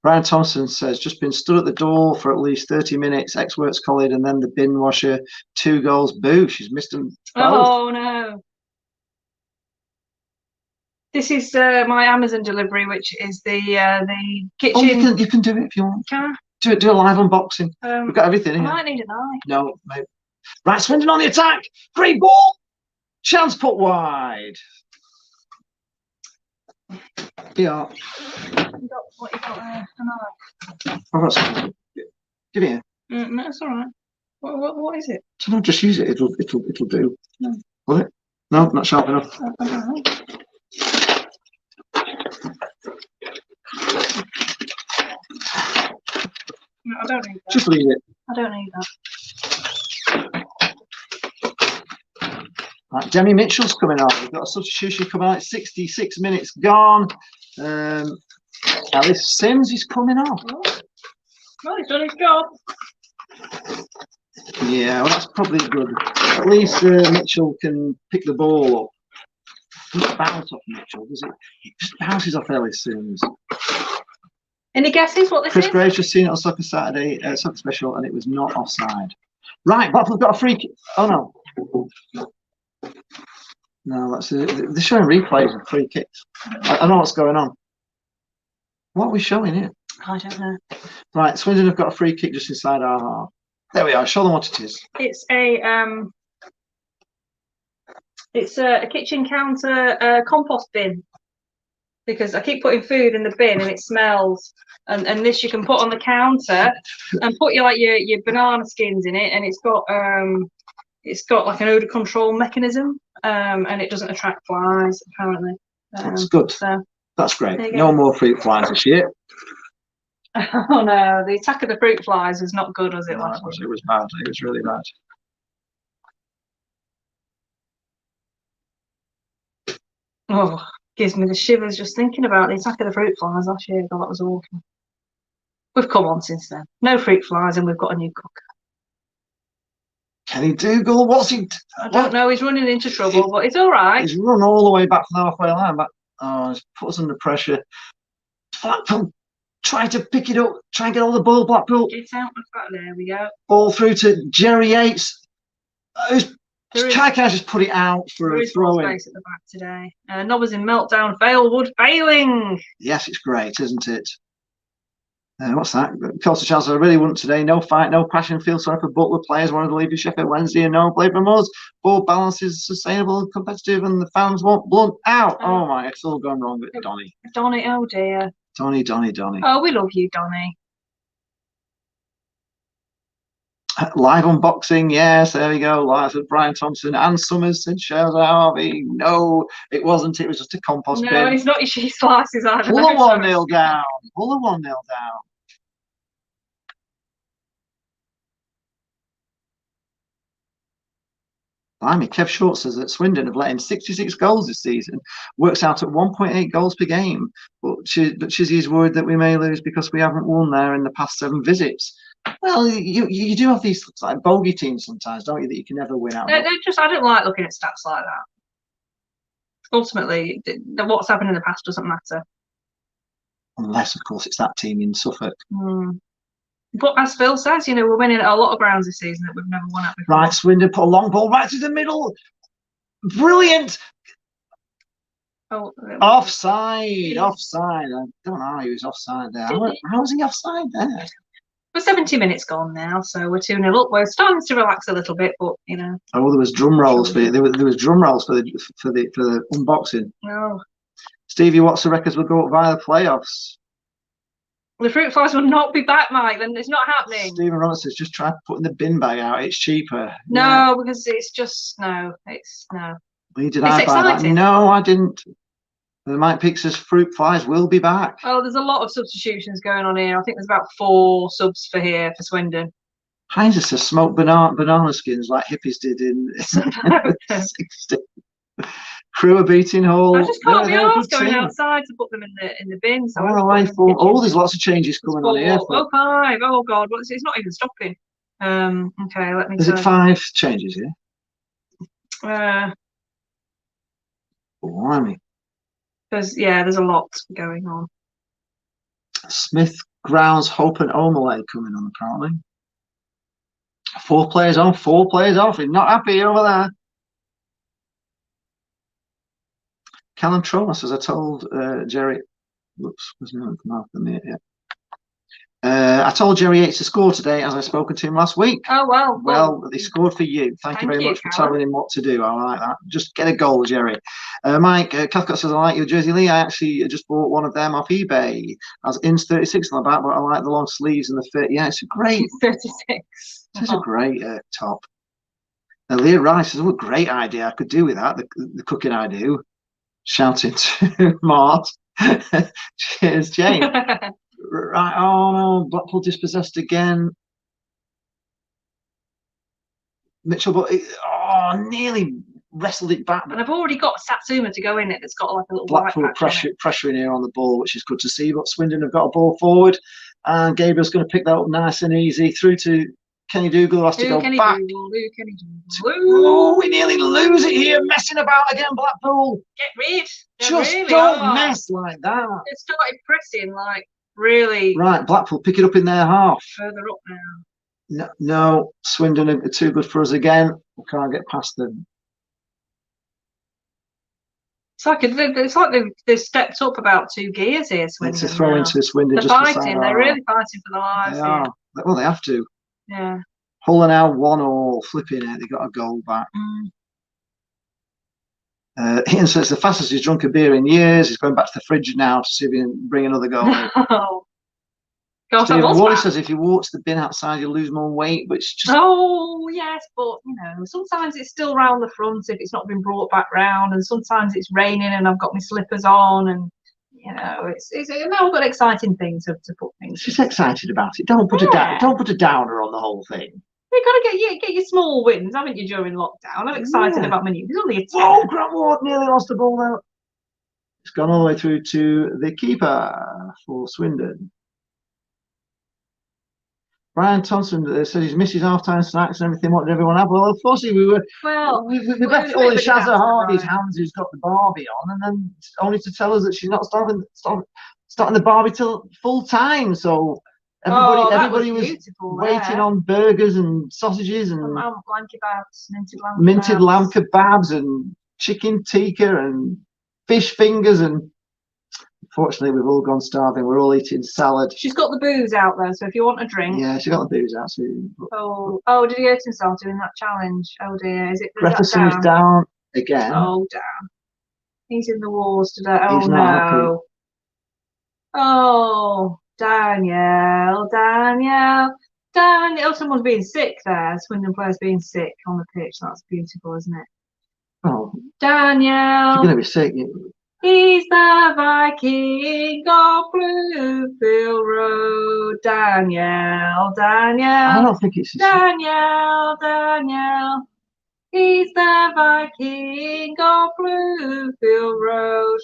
Brian Thompson says, just been stood at the door for at least 30 minutes, ex-works college, and then the bin washer, 2 goals, boo. She's missed them both. Oh, no. This is my Amazon delivery, which is the kitchen. Oh, you can do it if you want. Can I? Do a live unboxing. We've got everything I here. might need a knife. No, mate. Right, Swindon on the attack. Great ball. Chance put wide. Yeah. What you got there? I've got something. Give it here. No, it's all right. What is it? No, just use it. It'll do. No. Will it? No, not sharp enough. I don't know. No, I don't need that. Just leave it. I don't need that. Right, Demi Mitchell's coming on. We've got a substitution coming on at 66 minutes gone. Alice Sims is coming on. Well, he's done his job. Yeah, well, that's probably good. At least Mitchell can pick the ball up. It doesn't bounce off Mitchell, does it? It just bounces off Alice Sims. Any guesses what this Chris is? Graves just seen it on Soccer Saturday, Soccer Special, and it was not offside. Right, Blackpool's got a free kick. Oh no. No, that's they're showing replays of free kicks. I know what's going on. What are we showing here? I don't know. Right, Swindon have got a free kick just inside our half. There we are. Show them what it is. It's a kitchen counter compost bin, because I keep putting food in the bin and it smells. And this you can put on the counter and put your banana skins in it, and it's got like an odor control mechanism, and it doesn't attract flies apparently. That's good. So, that's great. No more fruit flies this year. Oh no, the attack of the fruit flies was not good, was it? No, it was bad. It was really bad. Oh, gives me the shivers just thinking about the attack of the fruit flies last year. God, that was awful. We've come on since then. No fruit flies, and we've got a new cook. Kenny Dougal, what's he? I don't know. He's running into trouble, but it's all right. He's run all the way back from the halfway line. But he's put us under pressure. Blackpool try to pick it up. Try and get all the ball. Blackpool. It's out the back. There we go. Ball through to Jerry Yates. Kai just put it out for a throw-in. Space at the back today. Nobbers in meltdown. Failwood failing. Yes, it's great, isn't it? What's that? Coastal Chance, I really wouldn't today. No fight, no passion. Feel sorry for Butler players. Wanted to leave Sheffield Wednesday and no play from us. Ball balance is sustainable and competitive, and the fans won't blunt out. Oh my, it's all gone wrong with Donny. Donny, oh dear. Donny. Oh, we love you, Donny. Live unboxing, yes, there we go. Live with Brian Thompson and Summers said shares Harvey. No, it wasn't. It was just a compost bin. No, and it's not your cheese slices either. Pull a 1-0 down. Pull a 1-0 down. Blimey, Kev Short says that Swindon have let in 66 goals this season, works out at 1.8 goals per game. But Chizzy is worried that we may lose because we haven't won there in the past 7 visits. Well, you do have these like bogey teams sometimes, don't you, that you can never win out of? I don't like looking at stats like that. Ultimately, what's happened in the past doesn't matter. Unless, of course, it's that team in Suffolk. But as Phil says, we're winning at a lot of grounds this season that we've never won at before. Right, Swindon put a long ball right to the middle. Brilliant. Oh, offside. I don't know how he was offside there. How was he offside there? We're 70 minutes gone now, so we're 2-0 up. We're starting to relax a little bit, but Oh, there was drum rolls for there was drum rolls for the unboxing. Oh. Stevie, what's the records will go up via the playoffs? The fruit flies will not be back, Mike. Then it's not happening. Stephen Roberts says just try putting the bin bag out. It's cheaper. No, because it's just no. It's no. Well, did I buy that? No, I didn't. The Mike Pick says fruit flies will be back. Oh, there's a lot of substitutions going on here. I think there's about 4 subs for Swindon. Heinz says smoked banana skins like hippies did in the 60s. Crew are beating Hull. I just can't be arsed going outside to put them in the bin. So there's lots of changes coming on here. 5. Oh God, it's not even stopping. Okay, let me. Is it 5 changes here? Blimey. There's a lot going on. Smith, Grounds, Hope and Omelette coming on apparently. 4 players on, 4 players off. He's not happy over there. Callum Tromas, as I told Jerry, whoops, there's no come out from there yet. I told Jerry Yates to score today, as I spoken to him last week. Oh, well. Well, they scored for you. Thank you very much for telling him what to do. I like that. Just get a goal, Jerry. Mike Cathcart says, I like your jersey, Lee. I actually just bought one of them off eBay. Has Ins 36 on the back, but I like the long sleeves and the fit. Yeah, it's a great. 36. It's a great top. Leah Rice says, oh, great idea. I could do with that. The cooking I do. Shouting to Mart. Cheers, Jane. Right, oh no, Blackpool dispossessed again. Mitchell, but nearly wrestled it back. And I've already got Satsuma to go in it. That's got like a little Blackpool pressure in here on the ball, which is good to see. But Swindon have got a ball forward, and Gabriel's going to pick that up nice and easy through to Kenny Dougal. Has to go back. Oh, we nearly lose it here, messing about again. Blackpool, get rid. Just really don't mess like that. They've started pressing like. Really? Right, Blackpool pick it up in their half. Further up now. No, Swindon are too good for us again. We can't get past them. It's like they've stepped up about 2 gears here, Swindon. It's a throw into Swindon. They're fighting. They're really fighting for their lives. They are. Well, they have to. Yeah. Hull are now 1-1, flipping it. They got a goal back. Ian says the fastest he's drunk a beer in years. He's going back to the fridge now to see if he can bring another goal. Oh. Gosh, Stephen Wally says if you walk to the bin outside, you'll lose more weight, but it's just. Oh yes, but sometimes it's still round the front if it's not been brought back round, and sometimes it's raining and I've got my slippers on, and it's now got exciting things to put things. She's excited about it. Don't put a downer on the whole thing. You've got to get your small wins, haven't you, during lockdown? I'm excited about my new. There's only a 10. Oh, Grant Ward nearly lost the ball out. It's gone all the way through to the keeper for Swindon. Brian Thompson says he's missed his half-time snacks and everything. What did everyone have? Well, unfortunately, we left all in Shazza Hardy's hands, who's got the Barbie on, and then only to tell us that she's not starting the Barbie till full time. So everybody was waiting on burgers and sausages and lamb kebabs, minted lamb kebabs and chicken tikka and fish fingers, and unfortunately we've all gone starving. We're all eating salad. She's got the booze out though, so if you want a drink. Yeah, she got the booze out. So... Oh, did he hurt himself doing that challenge? Oh dear, is Gretterson is down again. Oh damn, he's in the wars today. Oh no. Oh, Danielle. Someone's being sick there. Swindon players being sick on the pitch. That's beautiful, isn't it? Oh, Danielle. You're going to be sick. He's the Viking of Bluefield Road. Danielle. I don't think it's Danielle. He's the Viking of Bluefield Road.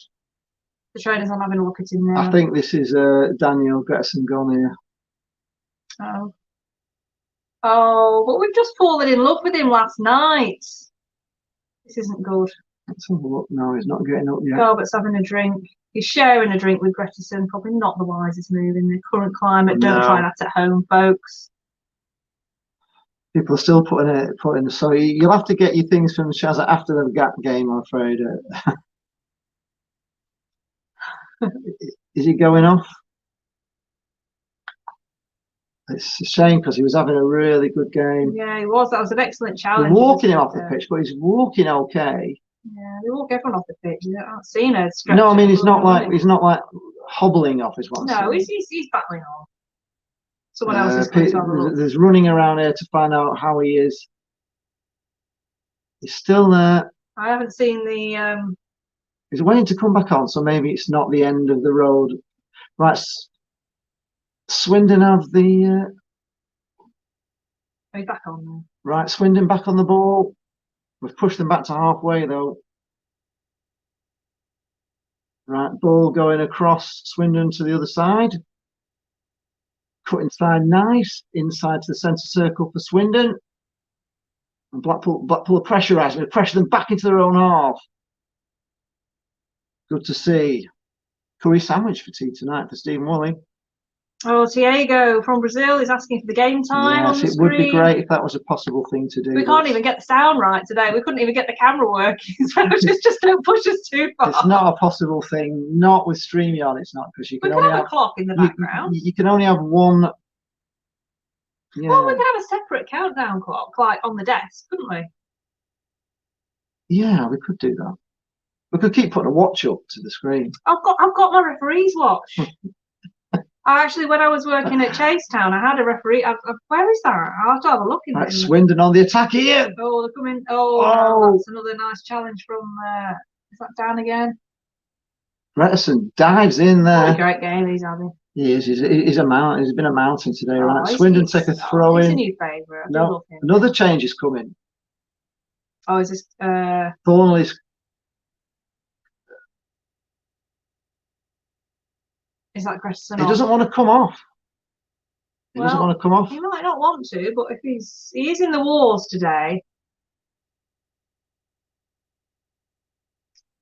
The trainers are having a look at him now. I think this is Daniel Gretson gone here. Oh, but we've just fallen in love with him last night. This isn't good. Let's have a look. No, he's not getting up yet. Galbert's having a drink. He's sharing a drink with Gretterson. Probably not the wisest move in the current climate. Don't try that at home, folks. People are still putting it. So you'll have to get your things from Shazza after the gap game, I'm afraid. Is he going off? It's a shame because he was having a really good game. Yeah, he was. That was an excellent challenge. They're walking him off the pitch, but he's walking okay. Yeah, they walk everyone off the pitch. I haven't seen her. No, I mean he's not like hobbling off. Is what I'm saying. He's battling on. Someone else is going to have a look. There's running around here to find out how he is. He's still there. I haven't seen the. He's waiting to come back on, so maybe it's not the end of the road. Right, Swindon have the. He's back on there. Right, Swindon back on the ball. We've pushed them back to halfway though. Right, ball going across Swindon to the other side. Cut inside, nice inside to the centre circle for Swindon. And Blackpool are pressurising. We pressure them back into their own half. Good to see. Curry sandwich for tea tonight for Stephen Woolley. Oh, Diego from Brazil is asking for the game time on Yes, the it would be screen. great if that was a possible thing to do. We can't even get the sound right today. We couldn't even get the camera working. So just don't push us too far. It's not a possible thing. Not with StreamYard. It's not, because you can we only have have a clock in the background. You can only have one. Yeah. Well, we could have a separate countdown clock, like on the desk, couldn't we? Yeah, we could do that. We could keep putting a watch up to the screen. I've got my referee's watch. Actually, when I was working at Town, I had a referee. Where is that? I'll have to have a look in Right, Swindon on the attack here. Oh, they're coming. Oh, that's another nice challenge from. Is that Dan again? Gretterson dives in there. What a great game he's having. He is. He's a mountain. He's been a mountain today, right? He's Swindon take a throw he's in. a new favourite. No, another change is coming. Oh, is this? Thornley's. Is that Gretterson? He doesn't want to come off. He doesn't want to come off. He might not want to, but if he is in the wars today.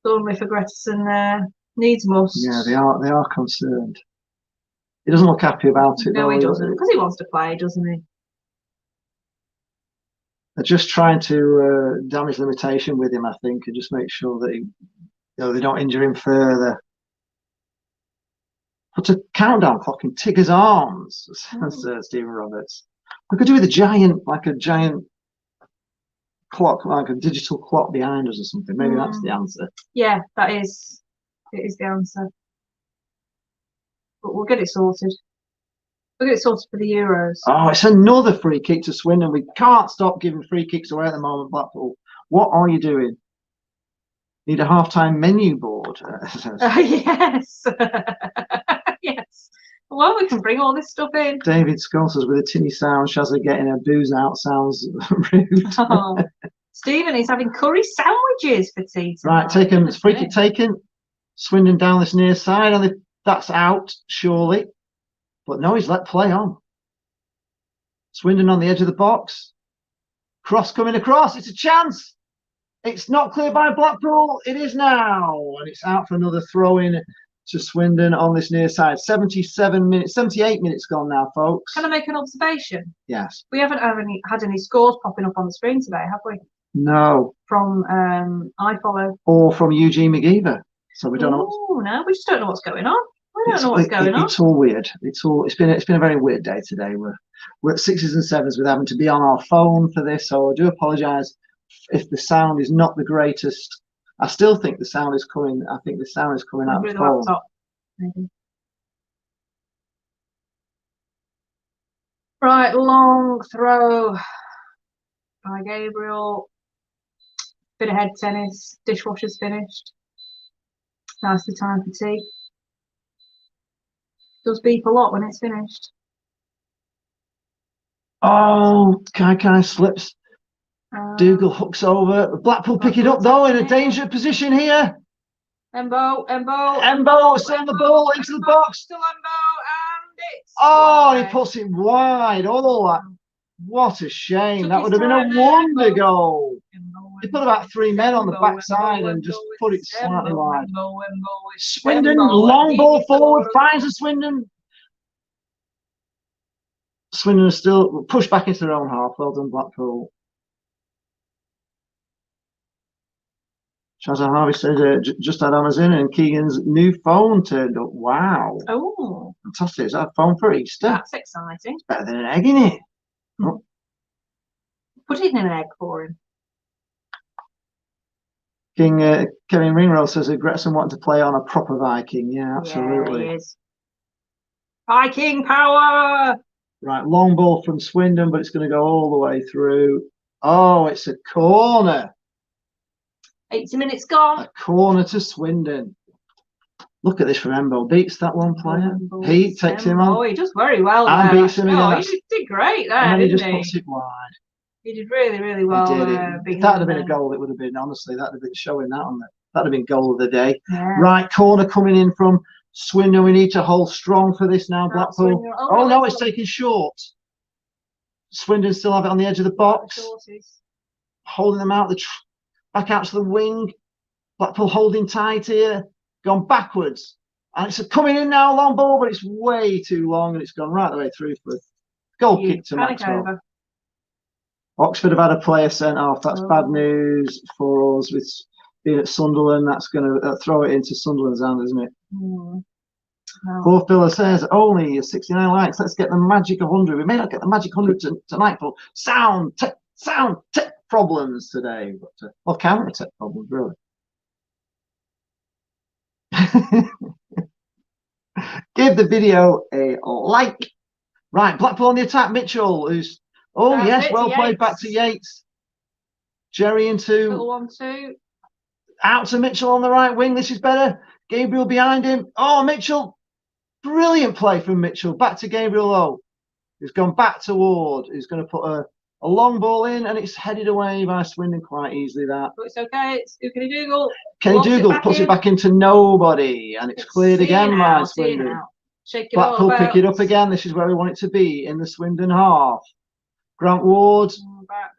Thornley for Gretterson needs must. Yeah, they are concerned. He doesn't look happy about it. No, he doesn't, because he wants to play, doesn't he? They're just trying to damage limitation with him, I think, and just make sure that they don't injure him further. Put a countdown clock in Tigger's arms, says Stephen Roberts. We could do with a giant clock, like a digital clock behind us or something. Maybe that's the answer. Yeah, it is the answer. But we'll get it sorted. We'll get it sorted for the Euros. Oh, it's another free kick to Swindon. We can't stop giving free kicks away at the moment, Blackpool. What are you doing? Need a half-time menu board? Yes. Yes. Well, we can bring all this stuff in. David Skull says, with a tinny sound, Shazza getting her booze out sounds rude. Oh. Stephen is having curry sandwiches for tea tonight. Right, free kick taken. Swindon down this near side. That's out, surely. But no, he's let play on. Swindon on the edge of the box. Cross coming across. It's a chance. It's not cleared by Blackpool. It is now. And it's out for another throw-in to Swindon on this near side. 78 minutes gone now, folks. Can I make an observation? Yes. We haven't had any scores popping up on the screen today, have we? No. From iFollow. Or from Eugene McGeever. So we don't know. Oh, no, we just don't know what's going on. We don't know what's going on. It's all weird. It's been a very weird day today. We're at 6s and 7s with having to be on our phone for this, so I do apologise if the sound is not the greatest. I still think the sound is coming. I think the sound is coming out of the phone. Laptop, maybe. Right, long throw by Gabriel. Bit of head tennis. Dishwasher's finished. Nicely time for tea. Does beep a lot when it's finished. Oh, Kai slips. Dougal hooks over. Blackpool pick it up though in a dangerous position here. Embo send the ball into the box. Still Embo, and it's wide. He puts it wide. Oh, what a shame. That would have been a wonder goal. He put about 3 men on the backside and just put it slightly wide. Swindon, long ball forward, finds a Swindon. Swindon is still pushed back into their own half. Well done, Blackpool. Shazza Harvey says, just had honours in, and Keegan's new phone turned up. Wow. Oh. Fantastic. Is that a phone for Easter? That's exciting. It's better than an egg, isn't it? Oh. Put it in an egg for him. Kevin Ringrose says that Gretson wanted to play on a proper Viking. Yeah, absolutely. Yeah, he is. Viking power! Right, long ball from Swindon, but it's going to go all the way through. Oh, it's a corner. 80 minutes gone. A corner to Swindon. Look at this from Embo. Beats that one player. He takes him on. Oh, he does very well. And beats him again. He did great there, and didn't he just puts it wide. He did really, really well. If that had been a goal, it would have been, honestly, that would have been showing that on there. That would have been goal of the day. Yeah. Right, corner coming in from Swindon. We need to hold strong for this now, Blackpool. Oh, no, it's taken short. Swindon still have it on the edge of the box. Holding them out, back out to the wing. Blackpool holding tight here. Gone backwards. And it's coming in now, long ball, but it's way too long, and it's gone right the way through for a goal kick to Maxwell. Over. Oxford have had a player sent off. That's bad news for us. With being at Sunderland, that's going to throw it into Sunderland's hand, isn't it? No. Fourth Pillar says only 69 likes. Let's get the magic 100. We may not get the magic 100 tonight for sound tech problems today, but well, counter tech problems really. Give the video a like. Right, Blackpool on the attack. Mitchell, who's yes, well played. Back to Yates. Jerry into 1-2. Out to Mitchell on the right wing. This is better. Gabriel behind him. Oh, Mitchell. Brilliant play from Mitchell. Back to Gabriel though. He's gone back to Ward. He's going to put a long ball in, and it's headed away by Swindon quite easily. That. But it's okay. It's Kenny Dougal. Kenny Dougal puts it back into nobody, and it's cleared again by Swindon. Blackpool pick it up again. This is where we want it to be, in the Swindon half. Grant Ward.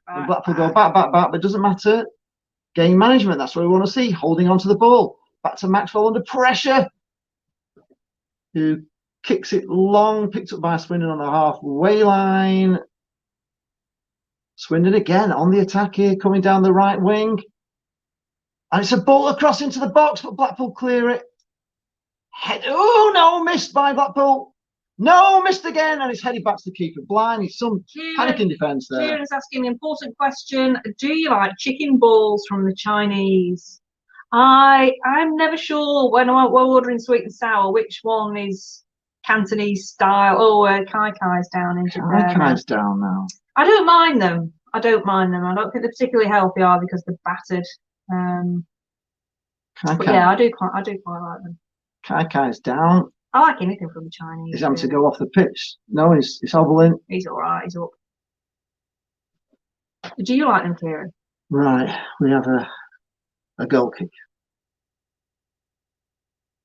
And Blackpool go back, but it doesn't matter. Game management, that's what we want to see. Holding on to the ball. Back to Maxwell under pressure. Who kicks it long, picked up by Swindon on the halfway line. Swindon again on the attack here, coming down the right wing. And it's a ball across into the box, but Blackpool clear it. Oh, no, missed by Blackpool. No, missed again, and it's headed back to the keeper. Blind, he's some panicking defence there. Kieran's asking an important question. Do you like chicken balls from the Chinese? I'm never sure when we're ordering sweet and sour which one is Cantonese style. Oh, Kai Kai's down in Japan. Kai Kai's down now. I don't mind them. I don't think they're particularly healthy, are because they're battered. But yeah, I do quite like them. Kai Kai's down. I like anything from the Chinese. He's having to go off the pitch. No, he's hobbling. He's all right. He's up. Do you like them, Kieran? Right, we have a goal kick.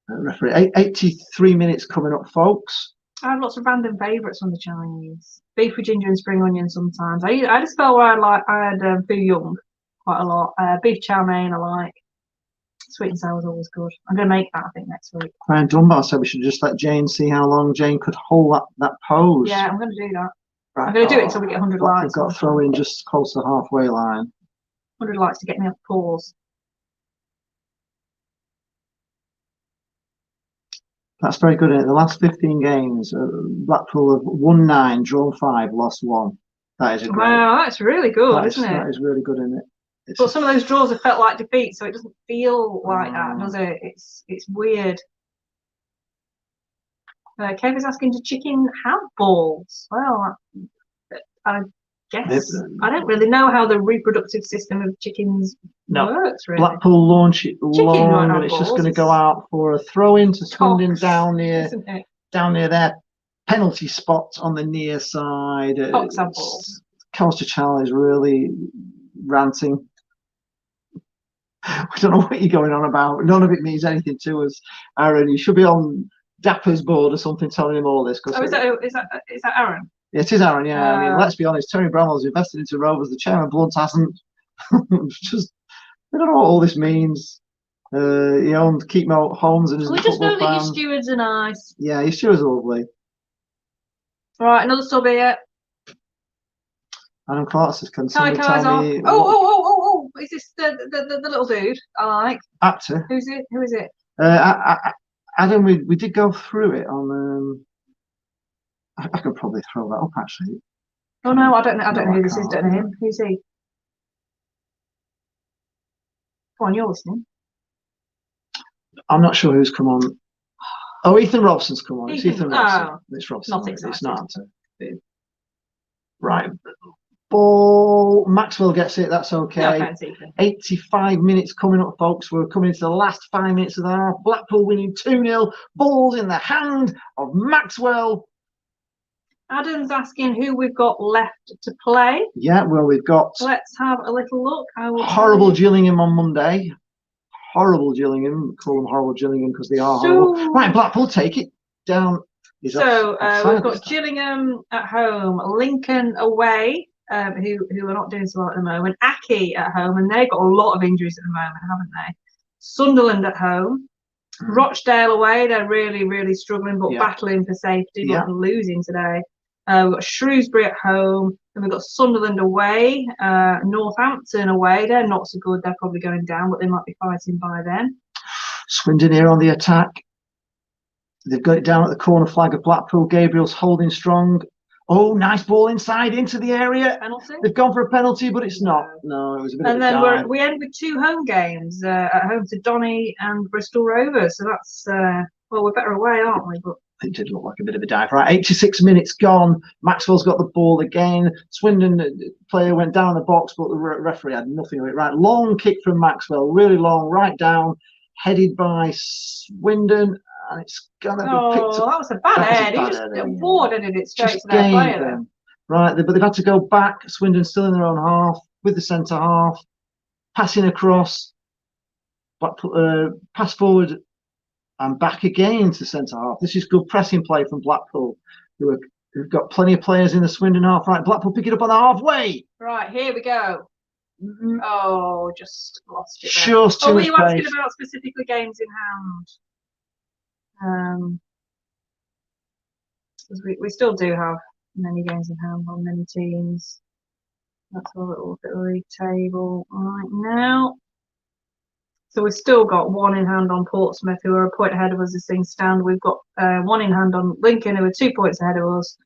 Referee, 83 minutes coming up, folks. I have lots of random favourites from the Chinese. Beef with ginger and spring onion sometimes. I had a spell where I had Fu Young quite a lot. Beef chow mein I like. Sweet and sour is always good. I'm going to make that, I think, next week. Brian Dunbar said we should just let Jane see how long Jane could hold that pose. Yeah, I'm going to do that. Right. I'm going to do it until we get 100 likes. We've got to throw in just close to the halfway line. 100 likes to get me off pause. That's very good, isn't it? The last 15 games, Blackpool have won 9, drawn 5, lost 1. That is a great. Wow, that's really good, isn't it? That is really good, isn't it? But some of those draws have felt like defeat, so it doesn't feel like that, does it? It's weird. Kev is asking, do chicken have balls? Well, I guess I don't really know how the reproductive system of chickens works. Really, Blackpool launch it long, and it's just going to go out for a throw in to Swindon down near their penalty spot on the near side. Cox have balls. Costa is really ranting. We don't know what you're going on about. None of it means anything to us, Aaron. You should be on Dapper's board or something telling him all this. Oh, is that Aaron? Yeah, it is Aaron, yeah. I mean, let's be honest, Terry Bramwell's invested into Rovers, the chairman Blunt hasn't. Just, I don't know what all this means. He owned Keepmoat Homes and we just know that your stewards are nice. Yeah, your stewards are lovely. Right, another sub here. Adam Clark says, can somebody tell me... Oh, is this the little dude I like? Actor. Who is it? Adam, we did go through it on... I could probably throw that up, actually. Oh, no, I don't know who this is. Don't know him. Who's he? Go on, you're listening. I'm not sure who's come on. Oh, Ethan Robson's come on. It's Ethan Robson. Oh, it's Robson. Not excited. It's not. Right. Ball. Maxwell gets it. That's okay. No, 85 minutes coming up, folks. We're coming into the last 5 minutes of the half. Blackpool winning 2-0. Ball's in the hand of Maxwell. Adam's asking who we've got left to play. Yeah, well, we've got... Let's have a little look. Horrible Gillingham on Monday. Horrible Gillingham. Call them horrible Gillingham because they are horrible. Right, Blackpool, take it down. We've got Gillingham at home, Lincoln away, who are not doing so well at the moment, Aki at home, and they've got a lot of injuries at the moment, haven't they? Sunderland at home, Rochdale away, they're really, really struggling, but Yeah. battling for safety, but Yeah. losing today. We've got Shrewsbury at home, and we've got Sunderland away, Northampton away. They're not so good. They're probably going down, but they might be fighting by then. Swindon here on the attack. They've got it down at the corner flag of Blackpool. Gabriel's holding strong. Oh, nice ball inside into the area. Penalty? They've gone for a penalty, but it's not. No, it was a bit of a dive. And then we end with 2 home games at home to Donny and Bristol Rovers. So that's, well, we're better away, aren't we? But it did look like a bit of a dive. Right, 86 minutes gone. Maxwell's got the ball again. Swindon player went down the box, but the referee had nothing of it. Right, long kick from Maxwell, really long, right down, headed by Swindon. And it's gonna be picked up. That was a bad head. He just awarded it straight to their player. Right, but they've had to go back. Swindon still in their own half with the centre half, passing across, pass forward and back again to centre half. This is good pressing play from Blackpool, who've got plenty of players in the Swindon half. Right, Blackpool pick it up on the halfway. Right, here we go. Oh, just lost it. Just were you asking about specifically games in hand? We still do have many games in hand on many teams. Let's have a little look at the league table right now. So we've still got 1 in hand on Portsmouth, who are a point ahead of us as things stand. We've got 1 in hand on Lincoln, who are 2 points ahead of us.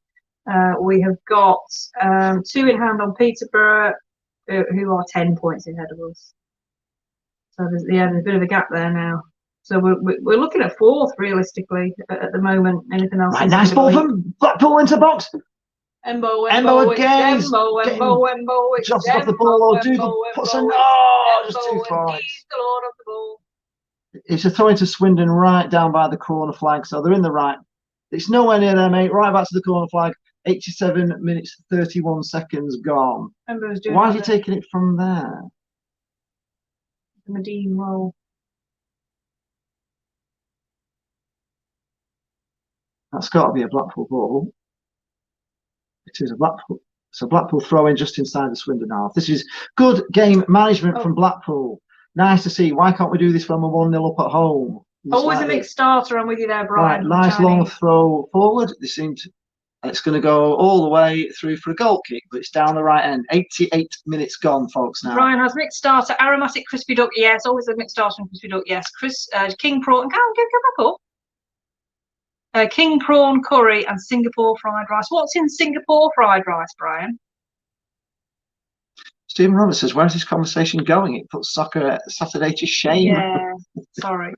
We have got 2 in hand on Peterborough, who are 10 points ahead of us. So there's a bit of a gap there now. So we're looking at 4th realistically at the moment. Anything else? Right, nice ball from Blackpool into box. Embo again. Embo. Jumps off the ball. Or Dougal puts just too far. He's the lord of the ball. It's a throw into Swindon right down by the corner flag. So they're in the right. It's nowhere near there, mate. Right back to the corner flag. 87 minutes, 31 seconds gone. Why is he taking it from there? The Medine roll. That's got to be a Blackpool ball. It is a Blackpool. So Blackpool throwing just inside the Swindon half. This is good game management from Blackpool. Nice to see. Why can't we do this from a 1-0 up at home? Always a mixed starter. I'm with you there, Brian. Right, nice long throw forward. They seem to. It's going to go all the way through for a goal kick, but it's down the right end. 88 minutes gone, folks. Now Brian has mixed starter, aromatic crispy duck. Yes, always a mixed starter and crispy duck. Yes, king prawn. Go back up. King prawn curry and Singapore fried rice. What's in Singapore fried rice, Brian? Stephen Roberts says, "Where's this conversation going? It puts soccer Saturday to shame." Yeah, sorry.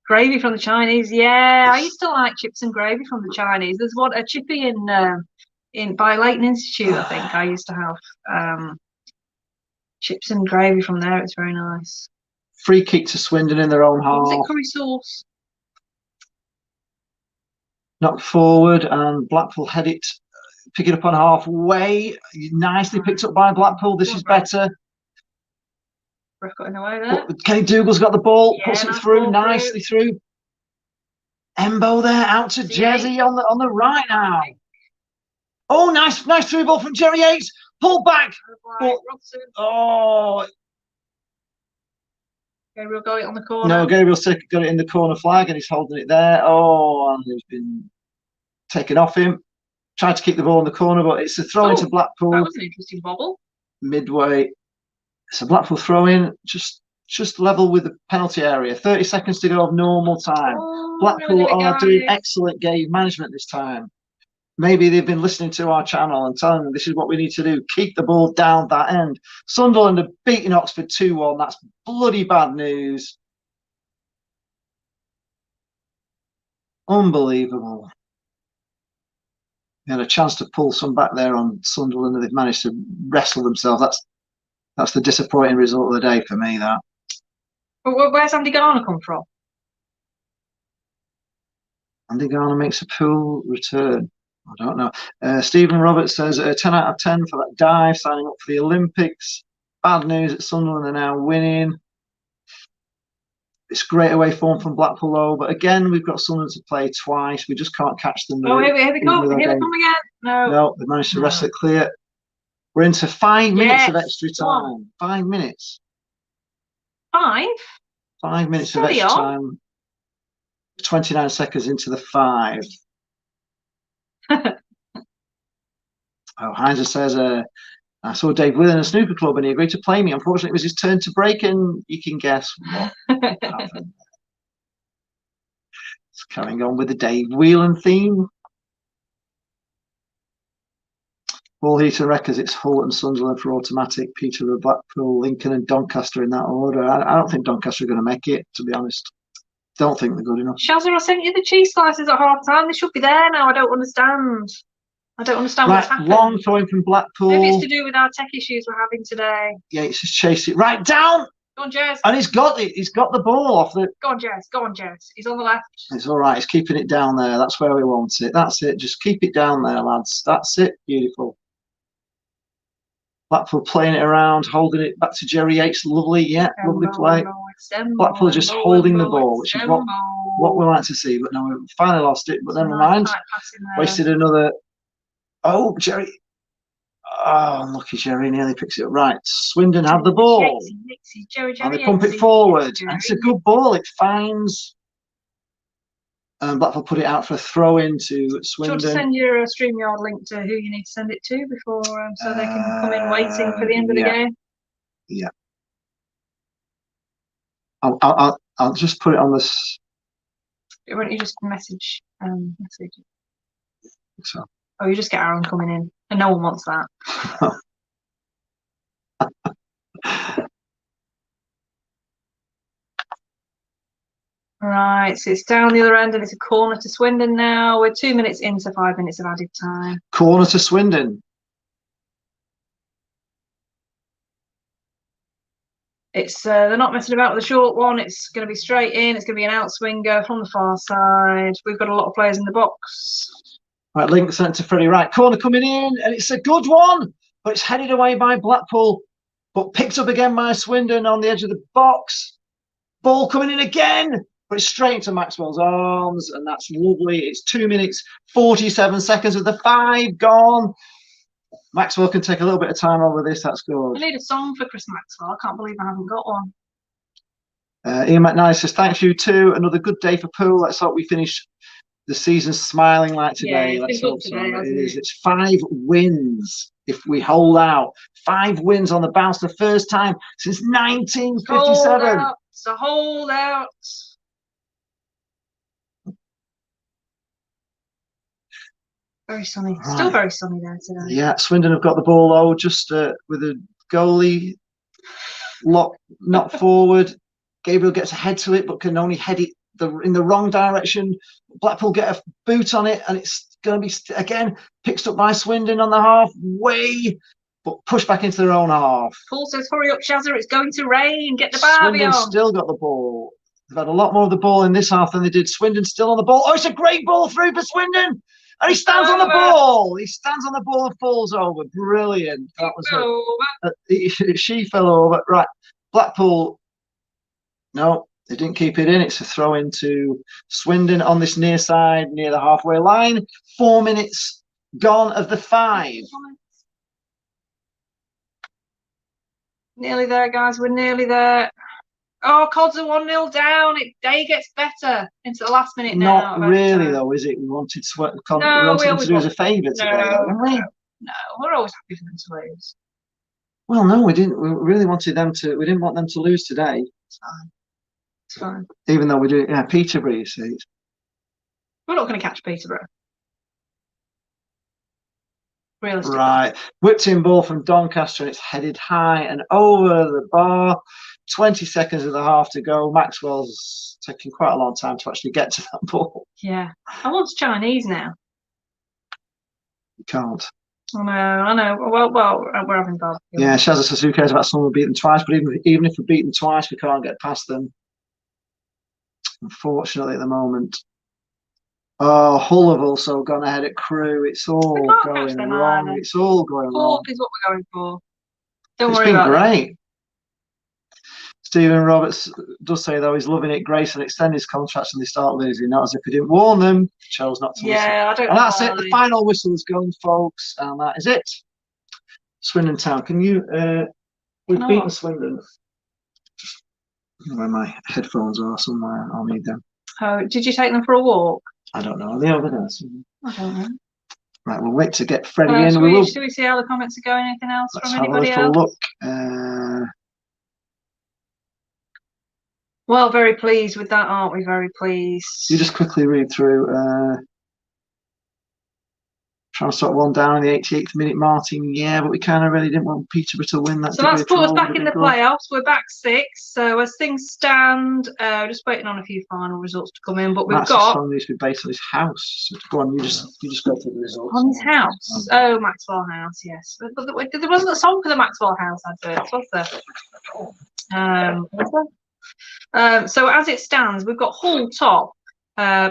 Gravy from the Chinese. Yeah, I used to like chips and gravy from the Chinese. There's a chippy in by Leighton Institute. I think I used to have chips and gravy from there. It's very nice. Free kick to Swindon in their own half. Was it curry sauce? Knocked forward and Blackpool head it, pick it up on halfway. Nicely picked up by Blackpool. This is better. Ref got in the way there. Kenny Dougal's got the ball, puts it through nicely through. Embo there out to Jezzy on the right now. Oh, nice through ball from Jerry Yates. Pull back. Oh. Gabriel got it on the corner. No, Gabriel's got it in the corner flag and he's holding it there. Oh, and it's been taken off him. Tried to kick the ball in the corner, but it's a throw into Blackpool. That was an interesting bobble. Midway. So Blackpool throw in just level with the penalty area. 30 seconds to go of normal time. Blackpool are doing excellent game management this time. Maybe they've been listening to our channel and telling them this is what we need to do. Keep the ball down that end. Sunderland have beaten Oxford 2-1. That's bloody bad news. Unbelievable. They had a chance to pull some back there on Sunderland and they've managed to wrestle themselves. That's the disappointing result of the day for me, that. But where's Andy Garner come from? Andy Garner makes a pool return. I don't know. Stephen Roberts says 10 out of 10 for that dive, signing up for the Olympics. Bad news at Sunderland are now winning. It's great away form from Blackpool, though. But again, we've got Sunderland to play twice. We just can't catch them. Oh, here we come. Here we come again. No, they managed to wrestle it clear. We're into 5 minutes of extra time. 5 minutes. 5? 5 minutes of Steady extra on. time. 29 seconds into the 5. Oh, Heinzer says, I saw Dave Whelan in a snooker club and he agreed to play me. Unfortunately, it was his turn to break, and you can guess what happened. It's carrying on with the Dave Whelan theme. Ball Heater Records, it's Hull and Sunderland for automatic, Peterborough, Blackpool, Lincoln and Doncaster in that order. I don't think Doncaster are going to make it, to be honest. Don't think they're good enough. Shazza, I sent you the cheese slices at half time. They should be there now. I don't understand. What's happened. Long throwing from Blackpool. Maybe it's to do with our tech issues we're having today. Yeah, it's just chase it right down. Go on, Jez. And he's got it. He's got the ball off the. Go on, Jez. He's on the left. It's all right. He's keeping it down there. That's where we want it. That's it. Just keep it down there, lads. That's it. Beautiful. Blackpool playing it around, holding it back to Jerry Yates. Lovely, yeah, lovely play. Blackpool just holding the ball, which is what we like to see. But no, we finally lost it. But never mind. Wasted another. Oh, Jerry. Oh, unlucky Jerry. Nearly picks it up. Right, Swindon have the ball. And they pump it forward. And it's a good ball. It finds. Blackpool put it out for a throw in to Swindon. Do you want to send your StreamYard link to who you need to send it to before, so they can come in waiting for the end of the game? Yeah. I'll just put it on this. Why don't you just message? So. Oh, you just get Aaron coming in, and no one wants that. Right, so it's down the other end and it's a corner to Swindon now. We're 2 minutes into 5 minutes of added time. Corner to Swindon. It's they're not messing about with the short one. It's going to be straight in. It's going to be an outswinger from the far side. We've got a lot of players in the box. Right, link sent to Freddie Wright. Corner coming in, and it's a good one, but it's headed away by Blackpool, but picked up again by Swindon on the edge of the box. Ball coming in again. But it's straight into Maxwell's arms, and that's lovely. It's 2 minutes, 47 seconds of the 5 gone. Maxwell can take a little bit of time over this. That's good. I need a song for Chris Maxwell. I can't believe I haven't got one. Ian McKnight says, thanks you too. Another good day for Poole. Let's hope we finish the season smiling like today. Yeah, let's hope today, so. It is. It's 5 wins if we hold out. 5 wins on the bounce, the first time since 1957. Hold out. Very sunny. Right. Still very sunny there today. Yeah, Swindon have got the ball though, just with a goalie not forward. Gabriel gets a head to it, but can only head it in the wrong direction. Blackpool get a boot on it, and it's going to be again picked up by Swindon on the halfway, but pushed back into their own half. Paul says, "Hurry up, Shazza! It's going to rain. Get the Barbie on." Swindon still got the ball. They've had a lot more of the ball in this half than they did. Swindon still on the ball. Oh, it's a great ball through for Swindon. And he stands on the ball. He stands on the ball and falls over. Brilliant. That was she fell over. Right. Blackpool. No, they didn't keep it in. It's a throw into Swindon on this near side, near the halfway line. 4 minutes gone of the 5. Nearly there, guys. We're nearly there. Oh, Cods are 1-0 down. Day gets better into the last minute now. Not really, though, is it? We wanted them to do us a favour today, didn't we? No, we're always happy for them to lose. Well, no, we didn't. We really wanted them to. We didn't want them to lose today. It's fine. It's fine. Even though we do, yeah, Peterborough, you see. We're not going to catch Peterborough. Realistically. Right. Whipped in ball from Doncaster, and it's headed high and over the bar. 20 seconds of the half to go. Maxwell's taking quite a long time to actually get to that ball. Yeah. I want Chinese now. You can't. I know. Well, we're having barbecue. Yeah, Shazza says, who cares about someone beaten twice? But even if we're beaten twice, we can't get past them. Unfortunately, at the moment. Oh, Hull have also gone ahead at Crewe. It's all going wrong. It's all going wrong. Is what we're going for. Don't worry about it. It's been great. Stephen Roberts does say, though, he's loving it. Grayson extend his contracts and they start losing. Not as if he didn't warn them. Chose not to listen. I don't know. And that's it. The final whistle is gone, folks. And that is it. Swindon Town. Can you... we've beaten Swindon. Where my headphones are somewhere, I'll need them. Oh, did you take them for a walk? I don't know. Are they over there? I don't know. Right, we'll wait to get Freddie in. Should we see how the comments are going? Anything else Let's from have anybody a little else? look. Well, very pleased with that, aren't we? Very pleased. You just quickly read through. Trying to stop one down in the 88th minute, Martin. Yeah, but we kind of really didn't want Peterborough to win that. So that's put us back in the playoffs. We're back 6. So as things stand, just waiting on a few final results to come in. But we've got on needs to be based on his house. So go on, you just go through the results. On his house. Oh, Maxwell House. Yes, but there wasn't a song for the Maxwell House adverts, was there? So as it stands, we've got Hull top.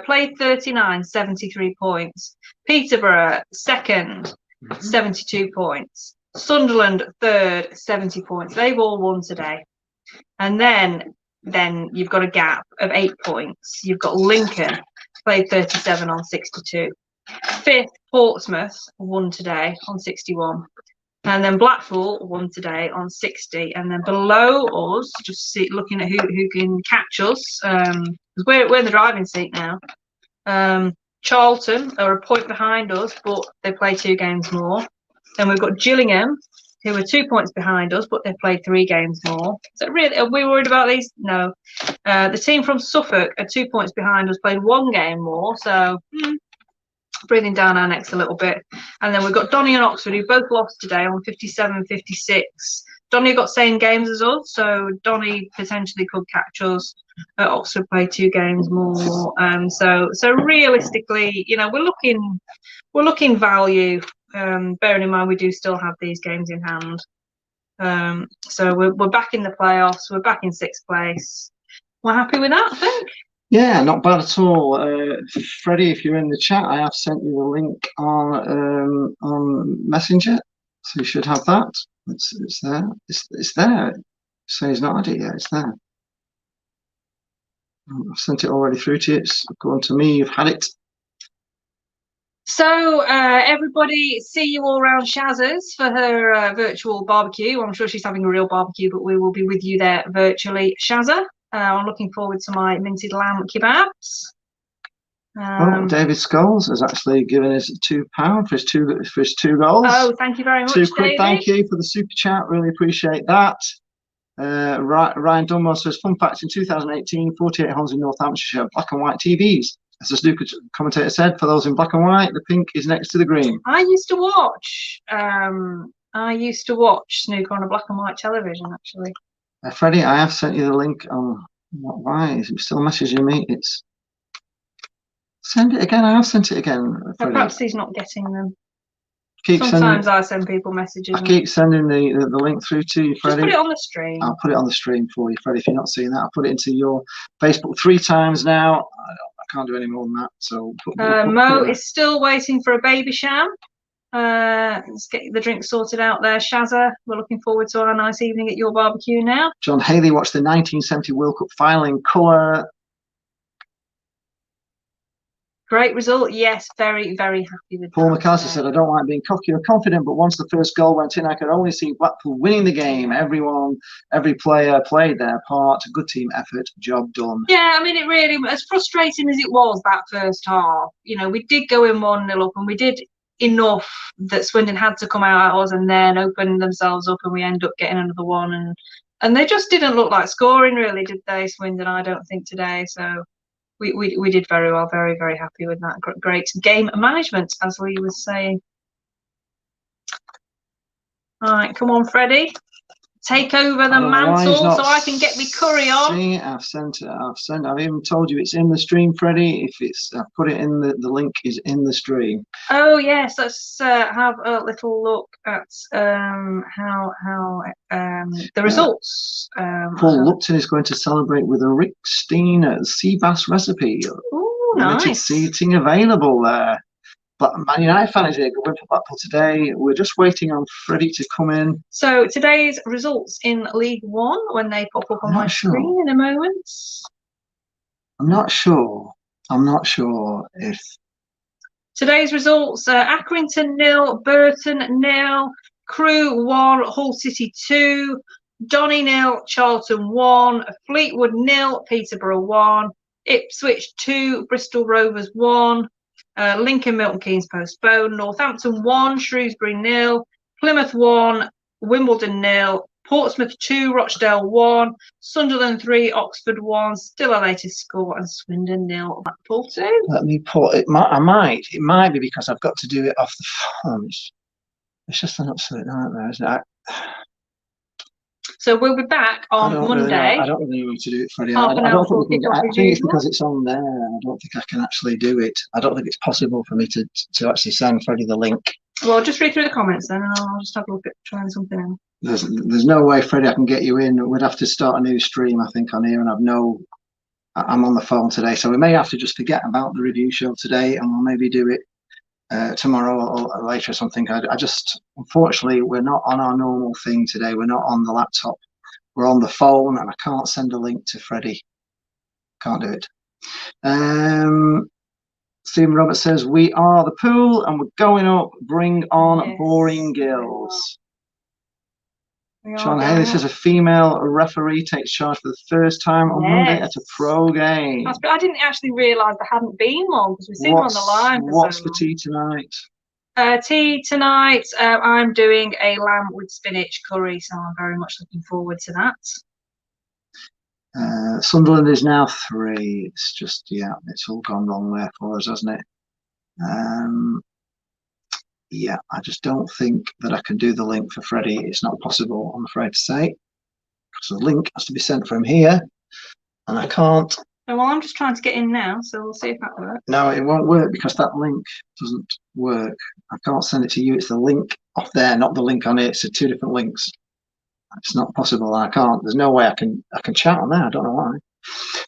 Played 39, 73 points. Peterborough second, 72 points. Sunderland third, 70 points. They've all won today. And then you've got a gap of 8 points. You've got Lincoln, played 37 on 62. Fifth, Portsmouth won today on 61. And then Blackpool won today on 60. And then below us, just looking at who can catch us, we're in the driving seat now. Charlton are a point behind us, but they play 2 games more. Then we've got Gillingham, who are 2 points behind us, but they've played 3 games more. So really, are we worried about these? No. The team from Suffolk are 2 points behind us, played 1 game more. So breathing down our necks a little bit. And then we've got Donny and Oxford, who both lost today on 57, 56. Donny got same games as us, so Donny potentially could catch us. Oxford played 2 games more. So realistically, we're looking value. Bearing in mind we do still have these games in hand. So we're back in the playoffs. We're back in 6th place. We're happy with that, I think. Yeah, not bad at all. Freddie, if you're in the chat, I have sent you the link on Messenger, so you should have that. It's there. It's there. So he's not had it yet. It's there. I've sent it already through to you. It's going to me. You've had it. So everybody, see you all around Shazza's for her virtual barbecue. I'm sure she's having a real barbecue, but we will be with you there virtually, Shazza. I'm looking forward to my minted lamb kebabs. David Scholes has actually given us £2 for his two goals. Oh, thank you very much, £2. Thank you for the super chat. Really appreciate that. Ryan Dunmore says, fun fact, in 2018, 48 homes in Northamptonshire have black and white TVs. As the snooker commentator said, for those in black and white, the pink is next to the green. I used to watch snooker on a black and white television, actually. Freddie, I have sent you the link on. Why is it still messaging me? It's send it again. I have sent it again. Perhaps he's not getting them. Sometimes I send people messages. I keep sending the link through to you, Freddie. Just put it on the stream. I'll put it on the stream for you, Freddie. If you're not seeing that, I'll put it into your Facebook 3 times now. I can't do any more than that. So Mo is still waiting for a baby sham. Let's get the drink sorted out there, Shazza. We're looking forward to our nice evening at your barbecue now. John Haley watched the 1970 World Cup final in colour. Great result. Yes, very, very happy with Paul McCarthy said, I don't like being cocky or confident, but once the first goal went in, I could only see Blackpool winning the game. Every player played their part. Good team effort. Job done. Yeah, I mean, it really, as frustrating as it was that first half, we did go in 1-0 up, and we did enough that Swindon had to come out at us and then open themselves up, and we end up getting another one. And they just didn't look like scoring, really, did they, Swindon? I don't think today. So we did very well. Very, very happy with that. Great game management, as Lee was saying. All right, come on, Freddie. Take over the mantle so I can get me curry on. See, I've sent. I've even told you it's in the stream, Freddie. If it's, I've put it in the link is in the stream. Oh yes, let's have a little look at how the results. Paul Lupton is going to celebrate with a Rick Steen sea bass recipe. Ooh, limited nice. seating available there. But Man United fans are going for Blackpool today. We're just waiting on Freddie to come in. So today's results in League One, when they pop up on my screen in a moment. I'm not sure if today's results: Accrington 0, Burton 0, Crewe 1, Hull City 2, Donny 0, Charlton 1, Fleetwood 0, Peterborough 1, Ipswich 2, Bristol Rovers 1, Lincoln Milton Keynes postponed, Northampton 1, Shrewsbury 0, Plymouth 1, Wimbledon 0, Portsmouth 2, Rochdale 1, Sunderland 3, Oxford 1, still a latest score, and Swindon 0, Blackpool 2. Let me put it. It might be because I've got to do it off the phone. It's just an absolute nightmare, isn't it? So we'll be back on Monday. I don't really know how to do it, Freddie. I don't think we can. I think it's because it's on there. I don't think I can actually do it. I don't think it's possible for me to actually send Freddie the link. Well, just read through the comments then, and I'll just have a look at trying something else. There's no way, Freddie, I can get you in. We'd have to start a new stream, I think, on here, and I'm on the phone today, so we may have to just forget about the review show today, and we'll maybe do it tomorrow or later or something. I just, unfortunately, we're not on our normal thing today. We're not on the laptop. We're on the phone, and I can't send a link to Freddie. Can't do it. Stephen Roberts says, we are the pool, and we're going up. Bring on boring girls. Sean Haley says a female referee takes charge for the first time on Monday at a pro game. I didn't actually realise there hadn't been one because we've seen her on the line. What's for tea tonight? Tea tonight, I'm doing a lamb with spinach curry, so I'm very much looking forward to that. Sunderland is now 3. It's just, it's all gone wrong there for us, hasn't it? I just don't think that I can do the link for Freddie. It's not possible, I'm afraid to say, because the link has to be sent from here, and I can't. Oh, well, I'm just trying to get in now, so we'll see if that works. No, it won't work because that link doesn't work. I can't send it to you. It's the link off there, not the link on it. It's 2 different links. It's not possible. I can't. There's no way I can chat on there. I don't know why.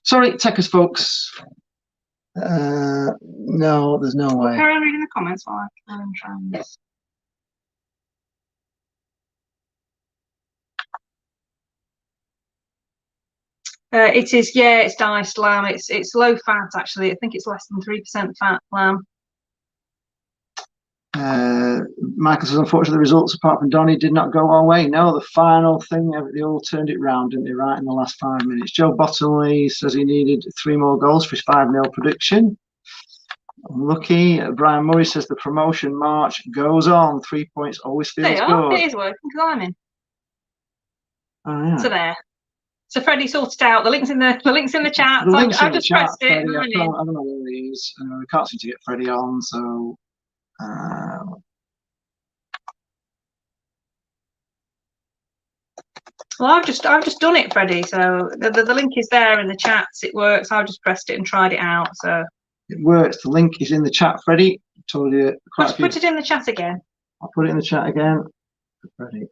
Sorry, techers folks. No, there's no way. Carry on reading the comments while I can try and this. It is, it's diced lamb. It's low fat actually. I think it's less than 3% fat lamb. Michael says, unfortunately, the results apart from Donny did not go our way. No, the final thing, they all turned it round, didn't they, right in the last 5 minutes. Joe Bottomley says he needed 3 more goals for his 5-0 prediction. Unlucky. Brian Murray says the promotion march goes on. 3 points always feels good. It is working because I'm in. Oh, yeah. So there. So Freddie sorted out. The link's in the chat. I've just pressed it. I don't know where he is. We can't seem to get Freddie on, so. Well, I've just done it, Freddie. So the link is there in the chats. It works. I've just pressed it and tried it out. So it works. The link is in the chat, Freddie. I told you. Put it in the chat again. I'll put it in the chat again, Freddie.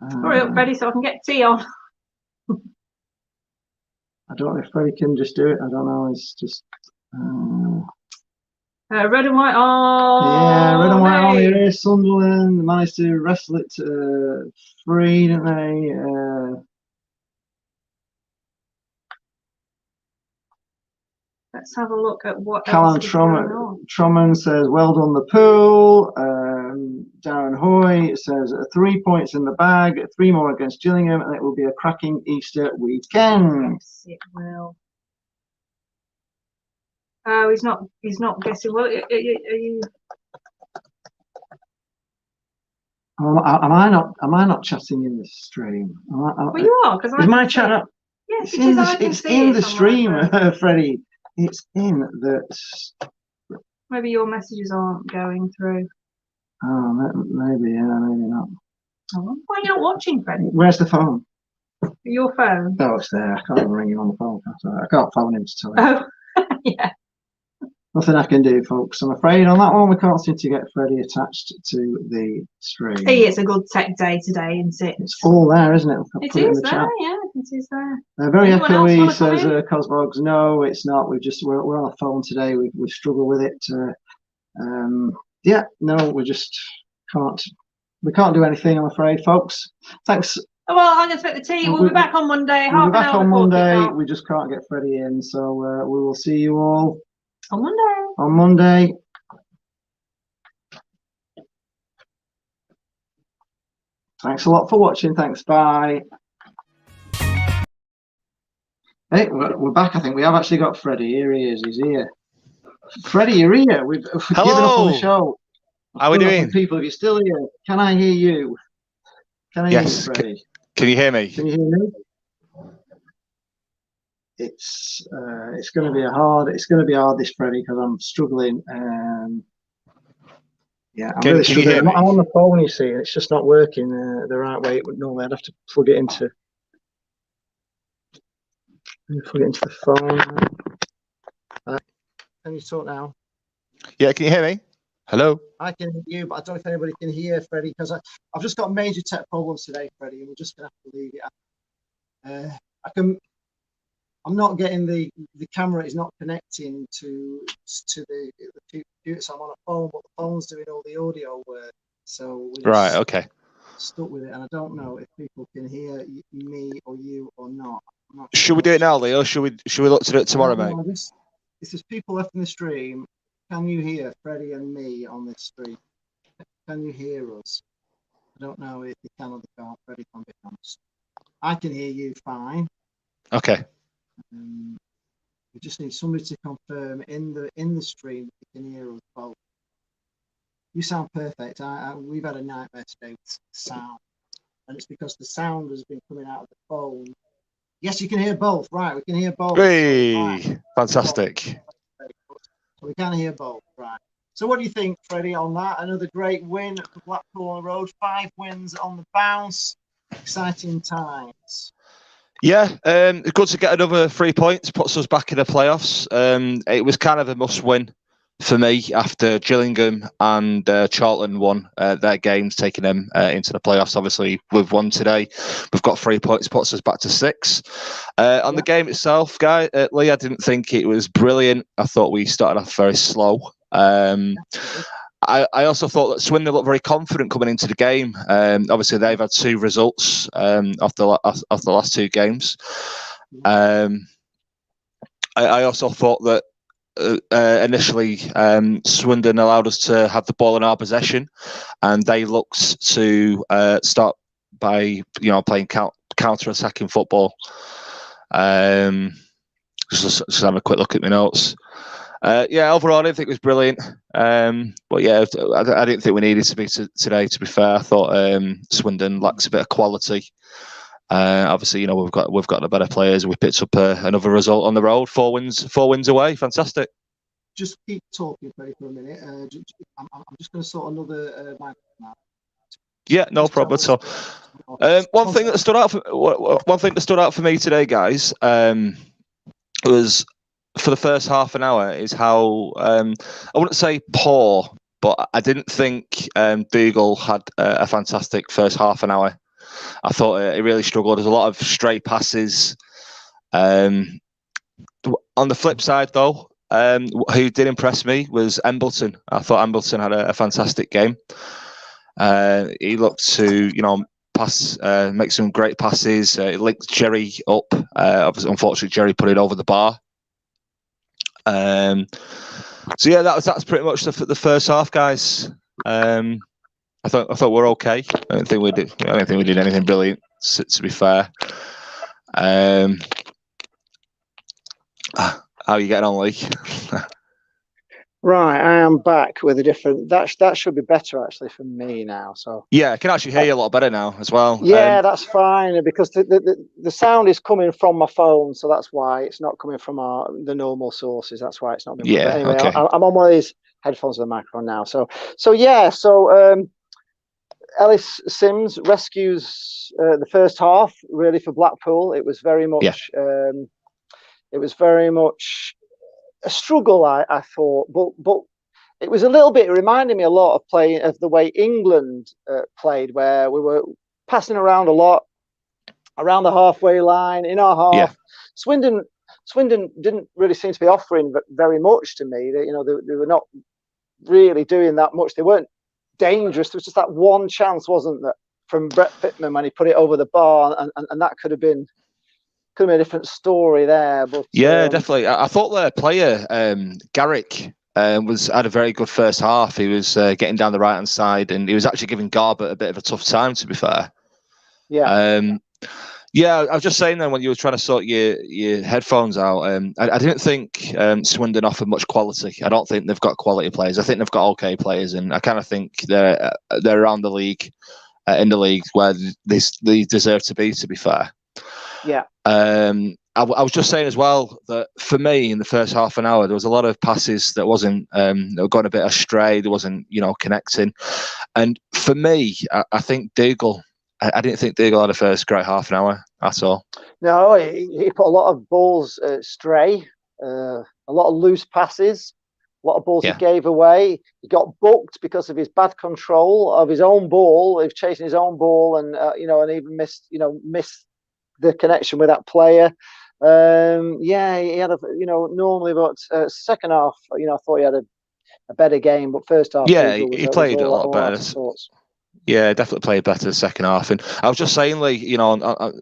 Hurry up, Freddie, so I can get tea on. I don't know if Freddie can just do it. I don't know. It's just. Red and white on. Yeah, red and white on here. Sunderland managed to wrestle it free, didn't they? Let's have a look at what. Callan Truman says, well done, the pool. Darren Hoy says 3 points in the bag, 3 more against Gillingham, and it will be a cracking Easter weekend. Yes, it will. Oh, he's not guessing. Well, are you? Am I not chatting in the stream? Well, you are, because is my chat up? Yes, it's in the stream, Freddie. It's in the. Maybe your messages aren't going through. Oh, maybe, maybe not. Oh, why are you not watching, Freddie? Where's the phone? Your phone. Oh, it's there. I can't even ring him on the phone. I can't phone him to tell him. Oh, yeah. Nothing I can do, folks. I'm afraid on that one we can't seem to get Freddie attached to the stream. Hey, it's a good tech day today, isn't it? It's all there, isn't it? It is there, yeah. It is there. Very echoey, says Cosbogs. No, it's not. We're on a phone today. We've struggled with it. No, we just can't. We can't do anything, I'm afraid, folks. Thanks. Oh, well, I'm going to take the tea. We'll be back on Monday. We'll be back on Monday. We just can't get Freddie in, so we will see you all on Monday. On Monday. Thanks a lot for watching. Thanks. Bye. Hey, we're back. I think we have actually got Freddie. Here he is. He's here. Freddie, you're here. We've given up on the show. How are we doing? People, if you're still here, can I hear you? Can I hear you, Freddie? Can you hear me? Can you hear me? It's going to be hard. It's going to be hard, this, Freddie, because I'm struggling. Yeah, I'm really struggling. I'm on the phone, you see, and it's just not working the right way. Normally, I'd have to plug it into the phone. Can you talk now? Yeah, can you hear me? Hello? I can hear you, but I don't know if anybody can hear, Freddie, because I've just got major tech problems today, Freddie, and we're just going to have to leave it. I'm not getting the camera is not connecting to the computer, so I'm on a phone, but the phone's doing all the audio work. So we're okay. Stuck with it, and I don't know if people can hear me or you or not. Should we do it now, Leo? Should we look to do it tomorrow, mate? This is people left in the stream. Can you hear Freddie and me on this stream? Can you hear us? I don't know if you can or they can't. Freddie can be honest. I can hear you fine. Okay. We just need somebody to confirm in the stream that you can hear us both. You sound perfect. We've had a nightmare today with sound, and it's because the sound has been coming out of the phone. Yes, you can hear both. Right, we can hear both. Hey, right. Fantastic. So we can hear both. Right. So what do you think, Freddie, on that? Another great win for Blackpool on the road. 5 wins on the bounce. Exciting times. Yeah, good to get another 3 points. Puts us back in the playoffs. It was kind of a must-win for me after Gillingham and Charlton won their games, taking them into the playoffs. Obviously, we've won today. We've got 3 points, puts us back to 6. On the game itself, Lee, I didn't think it was brilliant. I thought we started off very slow. I also thought that Swindon looked very confident coming into the game. Obviously, they've had 2 results off the last 2 games. I also thought that initially Swindon allowed us to have the ball in our possession, and they looked to start by playing counter-attacking football. Just having a quick look at my notes. Overall, I didn't think it was brilliant. But yeah, I didn't think we needed to be today. To be fair, I thought Swindon lacks a bit of quality. Obviously, we've got the better players. We picked up another result on the road. 4 wins away. Fantastic. Just keep talking, Freddie, for a minute. I'm just going to sort another mic now. Yeah, no problem at all. One thing that stood out for me today, guys, was for the first half an hour is how I wouldn't say poor, but I didn't think Dougal had a fantastic first half an hour. I thought he really struggled. There's a lot of stray passes. On the flip side, though, who did impress me was Embleton. I thought Embleton had a fantastic game. He looked to, pass, make some great passes. He linked Jerry up. Obviously, unfortunately, Jerry put it over the bar. So yeah, that's pretty much the first half, guys. I thought we're okay. I don't think we did anything brilliant. To be fair, how are you getting on, Lee? Right, I am back with a different. That should be better actually for me now. So yeah, I can actually hear you a lot better now as well. Yeah, that's fine because the sound is coming from my phone, so that's why it's not coming from the normal sources. That's why it's not. Yeah. But anyway, Okay. I'm on one of these headphones with the microphone now. So Ellis Sims rescues the first half really for Blackpool. It was very much. Yeah. It was very much a struggle, I thought, but it was a little bit. It reminded me a lot of the way England played, where we were passing around a lot around the halfway line in our half. Yeah. Swindon didn't really seem to be offering very much to me. They were not really doing that much. They weren't dangerous. There was just that one chance, wasn't there, from Brett Pittman when he put it over the bar, and that could have been a different story there. But yeah, definitely. I thought their player Garrick had a very good first half. He was getting down the right hand side, and he was actually giving Garbutt a bit of a tough time, to be fair. Yeah, I was just saying then when you were trying to sort your headphones out, I didn't think Swindon offered much quality. I don't think they've got quality players. I think they've got okay players, and I kind of think they're around the league, in the league where they deserve to be. To be fair, yeah. I was just saying as well that for me in the first half an hour there was a lot of passes that wasn't that were going a bit astray. There wasn't connecting, and for me, I think Dougal. I didn't think Dougal had a first great half an hour at all. No, he put a lot of balls stray, a lot of loose passes, a lot of balls he gave away. He got booked because of his bad control of his own ball. He was chasing his own ball, and and even missed the connection with that player. He had normally, but second half, I thought he had a better game, but first half, he played a lot better. Yeah, definitely played better the second half. And I was just saying,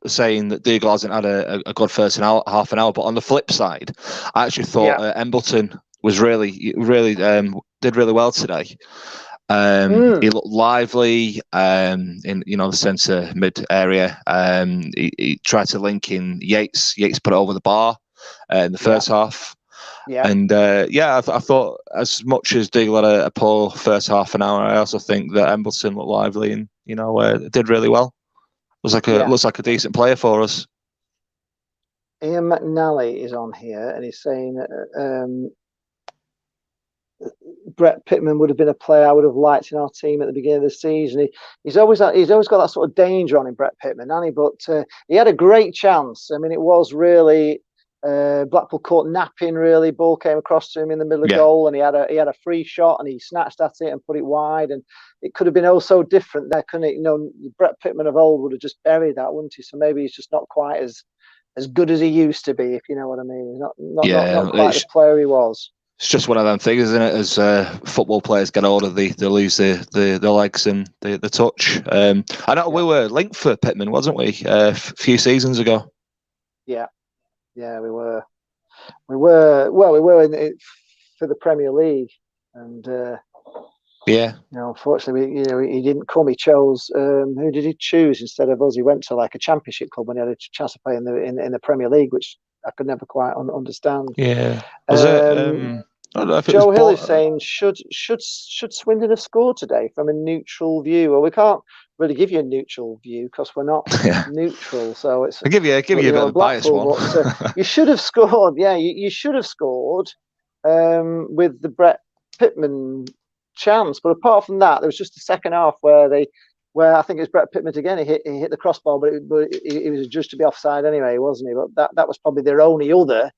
saying that Dougal hasn't had a good first half an hour, but on the flip side, I actually thought Embleton was really did really well today. He looked lively in the centre mid area. He tried to link in Yates. Yates put it over the bar in the first half. Yeah, and I thought as much as Dougal had a poor first half an hour, I also think that Embleton looked lively and did really well. Looks like a decent player for us. Ian McNally is on here, and he's saying Brett Pitman would have been a player I would have liked in our team at the beginning of the season. He's always got that sort of danger on him, Brett Pitman, hasn't he? But he had a great chance. I mean, it was really. Blackpool caught napping. Really, ball came across to him in the middle of goal, and he had a free shot, and he snatched at it and put it wide, and it could have been so different there, couldn't it? Brett Pitman of old would have just buried that, wouldn't he? So maybe he's just not quite as good as he used to be, if you know what I mean. He's not quite the player he was. It's just one of them things, isn't it? As football players get older, they lose the legs and the touch. I know we were linked for Pitman, wasn't we? A few seasons ago. Yeah, we were. We were in it for the Premier League, and unfortunately, he didn't come. He chose. Who did he choose instead of us? He went to like a Championship club when he had a chance to play in the Premier League, which I could never quite understand. Yeah, was it? I don't know if Joe Hill is saying, should Swindon have scored today from a neutral view? Well, we can't really give you a neutral view because we're not neutral. So it's I'll give you a bit of a biased one. But, you should have scored. Yeah, you should have scored with the Brett Pitman chance. But apart from that, there was just the second half where I think it was Brett Pitman again. He hit the crossbar, but it was judged to be offside anyway, wasn't he? But that was probably their only other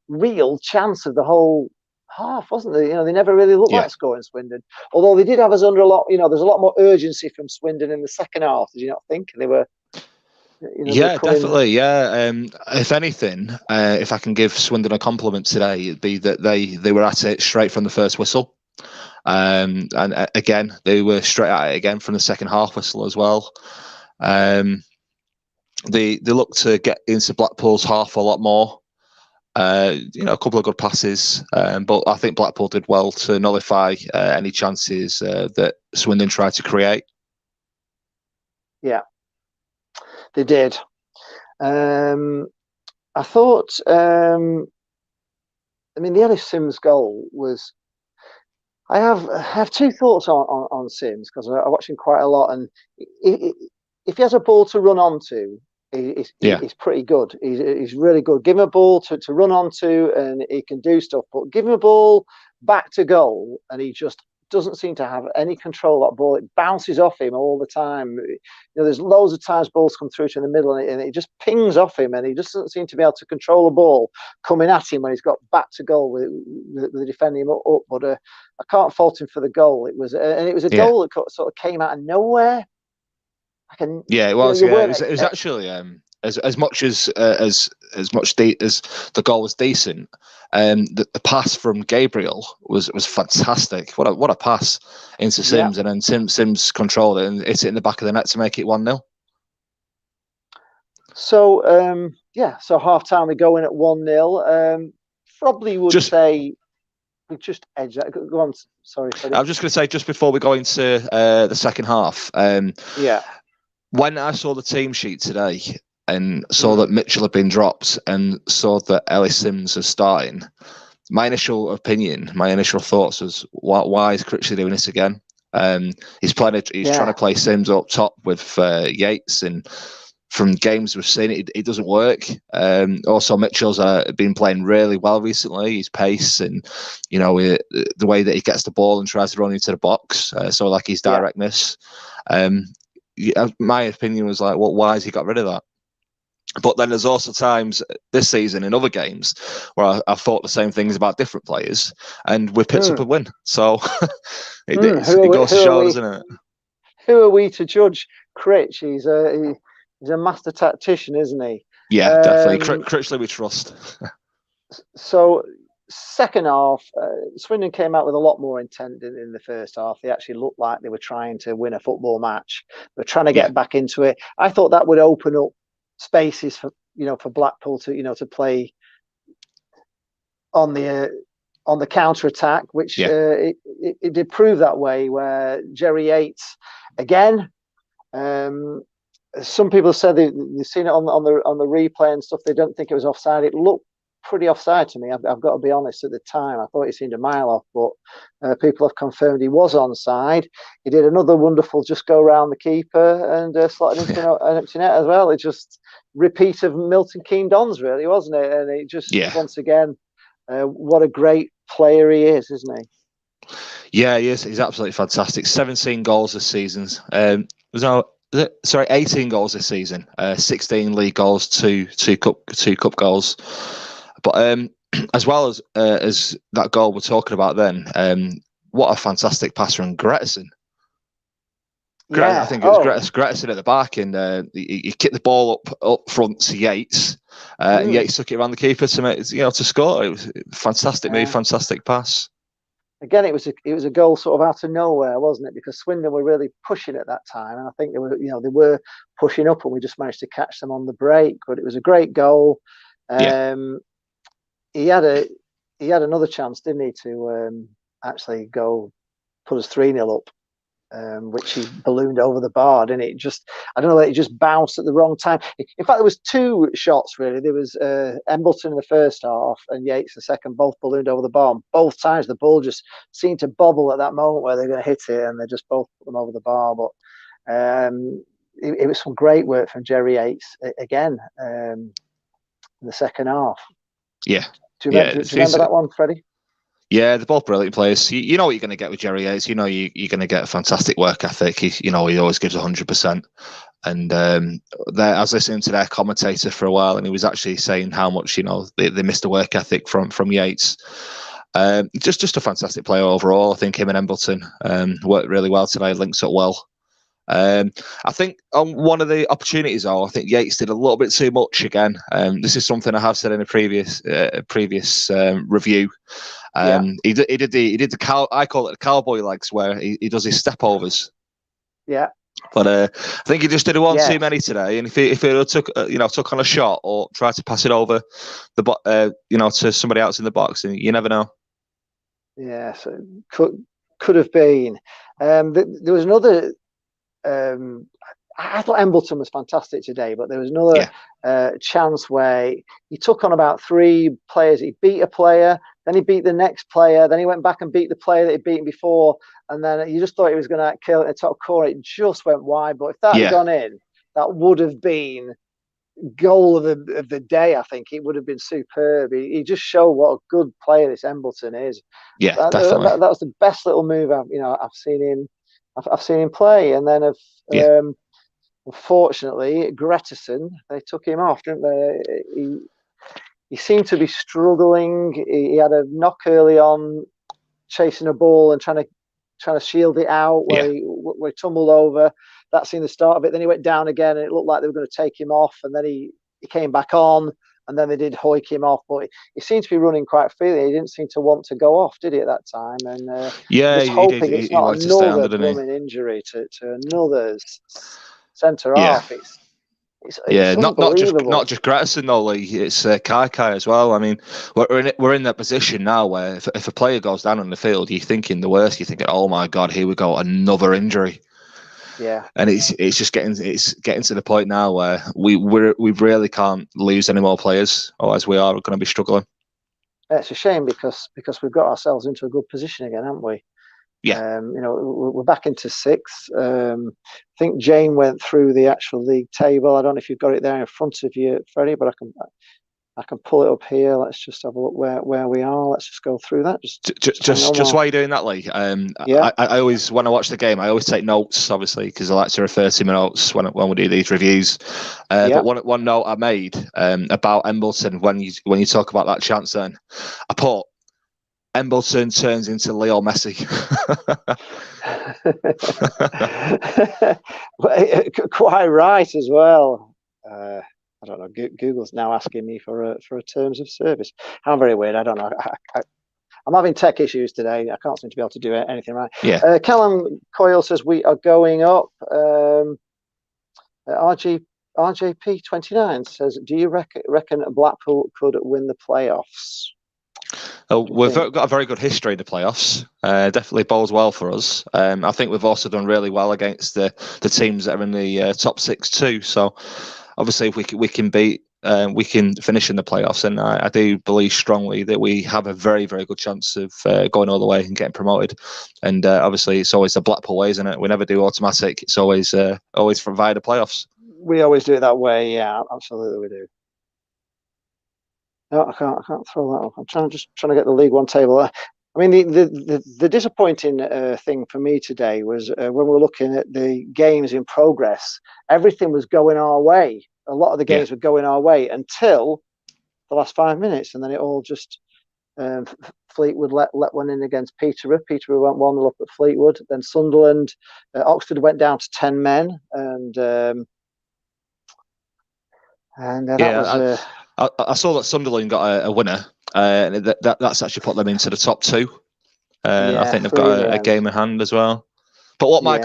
real chance of the whole half, wasn't they? They never really looked like scoring, Swindon. Although they did have us under a lot. There's a lot more urgency from Swindon in the second half. Did you not think? They were. Definitely. Yeah. If anything, if I can give Swindon a compliment today, it'd be that they were at it straight from the first whistle. And again, they were straight at it again from the second half whistle as well. They looked to get into Blackpool's half a lot more. A couple of good passes, but I think Blackpool did well to nullify any chances that Swindon tried to create. Yeah, they did. I thought. The Ellis Sims goal was. I have two thoughts on Sims because I watch him quite a lot, and if he has a ball to run onto. He's pretty good. He's really good. Give him a ball to run onto, and he can do stuff. But give him a ball back to goal, and he just doesn't seem to have any control of that ball. It bounces off him all the time. There's loads of times balls come through to in the middle, and it just pings off him, and he just doesn't seem to be able to control the ball coming at him when he's got back to goal with the defending him up. But I can't fault him for the goal. It was a goal that sort of came out of nowhere. It was. It was actually as much as the goal was decent. The pass from Gabriel was fantastic. What a pass into Sims, and then Sims controlled it and hit it in the back of the net to make it 1-0. So so half time we go in at 1-0. Probably would say we just edge that. Go on. Sorry. I was just going to say just before we go into the second half. when I saw the team sheet today and saw that Mitchell had been dropped and saw that Ellis Sims was starting, my initial thoughts was, why is Critchley doing this again? He's trying to play Sims up top with Yates, and from games we've seen, it doesn't work. Also, Mitchell's been playing really well recently. His pace and the way that he gets the ball and tries to run into the box, so like his directness. My opinion was like, well, why has he got rid of that? But then there's also times this season in other games where I've thought the same things about different players, and we've picked up a win. So it goes to show, doesn't it? Who are we to judge Critch? He's a master tactician, isn't he? Yeah, definitely. Critchley we trust. So second half, Swindon came out with a lot more intent in the first half. They actually looked like they were trying to win a football match. They were trying to get back into it. I thought that would open up spaces for Blackpool to play on the counter attack, which it did prove that way. Where Jerry Yates again, some people said they've seen it on the replay and stuff. They don't think it was offside. It looked pretty offside to me. I've got to be honest. At the time, I thought he seemed a mile off, but people have confirmed he was onside. He did another wonderful just go around the keeper and slotted into an empty net as well. It just repeat of Milton Keynes Dons, really, wasn't it? And it just once again, what a great player he is, isn't he? Yeah, he is. He's absolutely fantastic. 17 goals this season. 18 goals this season. 16 league goals, two cup goals. But as well as that goal we're talking about then, what a fantastic passer on Gretterson. I think it was Gretterson at the back, and he kicked the ball up front to Yates. And Yates took it around the keeper to score. It was a fantastic move, fantastic pass. Again, it was a goal sort of out of nowhere, wasn't it? Because Swindon were really pushing at that time, and I think they were pushing up, and we just managed to catch them on the break. But it was a great goal. He had another chance, didn't he, to actually go put us 3-0 up, which he ballooned over the bar, didn't it? I don't know whether it just bounced at the wrong time. In fact, there was two shots really. There was Embleton in the first half and Yates the second, both ballooned over the bar. And both times the ball just seemed to bobble at that moment where they're going to hit it, and they just both put them over the bar. But it was some great work from Jerry Yates again in the second half. Yeah. Do you remember that one, Freddie? Yeah, they're both brilliant players. You know what you're going to get with Jerry Yates. You know you're going to get a fantastic work ethic. He always gives 100%. And I was listening to their commentator for a while, and he was actually saying how much they missed the work ethic from Yates. Just a fantastic player overall. I think him and Embleton worked really well today. Links up well. I think on one of the opportunities, I think Yates did a little bit too much again. This is something I have said in a previous review. He did the I call it the cowboy legs, where he does his step overs. Yeah. But I think he just did one too many today. And if he took on a shot or tried to pass it over to somebody else in the box, and you never know. Yeah, so could have been. There was another. I thought Embleton was fantastic today, but there was another chance where he took on about 3 players. He beat a player, then he beat the next player, then he went back and beat the player that he'd beaten before, and then you just thought he was going to kill it at the top corner. It just went wide, but if that had gone in, that would have been goal of the day. I think it would have been superb. He just showed what a good player this Embleton is. Yeah, definitely. That was the best little move I've seen him. I've seen him play, and then unfortunately, Gretterson, they took him off, didn't they? He seemed to be struggling. He had a knock early on, chasing a ball and trying to shield it out, where he tumbled over. That's in the start of it. Then he went down again, and it looked like they were going to take him off. And then he came back on, and then they did hoik him off. But he seemed to be running quite freely. He didn't seem to want to go off, did he, at that time? And just hoping it's not another blooming injury to another centre half. It's not just Gretterson though. Like, it's Kai as well. I mean, we're in that position now where if a player goes down on the field, you're thinking the worst. You're thinking, oh my God, here we go, another injury. Yeah. And it's just getting to the point now where we really can't lose any more players, or as we are going to be struggling. It's a shame because we've got ourselves into a good position again, haven't we? Yeah. We're back into sixth. I think Jane went through the actual league table. I don't know if you've got it there in front of you, Freddie, but I can pull it up here. Let's just have a look where we are. Let's just go through that. Just while you're doing that, Lee. Yeah. I always, when I watch the game, I always take notes, obviously, because I like to refer to my notes when we do these reviews. But one note I made about Embleton when you talk about that chance, then I put Embleton turns into Leo Messi. Quite right as well. I don't know. Google's now asking me for a terms of service. How very weird. I don't know. I'm having tech issues today. I can't seem to be able to do anything right. Yeah. Callum Coyle says we are going up. RJP 29 says, do you reckon Blackpool could win the playoffs? We've got a very good history in the playoffs. Definitely bodes well for us. I think we've also done really well against the teams that are in the top 6 too. So obviously, if we can beat, we can finish in the playoffs, and I do believe strongly that we have a very, very good chance of going all the way and getting promoted. And obviously, it's always the Blackpool way, isn't it? We never do automatic. It's always via the playoffs. We always do it that way. Yeah, absolutely, we do. No, I can't throw that up. I'm trying to get the League One table. I mean, the disappointing thing for me today was when we were looking at the games in progress. Everything was going our way. A lot of the games were going our way until the last 5 minutes, and then it all just Fleetwood let one in against Peterborough. Peterborough went 1-0 up at Fleetwood. Then Sunderland, Oxford went down to 10 men, and that was. I saw that Sunderland got a winner, and that's actually put them into the top 2. I think they've got a game in hand as well. But what my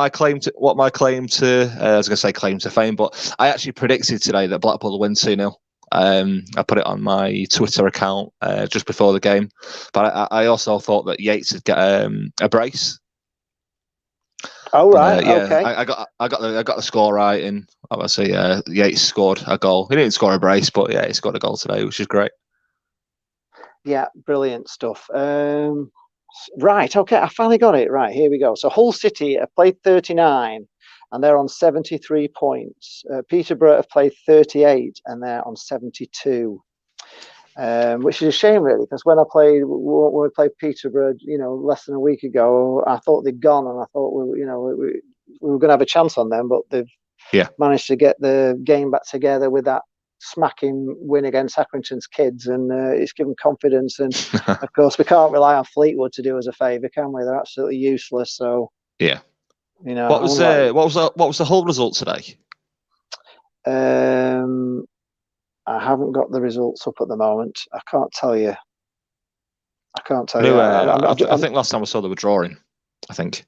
claim to I was going to say claim to fame, but I actually predicted today that Blackpool will win 2-0. I put it on my Twitter account just before the game, but I also thought that Yates would get a brace. Oh right, okay. I got the score right, and obviously Yates scored a goal. He didn't score a brace, but yeah, he scored a goal today, which is great. Yeah, brilliant stuff. Right, okay, I finally got it. Right, here we go. So Hull City have played 39, and they're on 73 points. Peterborough have played 38, and they're on 72. Which is a shame, really, because when we played Peterborough, less than a week ago, I thought they'd gone, and I thought we were going to have a chance on them, but they've managed to get the game back together with that smacking win against Accrington's kids, and it's given confidence. And of course, we can't rely on Fleetwood to do us a favour, can we? They're absolutely useless. So yeah, what was the Hull result today? I haven't got the results up at the moment. I can't tell you. I think last time I saw they were drawing. I think.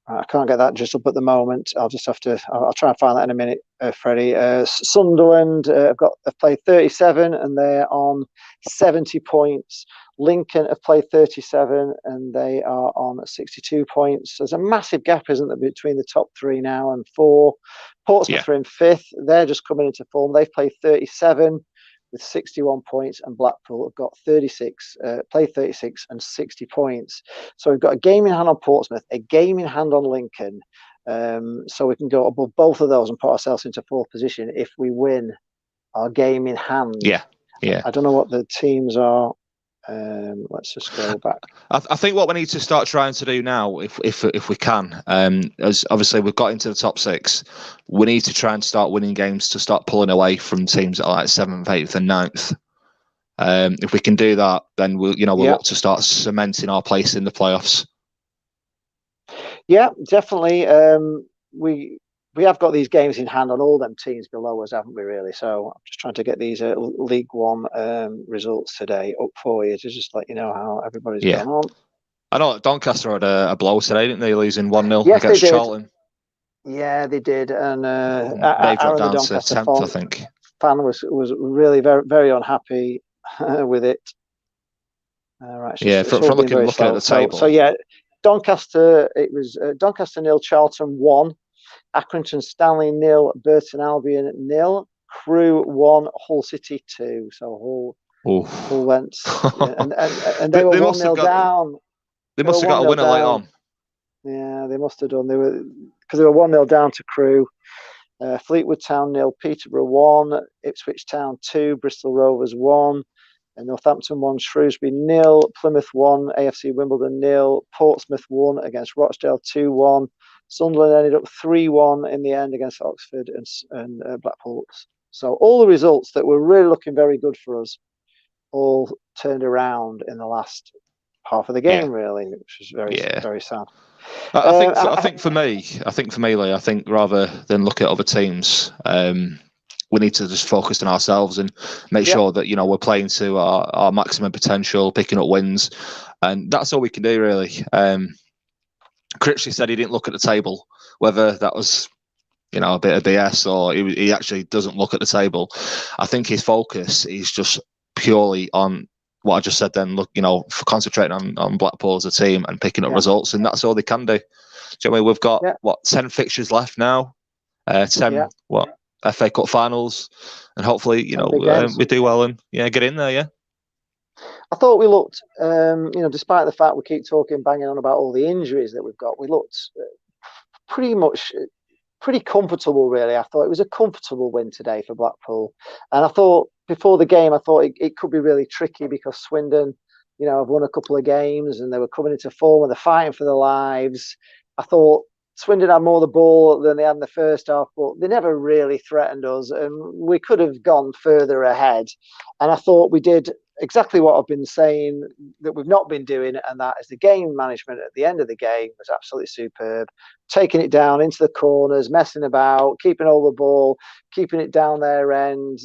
I can't get that just up at the moment. I'll just have to. I'll try and find that in a minute, Freddie. Sunderland have played 37 and they're on 70 points. Lincoln have played 37 and they are on 62 points. There's a massive gap, isn't there, between the top 3 now and 4. Portsmouth are in 5th. They're just coming into form. They've played 37 with 61 points, and Blackpool have got 36, played 36 and 60 points. So we've got a game in hand on Portsmouth, a game in hand on Lincoln. So we can go above both of those and put ourselves into 4th position if we win our game in hand. Yeah. I don't know what the teams are. Let's just go back. I think what we need to start trying to do now, if we can, as obviously we've got into the top 6, we need to try and start winning games to start pulling away from teams that are like 7th, 8th, and 9th. If we can do that, then we'll look to start cementing our place in the playoffs. Yeah, definitely. We have got these games in hand on all them teams below us, haven't we, really? So I'm just trying to get these League One results today up for you to just let you know how everybody's gone on. I know Doncaster had a blow today, didn't they? Losing 1-0 against Charlton. Yeah, they did. And they dropped down to 10th, I think. Fan was really very, very unhappy with it. Right, from looking at the table. So yeah, Doncaster. It was Doncaster 0, Charlton 1, Accrington Stanley 0, Burton Albion 0, Crewe 1, Hull City 2. So Hull went, and they were 1-0 down. They must have got a winner late on. Yeah, they must have done. They were, because they were 1-0 down to Crewe. Fleetwood Town 0, Peterborough 1, Ipswich Town 2, Bristol Rovers 1, and Northampton 1, Shrewsbury 0, Plymouth 1, AFC Wimbledon 0, Portsmouth 1 against Rochdale 2-1. Sunderland ended up 3-1 in the end against Oxford and Blackpool. So all the results that were really looking very good for us all turned around in the last half of the game, really, which was very sad. I think for me, Lee, I think rather than look at other teams, we need to just focus on ourselves and make sure that we're playing to our maximum potential, picking up wins, and that's all we can do, really. Critchley said he didn't look at the table, whether that was a bit of BS or he actually doesn't look at the table. I think his focus is just purely on what I just said then, look, for concentrating on Blackpool as a team and picking up results, and that's all they can do. Do you know what I mean? We've got, 10 fixtures left now, 10, FA Cup finals, and hopefully, we do well and, get in there, yeah. I thought we looked, despite the fact we keep banging on about all the injuries that we've got, we looked pretty comfortable, really. I thought it was a comfortable win today for Blackpool. And I thought before the game, it could be really tricky because Swindon, have won a couple of games and they were coming into form and they're fighting for their lives. I thought Swindon had more of the ball than they had in the first half, but they never really threatened us and we could have gone further ahead. And I thought we did exactly what I've been saying that we've not been doing, and that is the game management at the end of the game was absolutely superb. Taking it down into the corners, messing about, keeping all the ball, keeping it down their end.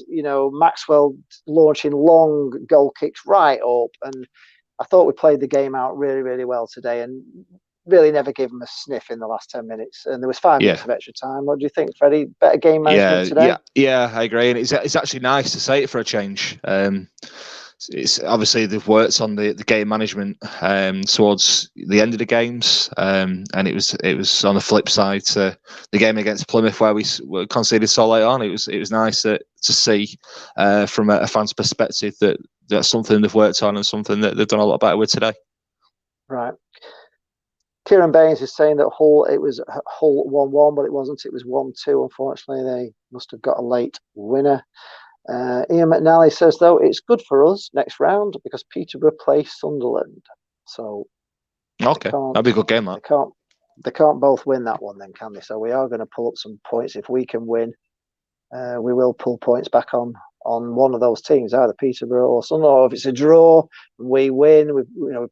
Maxwell launching long goal kicks right up, and I thought we played the game out really, really well today, and really never gave them a sniff in the last 10 minutes. And there was 5 minutes of extra time. What do you think, Freddie? Better game management today? Yeah, I agree. And it's actually nice to say it for a change. It's obviously they've worked on the game management towards the end of the games, and it was on the flip side to the game against Plymouth where we conceded so late on. It was nice to see from a fan's perspective that that's something they've worked on and something that they've done a lot better with today. Right. Kieran Baines is saying that it was Hull 1-1, but it wasn't. It was 1-2. Unfortunately, they must have got a late winner. Ian McNally says, though, it's good for us next round because Peterborough play Sunderland. So, that'd be a good game, that. They can't both win that one, then, can they? So we are going to pull up some points. If we can win, we will pull points back on one of those teams, either Peterborough or Sunderland. Or if it's a draw and we win, we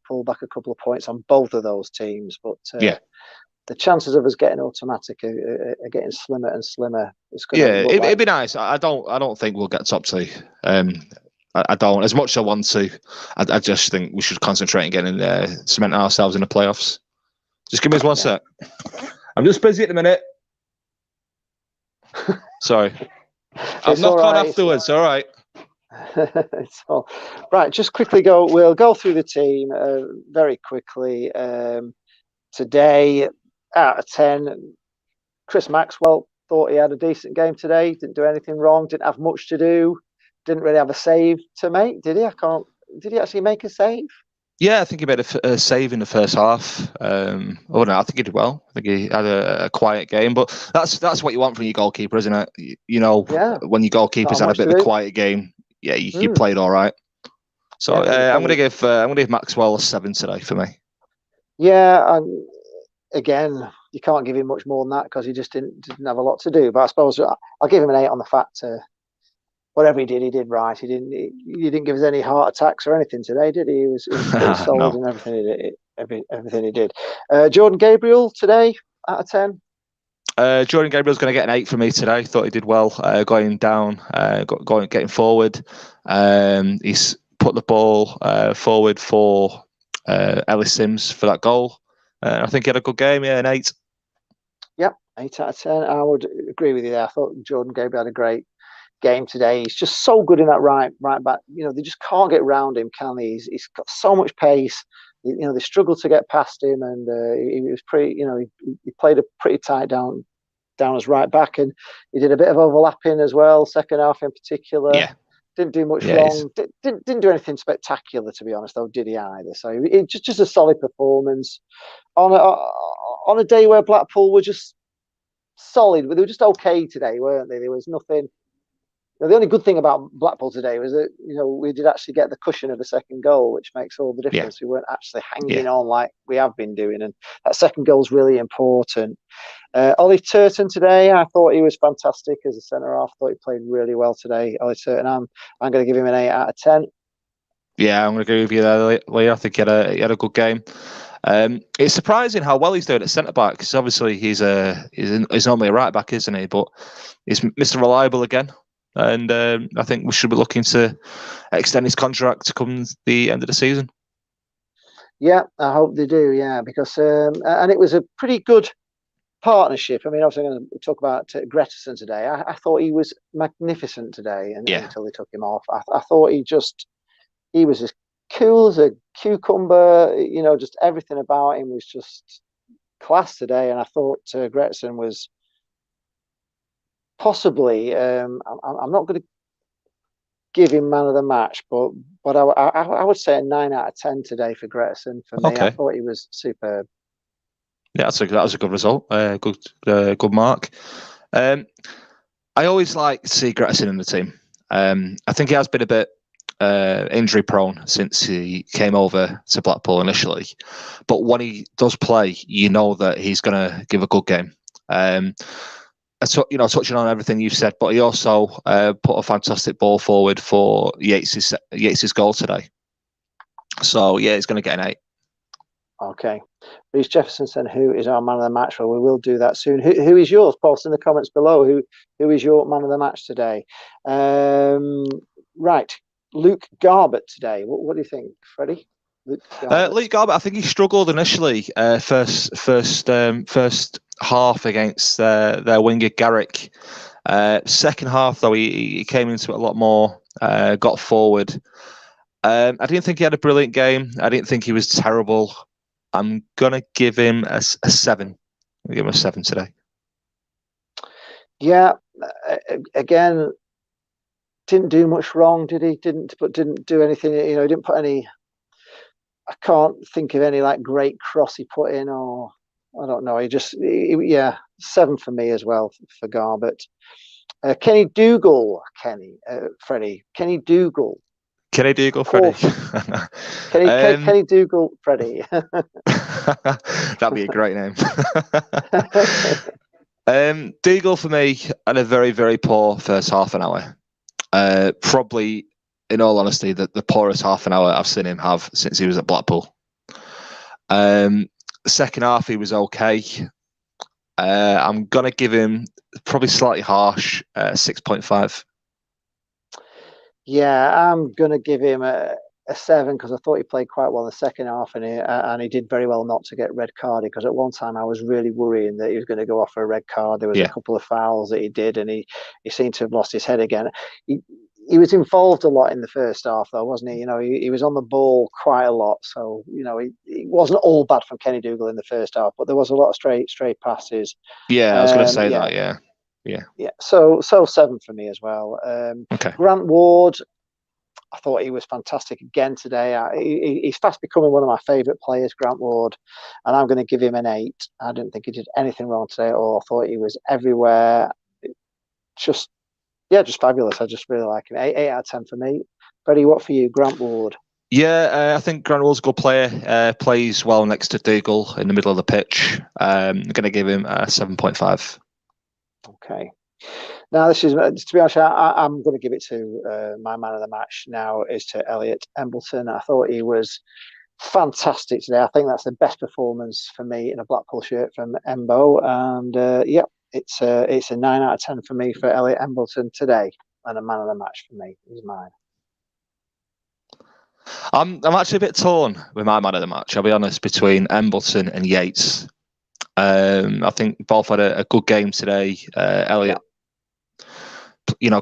pull back a couple of points on both of those teams. But the chances of us getting automatic are getting slimmer and slimmer. It'd be nice. I don't think we'll get top 2. I don't. As much as I want to, I just think we should concentrate on getting cement ourselves in the playoffs. Just give me 1 sec. I'm just busy at the minute. Sorry. I'll knock on afterwards. All right. It's all right. Just quickly we'll go through the team very quickly. Today, out of 10, Chris Maxwell thought he had a decent game today. Didn't do anything wrong. Didn't have much to do. Didn't really have a save to make, did he? Did he actually make a save? Yeah, I think he made a save in the first half. No, I think he did well. I think he had a quiet game, but that's what you want from your goalkeeper, isn't it? When your goalkeeper's had a bit of a quiet game, you played all right. So I'm going to give Maxwell a 7 today for me. Yeah, and again, you can't give him much more than that because he just didn't have a lot to do. But I suppose I'll give him an 8 on the fact whatever he did right. He didn't give us any heart attacks or anything today, did he? He was pretty solid in everything he did. Jordan Gabriel today, out of 10. Jordan Gabriel's going to get an 8 from me today. Thought he did well going down, getting forward. He's put the ball forward for Ellis Sims for that goal. I think he had a good game. Yeah, an 8. Yep, 8 out of 10. I would agree with you there. I thought Jordan Gabriel had a great game today. He's just so good in that right back. They just can't get around him, can they? He's got so much pace, they struggled to get past him, and he was pretty. He played a pretty tight down as right back, and he did a bit of overlapping as well. Second half in particular. Yeah. Didn't do much wrong. Didn't do anything spectacular, to be honest, though, did he either? So it just a solid performance on a day where Blackpool were just solid. They were just okay today, weren't they? There was nothing. The only good thing about Blackpool today was that we did actually get the cushion of the second goal, which makes all the difference. We weren't actually hanging on like we have been doing, and that second goal is really important. Ollie Turton today, I thought he was fantastic as a centre half. I thought he played really well today. Ollie Turton, I'm going to give him an 8 out of 10. Yeah, I'm going to agree with you there, Lee. I think he had a good game. It's surprising how well he's doing at centre back, because obviously he's normally a right back, isn't he? But he's Mr. Reliable again. And I think we should be looking to extend his contract come the end of the season. Yeah, I hope they do. Yeah, because and it was a pretty good partnership. I mean, obviously, I'm going to talk about Gretterson today. I thought he was magnificent today, until they took him off. I thought he was as cool as a cucumber. Just everything about him was just class today. And I thought Gretterson was. Possibly, I'm not going to give him man of the match, but I would say a 9 out of 10 today for Gretterson. For me, I thought he was superb. Yeah, that was a good result. Good mark. I always like to see Gretterson in the team. I think he has been a bit injury prone since he came over to Blackpool initially, but when he does play, you know that he's going to give a good game. Touching on everything you've said, but he also put a fantastic ball forward for Yates's goal today. So yeah, he's going to get an 8. Okay. Reece Jefferson said, "Who is our man of the match?" Well, we will do that soon. Who is yours? Post in the comments below. Who is your man of the match today? Right, Luke Garbett today. What do you think, Freddie? Luke Garbett, I think he struggled initially. First half against their winger Garrick. Second half though, he came into it a lot more. Got forward. I didn't think he had a brilliant game. I didn't think he was terrible. I'm gonna give him a 7. I'll give him a 7 today. Yeah, again, didn't do much wrong, did he? Didn't do anything. He didn't put any. I can't think of any like great cross he put in, or I don't know. Yeah, 7 for me as well for Garbett. Kenny Dougal, Freddie. Kenny Dougal. Kenny Dougal, Freddie. Kenny Dougal, Freddie. That'd be a great name. Dougal for me had a very, very poor first half an hour. Probably, in all honesty, the poorest half an hour I've seen him have since he was at Blackpool. Second half, he was okay. I'm going to give him probably slightly harsh 6.5. Yeah, I'm going to give him a 7 because I thought he played quite well in the second half, and he did very well not to get red carded, because at one time I was really worrying that he was going to go off for a red card. There was a couple of fouls that he did, and he seemed to have lost his head again. He was involved a lot in the first half, though, wasn't he? He was on the ball quite a lot. So, it wasn't all bad from Kenny Dougal in the first half, but there was a lot of straight passes. Yeah, I was going to say that, yeah. Yeah. So 7 for me as well. Okay. Grant Ward, I thought he was fantastic again today. He's fast becoming one of my favourite players, Grant Ward, and I'm going to give him an 8. I didn't think he did anything wrong today at all. I thought he was everywhere. Just fabulous. I just really like him. 8 out of 10 for me. Freddie, what for you? Grant Ward. Yeah, I think Grant Ward's a good player. Plays well next to Dougal in the middle of the pitch. I'm going to give him a 7.5. Okay. Now, this is, to be honest, I'm going to give it to my man of the match now, is to Elliot Embleton. I thought he was fantastic today. I think that's the best performance for me in a Blackpool shirt from Embo. And it's a 9 out of 10 for me for Elliot Embleton today, and a man of the match for me. He's mine. I'm actually a bit torn with my man of the match, I'll be honest, between Embleton and Yates. I think both had a good game today. Elliot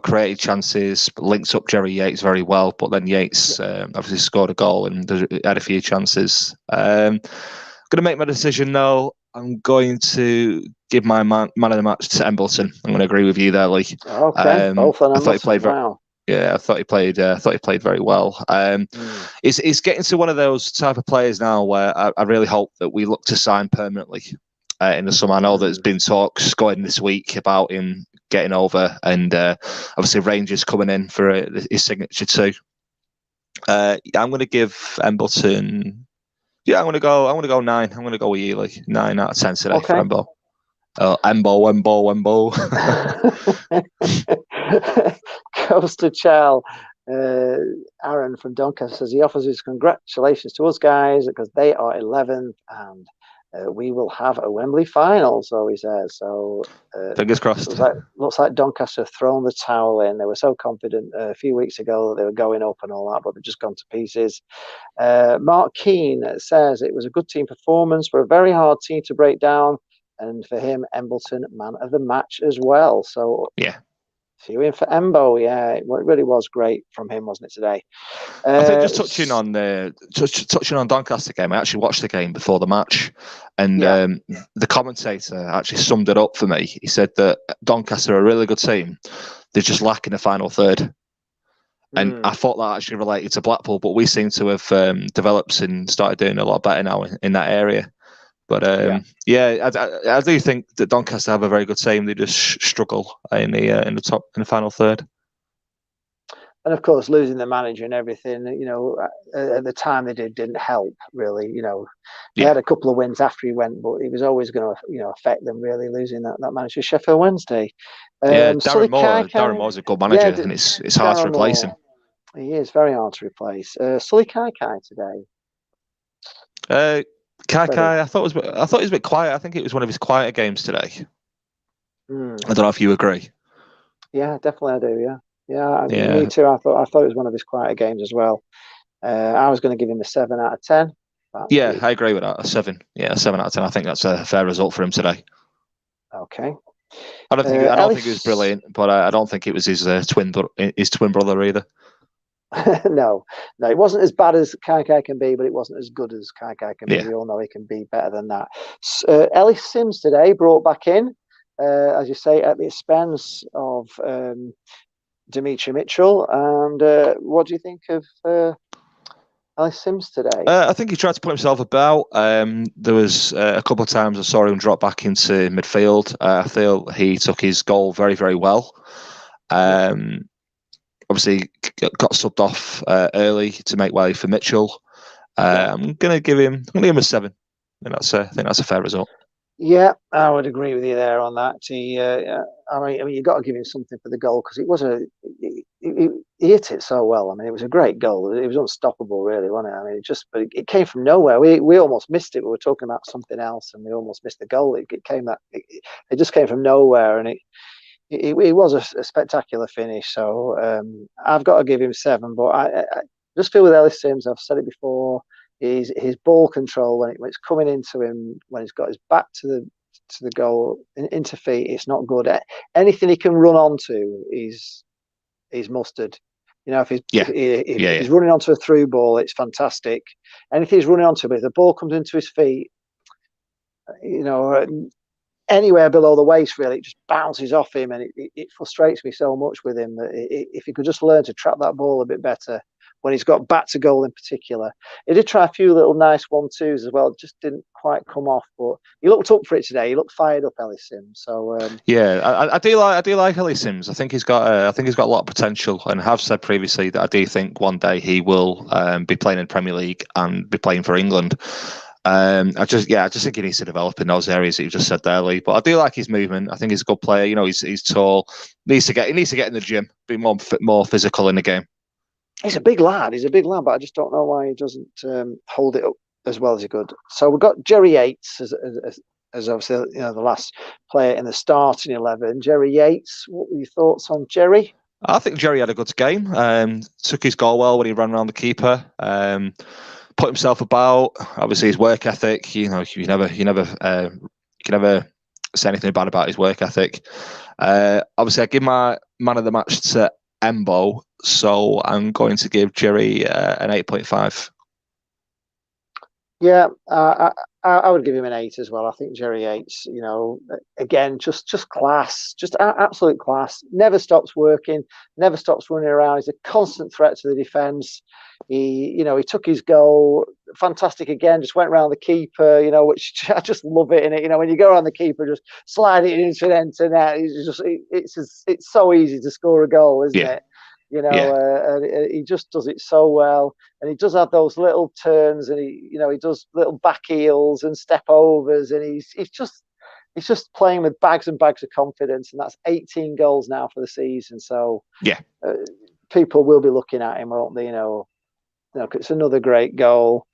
created chances, links up Jerry Yates very well, but then Yates obviously scored a goal and had a few chances. I'm going to make my decision now. I'm going to give my man of the match to Embleton. I'm going to agree with you there, Lee. Okay, both on I thought he played wow. Yeah, I thought he played very well. He's getting to one of those type of players now where I really hope that we look to sign permanently in the summer. I know there's been talks going this week about him getting over, and obviously Rangers coming in for his signature too. I'm going to give Embleton. Yeah, I'm going to go 9. I'm going to go with you, like 9 out of 10 today for Embo. Embo. Goes to Chal. Aaron from Doncaster says he offers his congratulations to us guys because they are 11th and we will have a Wembley final. So he says. So fingers crossed. Looks like Doncaster have thrown the towel in. They were so confident a few weeks ago that they were going up and all that, but they've just gone to pieces. Mark Keane says it was a good team performance for a very hard team to break down. And for him, Embleton, man of the match as well. So yeah, few in for Embo. Yeah, it really was great from him, wasn't it today? I think just touching on Doncaster game. I actually watched the game before the match, and the commentator actually summed it up for me. He said that Doncaster are a really good team. They're just lacking a final third. And I thought that actually related to Blackpool, but we seem to have developed and started doing a lot better now in that area. But I do think that Doncaster have a very good team. They just struggle in the final third. And of course, losing the manager and everything, at the time they didn't help really. They had a couple of wins after he went, but it was always going to affect them really losing that manager. Sheffield Wednesday. Darren Moore's a good manager, and it's hard to replace him. He is very hard to replace. Sully Kai today. Kai, I thought he was a bit quiet. I think it was one of his quieter games today. I don't know if you agree. Yeah, definitely I do. Yeah. Me too. I thought it was one of his quieter games as well. I was going to give him a 7 out of 10. Yeah, I agree with that. A 7. Yeah, a 7 out of 10. I think that's a fair result for him today. Okay. I don't think he was brilliant, but I don't think it was his twin brother either. No, it wasn't as bad as Kai can be, but it wasn't as good as Kai can be. We all know he can be better than that. Ellis Sims today brought back in, as you say, at the expense of Dimitri Mitchell. And what do you think of Ellis Sims today? I think he tried to put himself about. There was a couple of times I saw him drop back into midfield. I feel he took his goal very, very well. Obviously, got subbed off early to make way for Mitchell. I'm going to give him a 7. I think that's a fair result. Yeah, I would agree with you there on that. I mean, you got to give him something for the goal because it was he hit it so well. I mean, it was a great goal. It was unstoppable, really, wasn't it? I mean, but it came from nowhere. We almost missed it. We were talking about something else, and we almost missed the goal. It just came from nowhere, and it was a spectacular finish. So I've got to give him 7. But I just feel with Ellis Sims, I've said it before, his ball control when it's coming into him, when he's got his back to the goal into feet, it's not good. Anything he can run onto is mustard. If he's running onto a through ball, it's fantastic. Anything he's running onto, but if the ball comes into his feet, anywhere below the waist, really, it just bounces off him, and it frustrates me so much with him that if he could just learn to trap that ball a bit better when he's got back to goal in particular. He did try a few little nice 1-2s as well, just didn't quite come off, but he looked up for it today. He looked fired up, Ellis Sims. So I do like Ellis Sims. I think he's got a lot of potential, and have said previously that I do think one day he will be playing in the Premier League and be playing for England. I just think he needs to develop in those areas that you just said there, Lee. But I do like his movement. I think he's a good player. He's tall. He needs to get in the gym, be more physical in the game. He's a big lad, but I just don't know why he doesn't hold it up as well as he could. So we've got Jerry Yates as obviously the last player in the starting 11. Jerry Yates, what were your thoughts on Jerry? I think Jerry had a good game. Took his goal well when he ran around the keeper. Put himself about. Obviously, his work ethic. You can never say anything bad about his work ethic. Obviously, I give my man of the match to Embo, so I'm going to give Jerry an 8.5. Yeah, I would give him an 8 as well. I think Jerry 8's, again, just class, just absolute class. Never stops working, never stops running around. He's a constant threat to the defence. He took his goal, fantastic again. Just went around the keeper, which I just love it in it. When you go around the keeper, just slide it into an end to net. It's so easy to score a goal, isn't it? And he just does it so well, and he does have those little turns, and he does little back heels and step overs, and he's just playing with bags and bags of confidence, and that's 18 goals now for the season. So people will be looking at him, won't they? It's another great goal.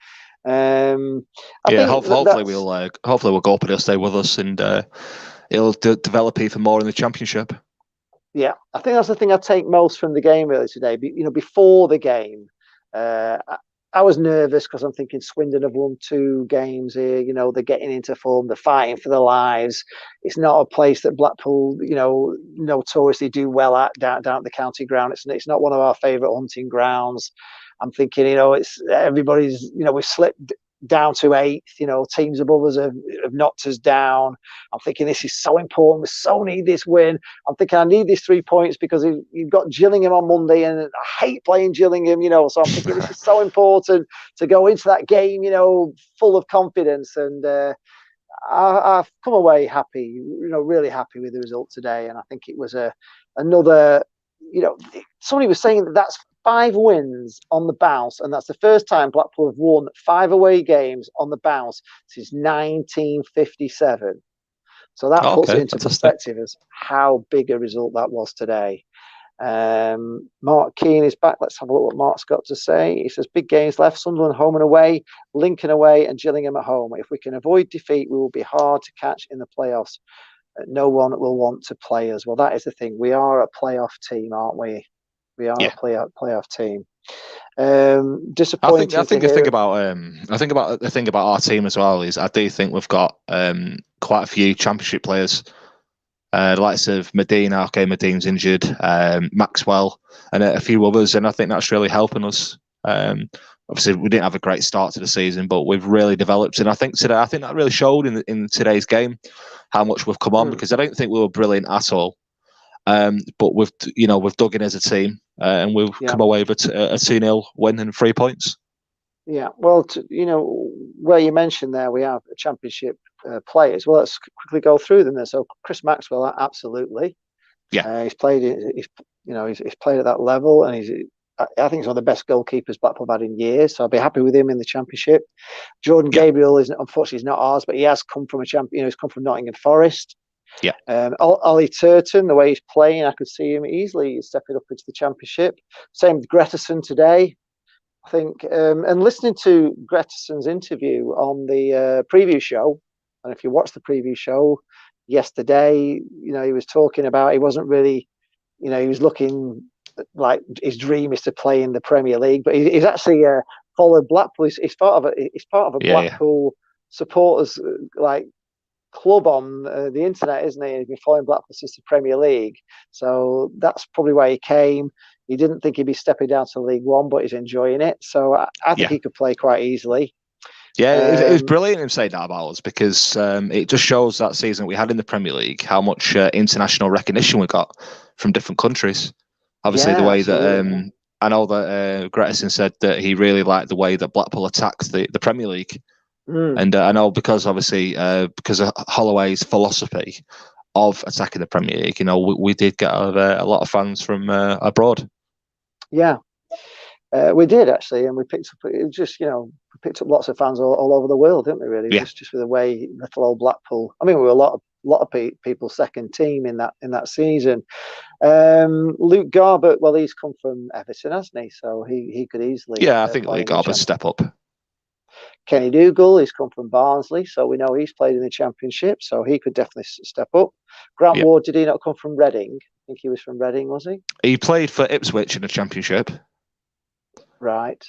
Hopefully we'll go up and he'll stay with us, and he'll develop even more in the Championship. Yeah, I think that's the thing I take most from the game really today. Before the game, I was nervous because I'm thinking Swindon have won 2 games here. They're getting into form. They're fighting for their lives. It's not a place that Blackpool, notoriously do well at down at the county ground. It's not one of our favourite hunting grounds. I'm thinking, it's everybody's, we've slipped down to 8th. Teams above us have knocked us down. I'm thinking this is so important. We so need this win. I'm thinking I need these 3 points because you've got Gillingham on Monday, and I hate playing Gillingham. So I'm thinking this is so important to go into that game, full of confidence. And I've come away happy, really happy with the result today. And I think it was another. Somebody was saying that's 5 wins on the bounce, and that's the first time Blackpool have won 5 away games on the bounce since 1957. So that puts it into perspective as how big a result that was today. Mark Keane is back. Let's have a look what Mark's got to say. He says, big games left, Sunderland home and away, Lincoln away and Gillingham at home. If we can avoid defeat, we will be hard to catch in the playoffs. No one will want to play us. Well, that is the thing. We are a playoff team, aren't we? We are a playoff team. Disappointing. I think the thing about our team as well is I do think we've got quite a few Championship players. The likes of Medina. Okay, Medina's injured. Maxwell and a few others, and I think that's really helping us. Obviously, we didn't have a great start to the season, but we've really developed, and I think that really showed in today's game how much we've come on, because I don't think we were brilliant at all. But we've dug in as a team, and we've come away with a 2-0 win and 3 points. Yeah, well, where you mentioned there, we have a Championship players. Well, let's quickly go through them then. So Chris Maxwell, absolutely. Yeah, he's played at that level, and I think he's one of the best goalkeepers Blackpool have had in years. So I'll be happy with him in the Championship. Jordan Gabriel unfortunately he's not ours, but he has come from a champion. He's come from Nottingham Forest. Yeah. Ollie Turton, the way he's playing, I could see him easily stepping up into the Championship. Same with Gretterson today, I think. And listening to Gretterson's interview on the preview show, and if you watch the preview show yesterday, he was talking about he wasn't really, he was looking like his dream is to play in the Premier League, but he's actually followed Blackpool. He's part of a Blackpool supporters club on the internet, isn't he? He's been following Blackpool since the Premier League, so that's probably why he came. He didn't think he'd be stepping down to League One, but he's enjoying it. So I think he could play quite easily. Yeah, it was brilliant him saying that about us, because it just shows that season we had in the Premier League how much international recognition we got from different countries. Obviously, the way that I know that Gretterson said that he really liked the way that Blackpool attacked the Premier League. And I know because obviously because of Holloway's philosophy of attacking the Premier League, we did get a lot of fans from abroad. Yeah, we did actually, and we picked up lots of fans all over the world, didn't we? Really, just with the way little old Blackpool. I mean, we were a lot of people's second team in that season. Luke Garbutt, well, he's come from Everton, hasn't he? So he could easily. Yeah, I think Luke Garbutt step up. Kenny Dougal, he's come from Barnsley, so we know he's played in the Championship, so he could definitely step up. Grant Ward, did he not come from Reading? I think he was from Reading, was he? He played for Ipswich in the Championship. Right.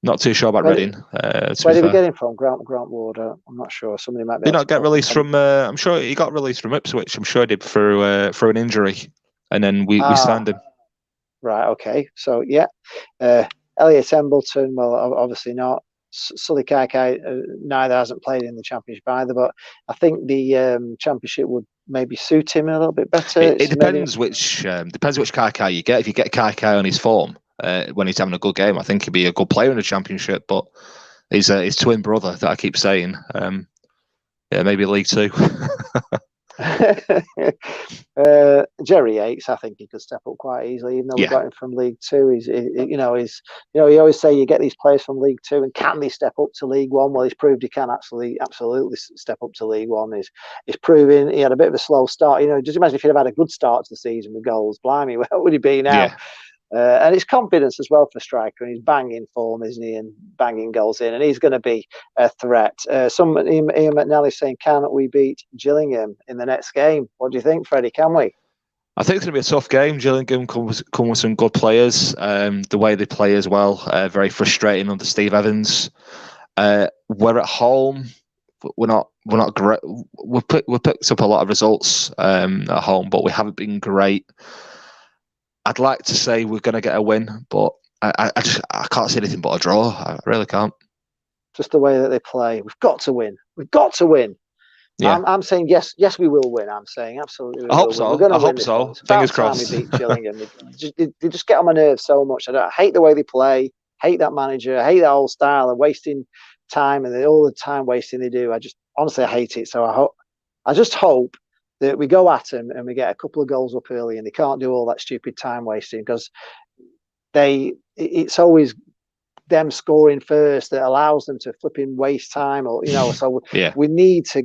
Not too sure about Where Reading. Where did we get him from? Grant Ward? I'm not sure. Somebody might be. Did not get released from? I'm sure he got released from Ipswich. I'm sure he did through an injury, and then we signed him. Right. Okay. So yeah, Elliot Embleton. Well, obviously not. Sully Kaikai neither hasn't played in the Championship either, but I think the Championship would maybe suit him a little bit better. It depends which Kaikai you get. If you get Kaikai on his form when he's having a good game, I think he'd be a good player in the Championship. But he's his twin brother that I keep saying. Yeah, maybe League Two. Jerry Yates, I think he could step up quite easily, even though we got him from League Two. You always say you get these players from League Two, and can they step up to League One? Well, he's proved he can absolutely step up to League One. He's proving he had a bit of a slow start. Just imagine if he'd have had a good start to the season with goals. Blimey, where would he be now? Yeah. And it's confidence as well for a striker, and he's banging form, isn't he, and banging goals in, and he's going to be a threat. Ian McNally saying, can we beat Gillingham in the next game? What do you think, Freddie? Can we? I think it's going to be a tough game. Gillingham come with some good players. The way they play as well, very frustrating under Steve Evans. We're at home. We're not great. We've picked up a lot of results at home, but we haven't been great. I'd like to say we're going to get a win, but I can't see anything but a draw. I really can't. Just the way that they play. We've got to win. We've got to win. Yeah. I'm saying yes, we will win. I'm saying absolutely. I hope so. I hope so. Fingers crossed. We beat Gillingham. They just get on my nerves so much. I hate the way they play. Hate that manager. I hate that whole style of wasting time and all the time wasting they do. Honestly, I hate it. So I just hope that we go at them and we get a couple of goals up early, and they can't do all that stupid time wasting, because it's always them scoring first that allows them to flipping waste time, or so we need to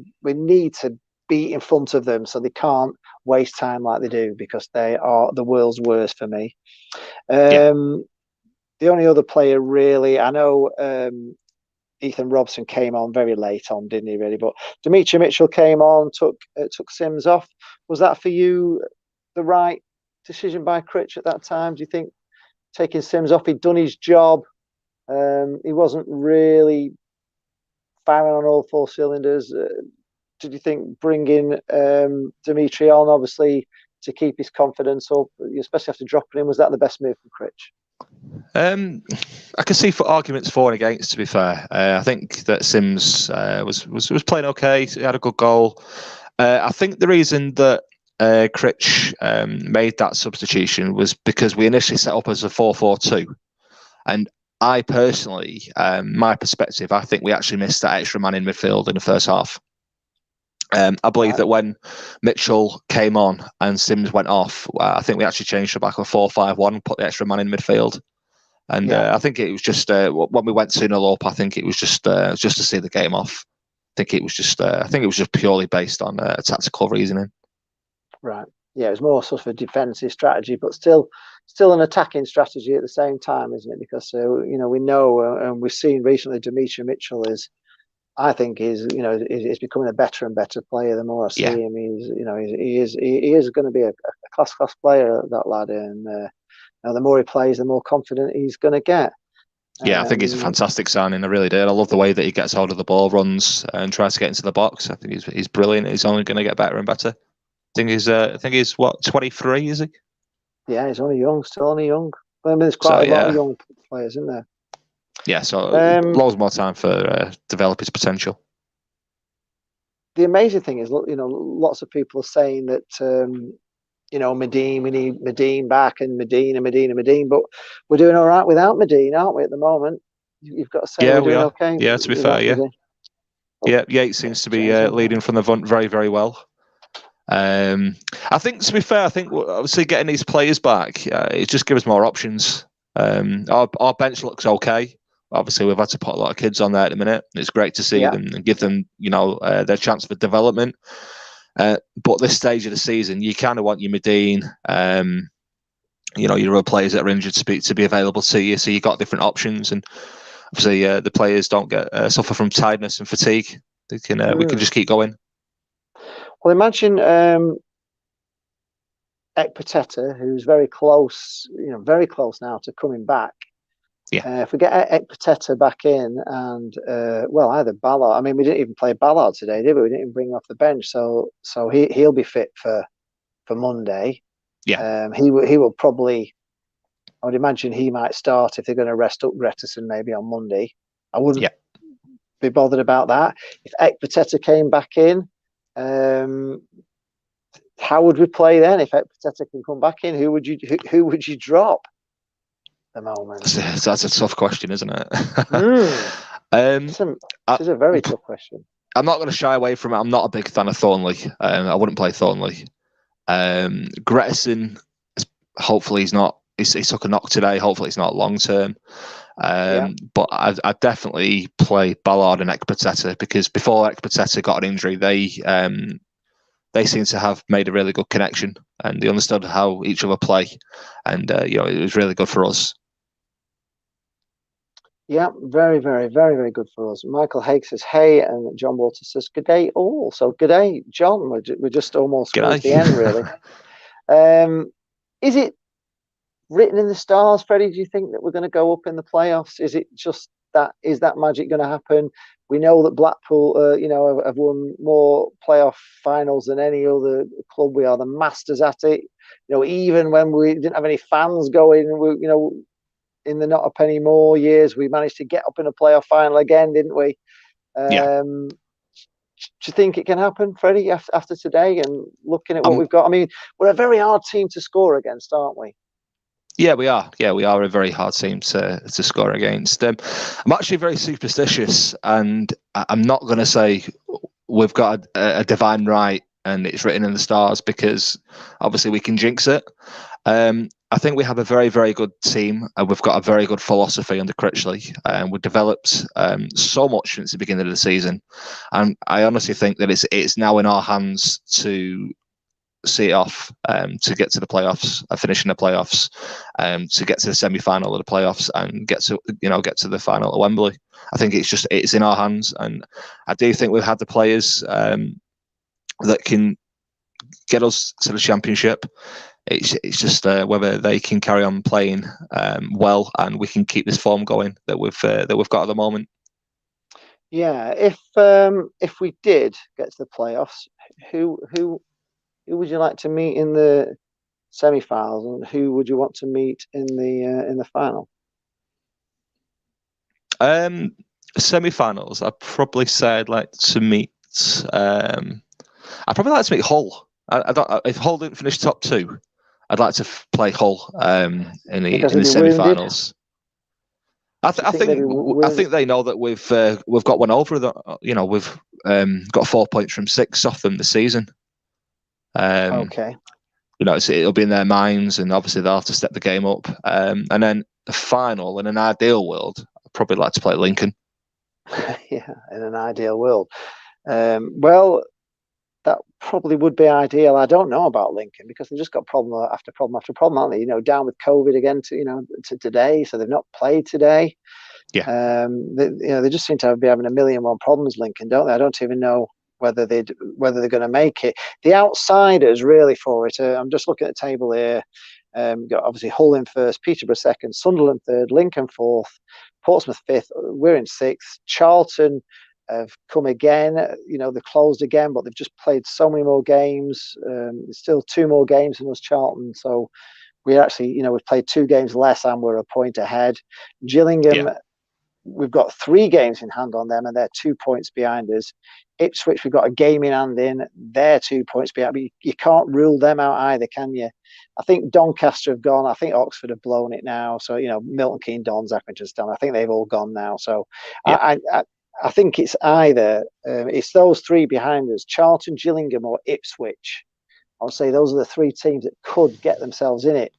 be in front of them so they can't waste time like they do, because they are the world's worst for me. The only other player really, I know Ethan Robson came on very late on, didn't he, really? But Dimitri Mitchell came on, took Sims off. Was that for you the right decision by Critch at that time? Do you think taking Sims off, he'd done his job? He wasn't really firing on all four cylinders. Did you think bringing Dimitri on, obviously, to keep his confidence up, especially after dropping him, was that the best move from Critch? I can see for arguments for and against. To be fair, I think that Sims was playing okay. He had a good goal. I think the reason that Critch made that substitution was because we initially set up as a 4-4-2, and I personally, my perspective, I think we actually missed that extra man in midfield in the first half. I believe that when Mitchell came on and Sims went off, I think we actually changed to back a 4-5-1, put the extra man in midfield. And I think it was just when we went 2-0 up, I think it was just to see the game off. I think it was just purely based on tactical reasoning. Right. Yeah, it was more sort of a defensive strategy, but still an attacking strategy at the same time, isn't it? Because we know and we've seen recently Dimitri Mitchell is becoming a better and better player. The more I see him, he is going to be a class player, that lad, and the more he plays, the more confident he's going to get. Yeah, I think he's a fantastic signing. I really did. I love the way that he gets hold of the ball, runs, and tries to get into the box. I think he's brilliant. He's only going to get better and better. I think he's what, 23, is he? Yeah, he's still only young. I mean, there's quite a lot of young players, isn't there? Yeah, so loads more time for develop his potential. The amazing thing is, lots of people are saying that Medine, we need Medine back, and Medine, but we're doing all right without Medine, aren't we, at the moment? You've got to say we're doing okay. Yeah, to be fair, Yates seems to be leading from the front very, very well. I think, to be fair, obviously getting these players back, it just gives us more options. Our bench looks okay. Obviously, we've had to put a lot of kids on there at the minute. It's great to see them and give them, their chance for development. But this stage of the season, you kind of want your Medine, your other players that are injured to be available to you, so you've got different options. And obviously, the players don't get suffer from tiredness and fatigue. We can just keep going. Well, imagine Ekpateta, who's very close now to coming back. If we get Ekpiteta back in and either Ballard. I mean, we didn't even play Ballard today, did we? We didn't even bring him off the bench, so he'll be fit for Monday. Yeah. He will probably. I would imagine he might start if they're going to rest up Gretterson maybe on Monday. I wouldn't be bothered about that. If Ekpiteta came back in, how would we play then? If Ekpiteta can come back in, who would you drop? The moment. That's a tough question, isn't it? It's a very tough question. I'm not going to shy away from it. I'm not a big fan of Thornley. I wouldn't play Thornley. Gretterson, hopefully he's not. He took a knock today. Hopefully it's not long term. But I'd definitely play Ballard and Ekpiteta, because before Ekpiteta got an injury, they seem to have made a really good connection, and they understood how each other play, and it was really good for us. Yeah, very, very, very, very good for us. Michael Haig says, hey, and John Walter says, good day all. So good day, John. We're just almost towards the end, really. Is it written in the stars, Freddie? Do you think that we're going to go up in the playoffs? Is it just that? Is that magic going to happen? We know that Blackpool, have won more playoff finals than any other club. We are the masters at it. Even when we didn't have any fans going, in the not a penny more years, we managed to get up in a playoff final again, didn't we? Do you think it can happen, Freddie, after today and looking at what we've got? I mean, we're a very hard team to score against, aren't we? Yeah, we are. Yeah, we are a very hard team to score against. I'm actually very superstitious, and I'm not going to say we've got a divine right and it's written in the stars, because obviously we can jinx it. I think we have a very, very good team, and we've got a very good philosophy under Critchley. We've developed so much since the beginning of the season, and I honestly think that it's now in our hands to see it off, to get to the playoffs, finish in the playoffs, to get to the semi-final of the playoffs, and get to the final at Wembley. I think it's in our hands, and I do think we've had the players that can get us to the championship. It's just whether they can carry on playing well, and we can keep this form going that we've got at the moment. Yeah, if we did get to the playoffs, who would you like to meet in the semi-finals, and who would you want to meet in the final? Semi-finals, I'd probably say I'd like to meet. I'd probably like to meet Hull. I don't. If Hull didn't finish top two, I'd like to play Hull in the semi-finals. I think they know that we've got one over them. We've got 4 points from 6 off them this season. Okay. It'll be in their minds, and obviously they'll have to step the game up. And then the final, in an ideal world, I'd probably like to play Lincoln. Yeah, in an ideal world. Well, that probably would be ideal. I don't know about Lincoln, because they've just got problem after problem after problem, aren't they? Down with COVID again to today, so they've not played today. Yeah. They just seem to be having a million and one problems, Lincoln, don't they? I don't even know whether they're going to make it. The outsiders really for it. I'm just looking at the table here. Got obviously Hull in first, Peterborough second, Sunderland third, Lincoln fourth, Portsmouth fifth. We're in sixth. Charlton have come again. They've closed again, but they've just played so many more games. There's still 2 more games than us, Charlton. So we actually, we've played 2 games less, and we're a point ahead. Gillingham, we've got 3 games in hand on them, and they're 2 points behind us. Ipswich, we've got a game in hand in. They're 2 points behind. But you can't rule them out either, can you? I think Doncaster have gone. I think Oxford have blown it now. So, Milton Keynes, Dons, Accrington, I think they've all gone now. So I think it's either it's those 3 behind us: Charlton, Gillingham, or Ipswich. I would say those are the 3 teams that could get themselves in it.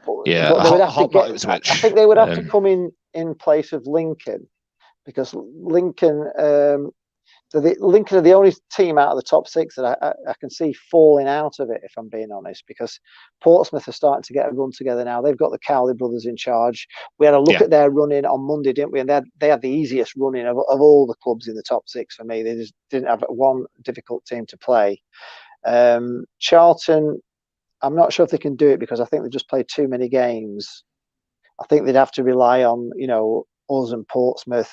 But they would have to get. Ipswich. I think they would have to come in place of Lincoln, because Lincoln. Lincoln are the only team out of the top 6 that I can see falling out of it, if I'm being honest, because Portsmouth are starting to get a run together now. They've got the Cowley brothers in charge. We had a look at their running on Monday, didn't we? And they had the easiest running of all the clubs in the top 6 for me. They just didn't have one difficult team to play. Charlton, I'm not sure if they can do it, because I think they've just played too many games. I think they'd have to rely on, us and Portsmouth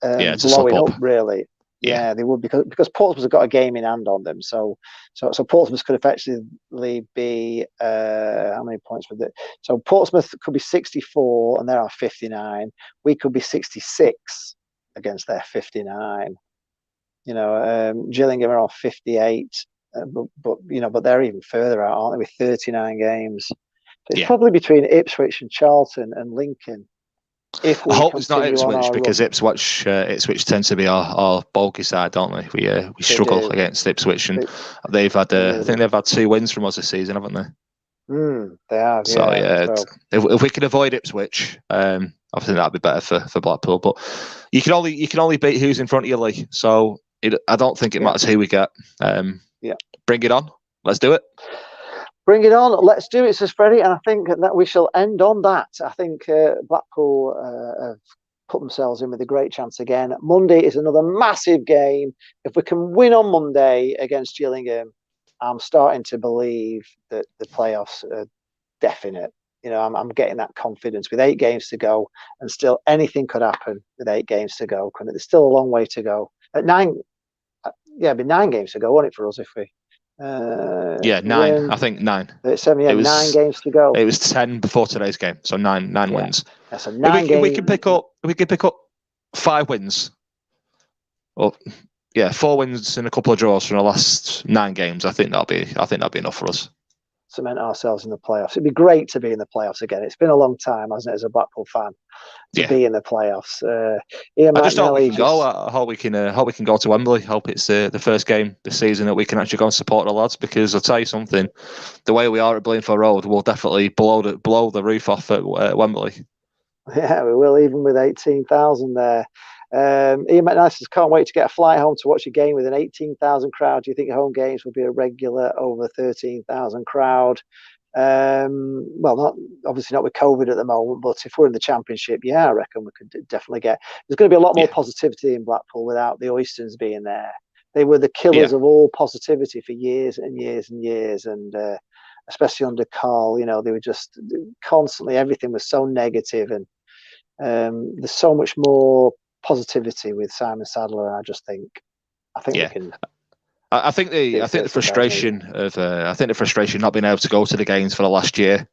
to blowing slip up, up. really. Yeah, they would, because Portsmouth have got a game in hand on them. So Portsmouth could effectively be how many points with it? So Portsmouth could be 64 and they're on 59. We could be 66 against their 59. Gillingham are on 58, but they're even further out, aren't they? With 39 games. So it's probably between Ipswich and Charlton and Lincoln. If we I hope it's not continue Ipswich, because Ipswich tends to be our bulky side, don't they? We struggle against Ipswich, and they've had I think they've had 2 wins from us this season, haven't they? They have. So So if we can avoid Ipswich, I think that'd be better for Blackpool. But you can only beat who's in front of you, Lee. So I don't think it matters who we get. Bring it on. Let's do it. Bring it on. Let's do it, says Freddie. And I think that we shall end on that. I think Blackpool have put themselves in with a great chance again. Monday is another massive game. If we can win on Monday against Gillingham, I'm starting to believe that the playoffs are definite. I'm getting that confidence with 8 games to go, and still anything could happen with 8 games to go. There's still a long way to go. At 9, it'd be 9 games to go, won't it, for us if we? 9. I think 9. 7, 9 games to go. It was 10 before today's game, so 9 wins. So 9 games. We can pick up 5 wins. Well, 4 wins and a couple of draws from the last 9 games. I think that'll be enough for us. Cement ourselves in the playoffs. It'd be great to be in the playoffs again. It's been a long time, hasn't it, as a Blackpool fan, to be in the playoffs. I just hope we can go. I hope we can go to Wembley. Hope it's the first game this season that we can actually go and support the lads. Because I'll tell you something, the way we are at Blaenford Road will definitely blow the roof off at Wembley. Yeah, we will, even with 18,000 there. Ian McNice says, can't wait to get a flight home to watch a game with an 18,000 crowd. Do you think home games will be a regular over 13,000 crowd? Well, obviously not with COVID at the moment, but if we're in the Championship, I reckon we could definitely get. There's going to be a lot more positivity in Blackpool without the Oystons being there. They were the killers of all positivity for years and years and years, and especially under Carl, they were just constantly, everything was so negative, and there's so much more positivity with Simon Sadler, and I think we can. I think the frustration not being able to go to the games for the last year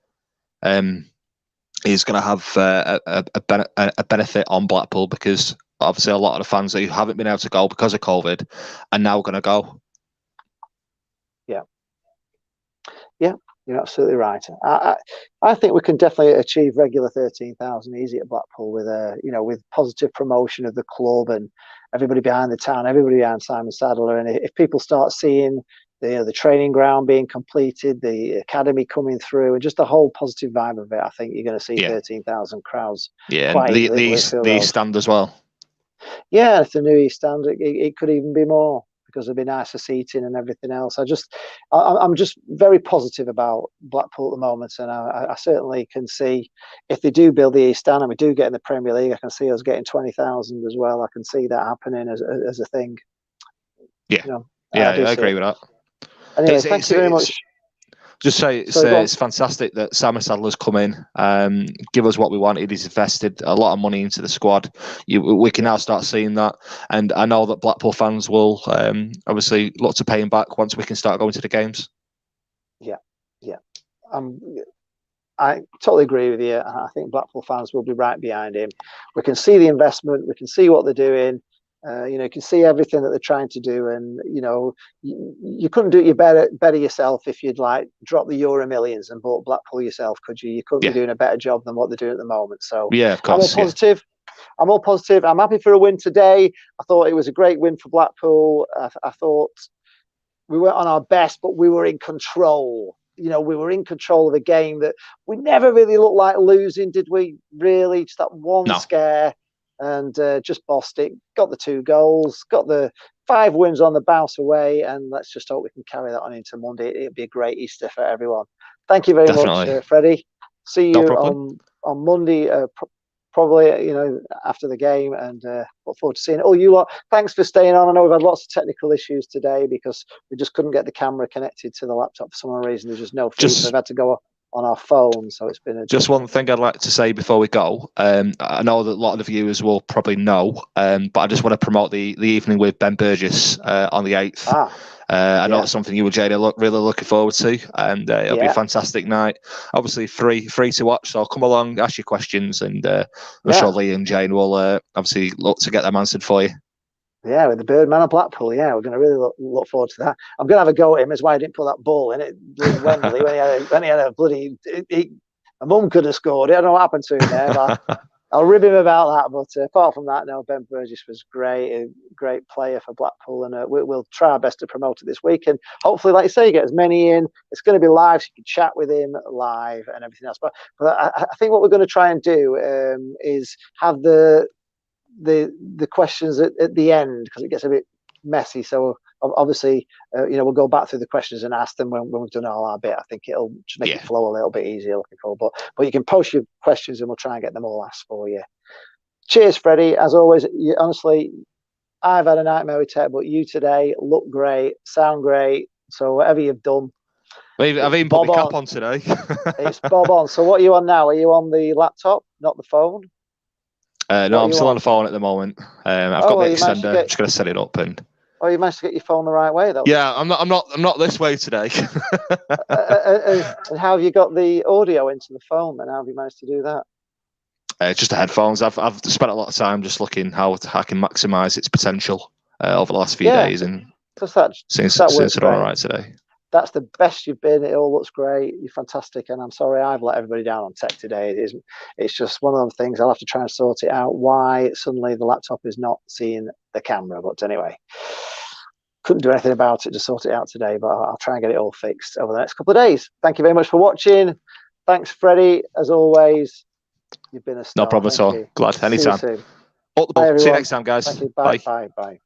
is going to have a benefit on Blackpool, because obviously a lot of the fans who haven't been able to go because of COVID are now going to go. You're absolutely right. I think we can definitely achieve regular 13,000 easy at Blackpool with with positive promotion of the club and everybody behind the town, everybody behind Simon Sadler. And if people start seeing the training ground being completed, the academy coming through, and just the whole positive vibe of it, I think you're going to see 13,000 crowds. Yeah, and the stand as well. Yeah, if the new East stand, it could even be more, because there'll be nicer seating and everything else. I'm just very positive about Blackpool at the moment, and I certainly can see, if they do build the East Stand and we do get in the Premier League, I can see us getting 20,000 as well. I can see that happening as a thing. I agree with that. Anyway, thank you very much. Just say it's fantastic that Simon Sadler's come in, give us what we wanted. He's invested a lot of money into the squad. We can now start seeing that, and I know that Blackpool fans will obviously look to pay him back once we can start going to the games. I totally agree with you. I think Blackpool fans will be right behind him. We can see the investment. We can see what they're doing. You can see everything that they're trying to do, and you couldn't do it better yourself if you'd drop the Euro Millions and bought Blackpool yourself, could you? You couldn't be doing a better job than what they're doing at the moment. So of course, I'm all positive. I'm happy for a win today. I thought it was a great win for Blackpool. I thought we weren't on our best, but we were in control. We were in control of a game that we never really looked like losing, did we? Really, just that one scare. And just bossed it, got the 2 goals, got the 5 wins on the bounce away, and let's just hope we can carry that on into Monday. It'll be a great Easter for everyone. Thank you very much, Freddie. See you on Monday, probably after the game, and look forward to seeing it. You lot, thanks for staying on. I know we've had lots of technical issues today because we just couldn't get the camera connected to the laptop for some reason. There's just no feed, so I've had to go our phone. So it's been just one thing I'd like to say before we go. I know that a lot of the viewers will probably know, but I just want to promote the evening with Ben Burgess on the 8th. I know it's something you and Jane are really looking forward to, and it'll be a fantastic night. Obviously, free to watch, so come along, ask your questions, and I'm sure Lee and Jane will obviously look to get them answered for you. Yeah, with the Birdman of Blackpool, we're going to really look forward to that. I'm going to have a go at him. That's why I didn't put that ball in it. Wembley, when he had a bloody... my mum could have scored it. I don't know what happened to him there, but I'll rib him about that. But apart from that, no, Ben Burgess was great, a great player for Blackpool, and we'll try our best to promote it this week. And hopefully, like you say, you get as many in. It's going to be live, so you can chat with him live and everything else. But I think what we're going to try and do is have the questions at the end, because it gets a bit messy. So obviously, we'll go back through the questions and ask them when we've done all our bit. I think it'll just make it flow a little bit easier looking forward. But you can post your questions and we'll try and get them all asked for you. Cheers, Freddie. As always, honestly, I've had a nightmare with tech, but you today look great, sound great. So whatever you've done, I've even put my cap on today. It's bob on. So what are you on now? Are you on the laptop, not the phone? No, I'm still on the phone at the moment. I've got the extender. I'm just going to set it up and. Oh, you managed to get your phone the right way, though. Yeah, I'm not this way today. And how have you got the audio into the phone? Then how have you managed to do that? Just the headphones. I've spent a lot of time just looking how I can maximise its potential over the last few days, and since it's all right today. That's the best you've been. It all looks great. You're fantastic, and I'm sorry I've let everybody down on tech today. It's just one of those things. I'll have to try and sort it out. Why suddenly the laptop is not seeing the camera? But anyway, couldn't do anything about it to sort it out today. But I'll try and get it all fixed over the next couple of days. Thank you very much for watching. Thanks, Freddie. As always, you've been a star. No problem at all. Glad anytime. See you soon. See you next time, guys. Thank you. Bye. Bye.